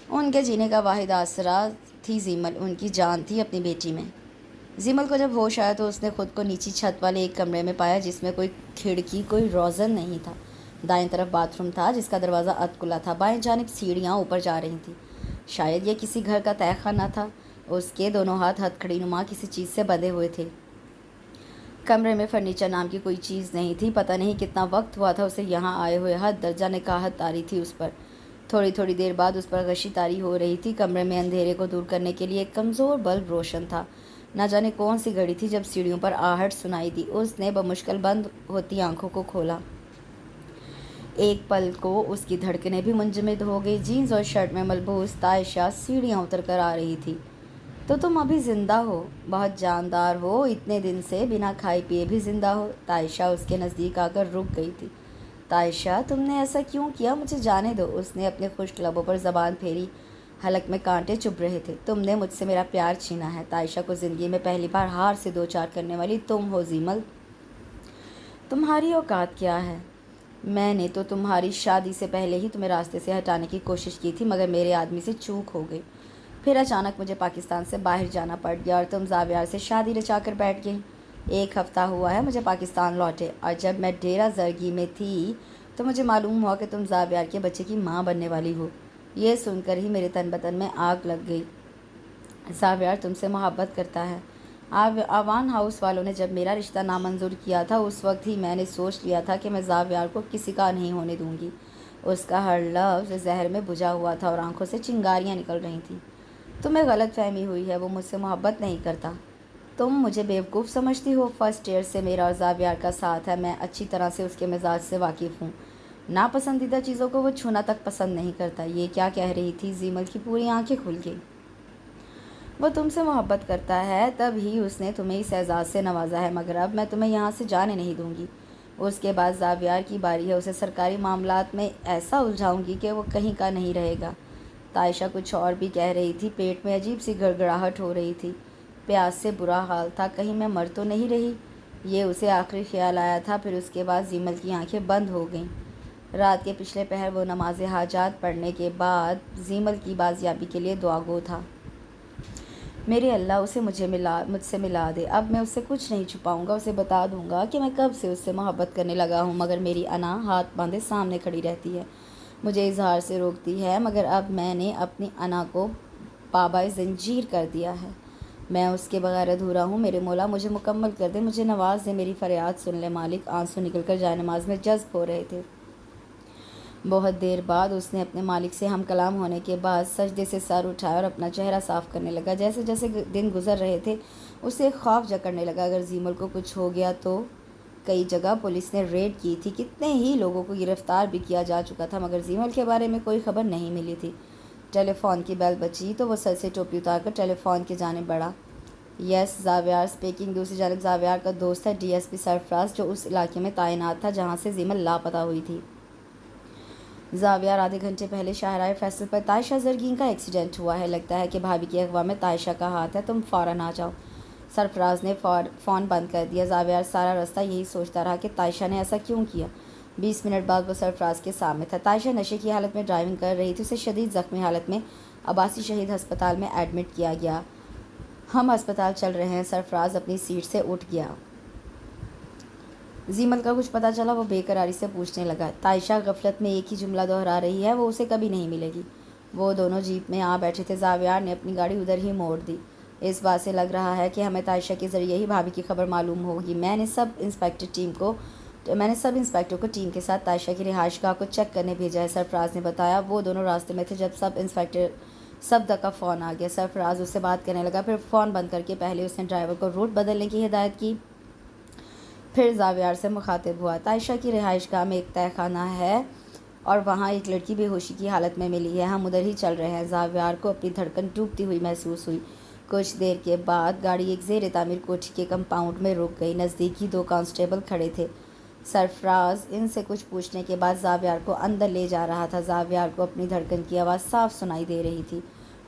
[SPEAKER 1] ان کے جینے کا واحد آسرا تھی زیمل، ان کی جان تھی اپنی بیٹی میں۔ زیمل کو جب ہوش آیا تو اس نے خود کو نیچی چھت والے ایک کمرے میں پایا جس میں کوئی کھڑکی کوئی روزن نہیں تھا۔ دائیں طرف باتھ روم تھا جس کا دروازہ ادکھلا تھا، بائیں جانب سیڑھیاں اوپر جا رہی تھیں۔ شاید یہ کسی گھر کا تہہ خانہ تھا۔ اس کے دونوں ہاتھ ہتھکڑی نما کسی چیز سے بندھے ہوئے تھے۔ کمرے میں فرنیچر نام کی کوئی چیز نہیں تھی۔ پتہ نہیں کتنا وقت ہوا تھا اسے یہاں آئے ہوئے، حد درجہ نکاحت طاری تھی اس پر۔ تھوڑی دیر بعد اس پر غشی طاری ہو رہی تھی۔ کمرے میں اندھیرے کو دور کرنے کے لیے ایک کمزور بلب روشن تھا۔ نہ جانے کون سی گھڑی تھی جب سیڑھیوں پر آہٹ سنائی دی۔ اس نے بمشکل بند ہوتی آنکھوں کو کھولا۔ ایک پل کو اس کی دھڑکنیں بھی منجمد ہو گئی۔ جینز اور شرٹ میں ملبوس عائشہ سیڑھیاں اتر کر آ رہی تھی۔ تو تم ابھی زندہ ہو، بہت جاندار ہو، اتنے دن سے بنا کھائے پیے بھی زندہ ہو۔ عائشہ اس کے نزدیک آ کر رک گئی تھی۔ عائشہ تم نے ایسا کیوں کیا؟ مجھے جانے دو۔ اس نے اپنے خشک لبوں پر زبان پھیری، حلق میں کانٹے چبھ رہے تھے۔ تم نے مجھ سے میرا پیار چھینا ہے۔ عائشہ کو زندگی میں پہلی بار ہار سے دو چار کرنے والی تم ہو زیمل۔ تمہاری اوقات کیا ہے؟ میں نے تو تمہاری شادی سے پہلے ہی تمہیں راستے سے ہٹانے کی کوشش کی تھی، مگر میرے آدمی سے چوک ہو گئی۔ پھر اچانک مجھے پاکستان سے باہر جانا پڑ گیا اور تم زاویار سے شادی رچا کر بیٹھ گئی۔ 1 ہفتہ ہوا ہے مجھے پاکستان لوٹے، اور جب میں ڈیرہ زرگی میں تھی تو مجھے معلوم ہوا کہ تم زاویار کے بچے کی ماں بننے والی ہو۔ یہ سن کر ہی میرے تن بدن میں آگ لگ گئی۔ زاویار تم سے محبت کرتا ہے۔ آوان ہاؤس والوں نے جب میرا رشتہ نامنظور کیا تھا اس وقت ہی میں نے سوچ لیا تھا کہ میں زاویار کو کسی کا نہیں ہونے دوں گی۔ اس کا ہر لفظ زہر میں بجھا ہوا تھا اور آنکھوں سے چنگاریاں نکل رہی تھیں۔ تمہیں غلط فہمی ہوئی ہے، وہ مجھ سے محبت نہیں کرتا۔ تم مجھے بیوقوف سمجھتی ہو۔ فرسٹ ایئر سے میرا اور زاویار کا ساتھ ہے، میں اچھی طرح سے اس کے مزاج سے واقف ہوں۔ ناپسندیدہ چیزوں کو وہ چھونا تک پسند نہیں کرتا۔ یہ کیا کہہ رہی تھی؟ زیمل کی پوری آنکھیں کھل گئی۔ وہ تم سے محبت کرتا ہے، تب ہی اس نے تمہیں اس اعزاز سے نوازا ہے، مگر اب میں تمہیں یہاں سے جانے نہیں دوں گی۔ اس کے بعد زاویار کی باری ہے، اسے سرکاری معاملات میں ایسا الجھاؤں گی کہ وہ کہیں کا نہیں رہے گا۔ عائشہ کچھ اور بھی کہہ رہی تھی۔ پیٹ میں عجیب سی گڑگڑاہٹ ہو رہی تھی۔ پیاس سے برا حال تھا، کہیں میں مر تو نہیں رہی، یہ اسے آخری خیال آیا تھا۔ پھر اس کے بعد زیمل کی آنکھیں بند ہو گئیں۔ رات کے پچھلے پہر وہ نماز حاجات پڑھنے کے بعد زیمل کی بازیابی کے لیے دعا گو تھا۔ میرے اللہ اسے مجھ سے ملا دے۔ اب میں اس سے کچھ نہیں چھپاؤں گا، اسے بتا دوں گا کہ میں کب سے اس سے محبت کرنے لگا ہوں، مگر میری انا ہاتھ باندھے سامنے کھڑی رہتی ہے، مجھے اظہار سے روکتی ہے۔ مگر اب میں نے اپنی انا کو پابائے زنجیر کر دیا ہے، میں اس کے بغیر ادھورا ہوں۔ میرے مولا مجھے مکمل کر دے، مجھے نواز دے، میری فریاد سن لے مالک۔ آنسو نکل کر جائے نماز میں جذب ہو رہے تھے۔ بہت دیر بعد اس نے اپنے مالک سے ہم کلام ہونے کے بعد سجدے سے سر اٹھایا اور اپنا چہرہ صاف کرنے لگا۔ جیسے جیسے دن گزر رہے تھے اسے خوف جکڑنے لگا، اگر زیمل کو کچھ ہو گیا تو۔ کئی جگہ پولیس نے ریڈ کی تھی، کتنے ہی لوگوں کو گرفتار بھی کیا جا چکا تھا، مگر زیمل کے بارے میں کوئی خبر نہیں ملی تھی۔ ٹیلی فون کی بیل بجی تو وہ سر سے ٹوپی اتار کر ٹیلی فون کی جانب بڑھا۔ یس زاویار اسپیکنگ۔ دوسری جانب زاویار کا دوست ہے ڈی ایس پی سرفراز، جو اس علاقے میں تعینات تھا جہاں سے زیمل لاپتہ ہوئی تھی۔ زاویار آدھے گھنٹے پہلے شاہراہ فیصل پر عائشہ زرگین کا ایکسیڈنٹ ہوا ہے، لگتا ہے کہ بھابھی کی اغوا میں عائشہ کا ہاتھ ہے، تم فوراً آ جاؤ۔ سرفراز نے فون بند کر دیا۔ زاویار سارا راستہ یہی سوچتا رہا کہ عائشہ نے ایسا کیوں کیا۔ 20 منٹ بعد وہ سرفراز کے سامنے تھا۔ عائشہ نشے کی حالت میں ڈرائیونگ کر رہی تھی، اسے شدید زخمی حالت میں عباسی شہید ہسپتال میں ایڈمٹ کیا گیا۔ ہم ہسپتال چل رہے ہیں۔ سرفراز اپنی سیٹ سے اٹھ گیا۔ زیمل کا کچھ پتہ چلا؟ وہ بے قراری سے پوچھنے لگا۔ عائشہ غفلت میں ایک ہی جملہ دہرا رہی ہے، وہ اسے کبھی نہیں ملے گی۔ وہ دونوں جیپ میں آ بیٹھے تھے۔ زاویار نے اپنی گاڑی ادھر ہی موڑ دی۔ اس بات سے لگ رہا ہے کہ ہمیں تائشہ کے ذریعے ہی بھابھی کی خبر معلوم ہوگی۔ میں نے سب انسپیکٹر کو ٹیم کے ساتھ تائشہ کی رہائش گاہ کو چیک کرنے بھیجا ہے، سرفراز نے بتایا۔ وہ دونوں راستے میں تھے جب سب انسپیکٹر صفدر کا فون آ گیا۔ سرفراز اس سے بات کرنے لگا، پھر فون بند کر کے پہلے اس نے ڈرائیور کو روٹ بدلنے کی ہدایت کی، پھر زاویار سے مخاطب ہوا۔ تائشہ کی رہائش گاہ میں ایک تہہ خانہ ہے اور وہاں ایک لڑکی بے ہوشی کی حالت میں ملی ہے، ہم ادھر ہی چل رہے ہیں۔ زاویار کو اپنی دھڑکن ڈوبتی ہوئی محسوس ہوئی۔ کچھ دیر کے بعد گاڑی ایک زیر تعمیر کوٹھی کے کمپاؤنڈ میں رک گئی۔ نزدیک ہی 2 کانسٹیبل کھڑے تھے۔ سرفراز ان سے کچھ پوچھنے کے بعد زاویار کو اندر لے جا رہا تھا۔ زاویار کو اپنی دھڑکن کی آواز صاف سنائی دے رہی تھی۔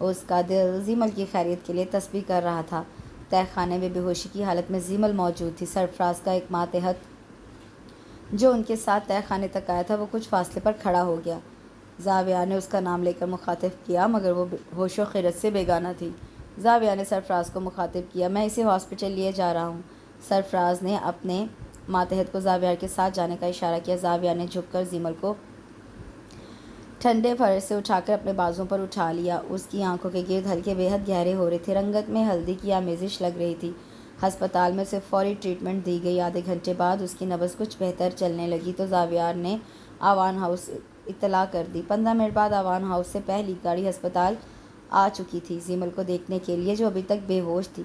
[SPEAKER 1] اس کا دل زیمل کی خیریت کے لیے تسبیح کر رہا تھا۔ تہہ خانے میں بے ہوشی کی حالت میں زیمل موجود تھی۔ سرفراز کا ایک ماتحت جو ان کے ساتھ تہہ خانے تک آیا تھا وہ کچھ فاصلے پر کھڑا ہو گیا۔ زاویار نے اس کا نام لے کر مخاطب کیا مگر وہ ہوش و خیرت سے بیگانہ تھی۔ زاویار نے سرفراز کو مخاطب کیا، میں اسے ہاسپٹل لیے جا رہا ہوں۔ سرفراز نے اپنے ماتحت کو زاویار کے ساتھ جانے کا اشارہ کیا۔ زاویار نے جھک کر زیمل کو ٹھنڈے فرش سے اٹھا کر اپنے بازوں پر اٹھا لیا۔ اس کی آنکھوں کے گرد حلقے بے حد گہرے ہو رہے تھے، رنگت میں ہلدی کی آمیزش لگ رہی تھی۔ ہسپتال میں اسے فوری ٹریٹمنٹ دی گئی۔ آدھے گھنٹے بعد اس کی نبض کچھ بہتر چلنے لگی تو زاویار نے آوان ہاؤس اطلاع کر دی۔ 15 منٹ بعد آوان ہاؤس سے پہلی گاڑی ہسپتال آ چکی تھی زیمل کو دیکھنے کے لیے جو ابھی تک بے ہوش تھی۔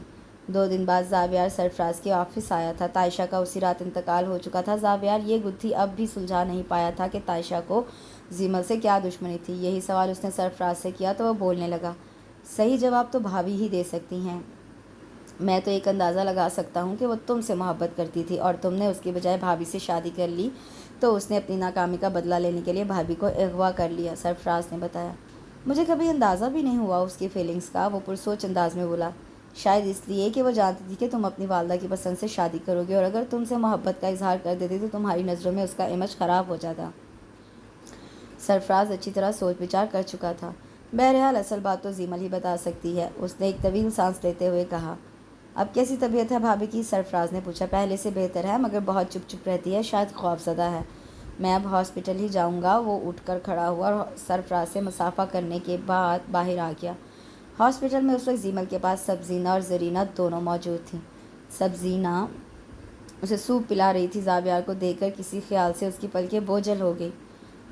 [SPEAKER 1] 2 دن بعد زاویار سرفراز کے آفس آیا تھا۔ تائشہ کا اسی رات انتقال ہو چکا تھا۔ زاویار یہ گتھی اب بھی سلجھا نہیں پایا تھا کہ تائشہ کو زیمل سے کیا دشمنی تھی۔ یہی سوال اس نے سرفراز سے کیا تو وہ بولنے لگا، صحیح جواب تو بھابھی ہی دے سکتی ہیں۔ میں تو ایک اندازہ لگا سکتا ہوں کہ وہ تم سے محبت کرتی تھی اور تم نے اس کے بجائے بھابھی سے شادی کر لی تو اس نے اپنی ناکامی کا بدلہ لینے کے لیے بھابھی کو اغوا کر لیا، سرفراز نے بتایا۔ مجھے کبھی اندازہ بھی نہیں ہوا اس کی فیلنگز کا، وہ پرسوچ انداز میں بولا۔ شاید اس لیے کہ وہ جانتی تھی کہ تم اپنی والدہ کی پسند سے شادی کرو گے اور اگر تم سے محبت کا اظہار کر دیتی تو تمہاری نظروں میں اس کا امیج خراب ہو جاتا۔ سرفراز اچھی طرح سوچ بچار کر چکا تھا۔ بہرحال اصل بات تو زیمل ہی بتا سکتی ہے، اس نے ایک طویل سانس لیتے ہوئے کہا۔ اب کیسی طبیعت ہے بھابھی کی؟ سرفراز نے پوچھا۔ پہلے سے بہتر ہے مگر بہت چپ چپ رہتی ہے، شاید خوف زدہ ہے۔ میں اب ہاسپٹل ہی جاؤں گا۔ وہ اٹھ کر کھڑا ہوا اور سرفراز سے مصافحہ کرنے کے بعد باہر آ گیا۔ ہاسپٹل میں اس وقت زیمل کے پاس سبزینہ اور زرینہ دونوں موجود تھیں۔ سبزینہ اسے سوپ پلا رہی تھی۔ زاویار کو دیکھ کر کسی خیال سے اس کی پلکیں بوجھل ہو گئی۔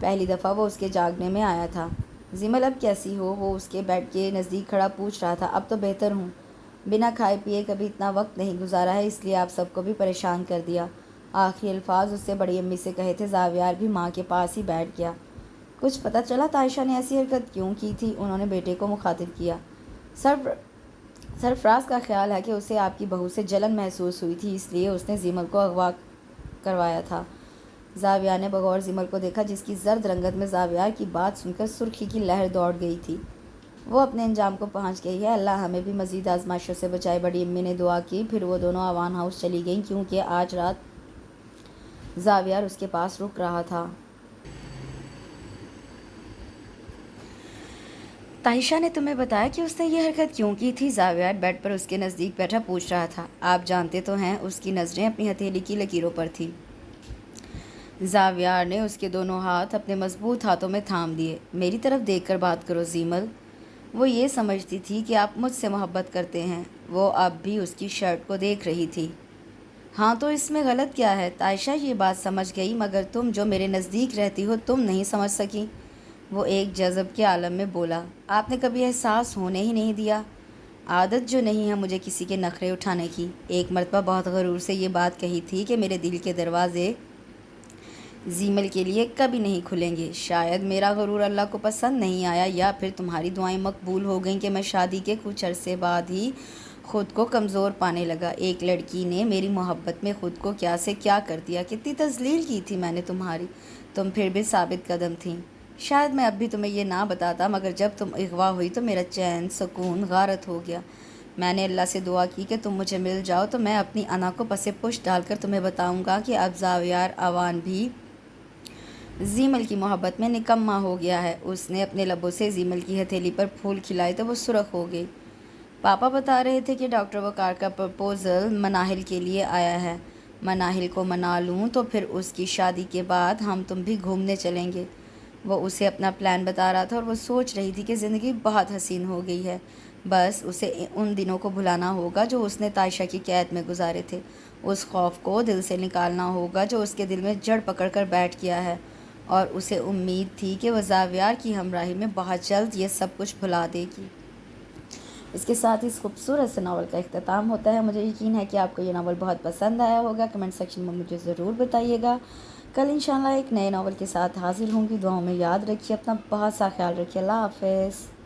[SPEAKER 1] پہلی دفعہ وہ اس کے جاگنے میں آیا تھا۔ زیمل اب کیسی ہو؟ وہ اس کے بیڈ کے نزدیک کھڑا پوچھ رہا تھا۔ اب تو بہتر ہوں، بنا کھائے پیے کبھی اتنا وقت نہیں گزارا ہے، اس لیے آپ سب کو بھی پریشان کر دیا۔ آخری الفاظ اس سے بڑی امی سے کہے تھے۔ زاویار بھی ماں کے پاس ہی بیٹھ گیا۔ کچھ پتہ چلا تائشہ نے ایسی حرکت کیوں کی تھی؟ انہوں نے بیٹے کو مخاطب کیا۔ سرفراز کا خیال ہے کہ اسے آپ کی بہو سے جلن محسوس ہوئی تھی، اس لیے اس نے زیمل کو اغوا کروایا تھا۔ زاویار نے بغور زیمل کو دیکھا جس کی زرد رنگت میں زاویار کی بات سن کر سرخی کی لہر دوڑ گئی تھی۔ وہ اپنے انجام کو پہنچ گئی ہے، اللہ ہمیں بھی مزید آزمائشوں سے بچائے، بڑی امی نے دعا کی۔ پھر وہ دونوں آوان ہاؤس چلی گئیں کیونکہ آج رات زاویار اس کے پاس رک رہا تھا۔ تائشہ نے تمہیں بتایا کہ اس نے یہ حرکت کیوں کی تھی؟ زاویار بیڈ پر اس کے نزدیک بیٹھا پوچھ رہا تھا۔ آپ جانتے تو ہیں۔ اس کی نظریں اپنی ہتھیلی کی لکیروں پر تھیں۔ زاویار نے اس کے دونوں ہاتھ اپنے مضبوط ہاتھوں میں تھام دیے۔ میری طرف دیکھ کر بات کرو زیمل۔ وہ یہ سمجھتی تھی کہ آپ مجھ سے محبت کرتے ہیں۔ وہ اب بھی اس کی شرٹ کو دیکھ رہی تھی۔ ہاں تو اس میں غلط کیا ہے؟ تائشہ یہ بات سمجھ گئی مگر تم جو میرے نزدیک رہتی ہو تم نہیں سمجھ سکی۔ وہ ایک جذب کے عالم میں بولا۔ آپ نے کبھی احساس ہونے ہی نہیں دیا۔ عادت جو نہیں ہے مجھے کسی کے نخرے اٹھانے کی۔ ایک مرتبہ بہت غرور سے یہ بات کہی تھی کہ میرے دل کے دروازے زیمل کے لیے کبھی نہیں کھلیں گے۔ شاید میرا غرور اللہ کو پسند نہیں آیا یا پھر تمہاری دعائیں مقبول ہو گئیں کہ میں شادی کے کچھ عرصے بعد ہی خود کو کمزور پانے لگا۔ ایک لڑکی نے میری محبت میں خود کو کیا سے کیا کر دیا، کتنی تذلیل کی تھی میں نے تمہاری، تم پھر بھی ثابت قدم تھیں۔ شاید میں اب بھی تمہیں یہ نہ بتاتا مگر جب تم اغوا ہوئی تو میرا چین سکون غارت ہو گیا۔ میں نے اللہ سے دعا کی کہ تم مجھے مل جاؤ تو میں اپنی انا کو پس پشت ڈال کر تمہیں بتاؤں گا کہ اب زاویار آوان بھی زیمل کی محبت میں نکما ہو گیا ہے۔ اس نے اپنے لبوں سے زیمل کی ہتھیلی پر پھول کھلائے تو وہ سرخ ہو گئی۔ پاپا بتا رہے تھے کہ ڈاکٹر وقار کا پرپوزل مناہل کے لیے آیا ہے۔ مناہل کو منا لوں تو پھر اس کی شادی کے بعد ہم تم بھی گھومنے چلیں گے۔ وہ اسے اپنا پلان بتا رہا تھا اور وہ سوچ رہی تھی کہ زندگی بہت حسین ہو گئی ہے۔ بس اسے ان دنوں کو بھلانا ہوگا جو اس نے طائشہ کی قید میں گزارے تھے، اس خوف کو دل سے نکالنا ہوگا جو اس کے دل میں جڑ پکڑ کر بیٹھ گیا ہے، اور اسے امید تھی کہ وہ زاویار کی ہمراہی میں بہت جلد یہ سب کچھ بھلا دے گی۔ اس کے ساتھ اس خوبصورت سے ناول کا اختتام ہوتا ہے۔ مجھے یقین ہے کہ آپ کو یہ ناول بہت پسند آیا ہوگا۔ کمنٹ سیکشن میں مجھے ضرور بتائیے گا۔ کل انشاءاللہ ایک نئے ناول کے ساتھ حاضر ہوں گی۔ دعاؤں میں یاد رکھیے، اپنا بہت سا خیال رکھیے۔ اللہ حافظ۔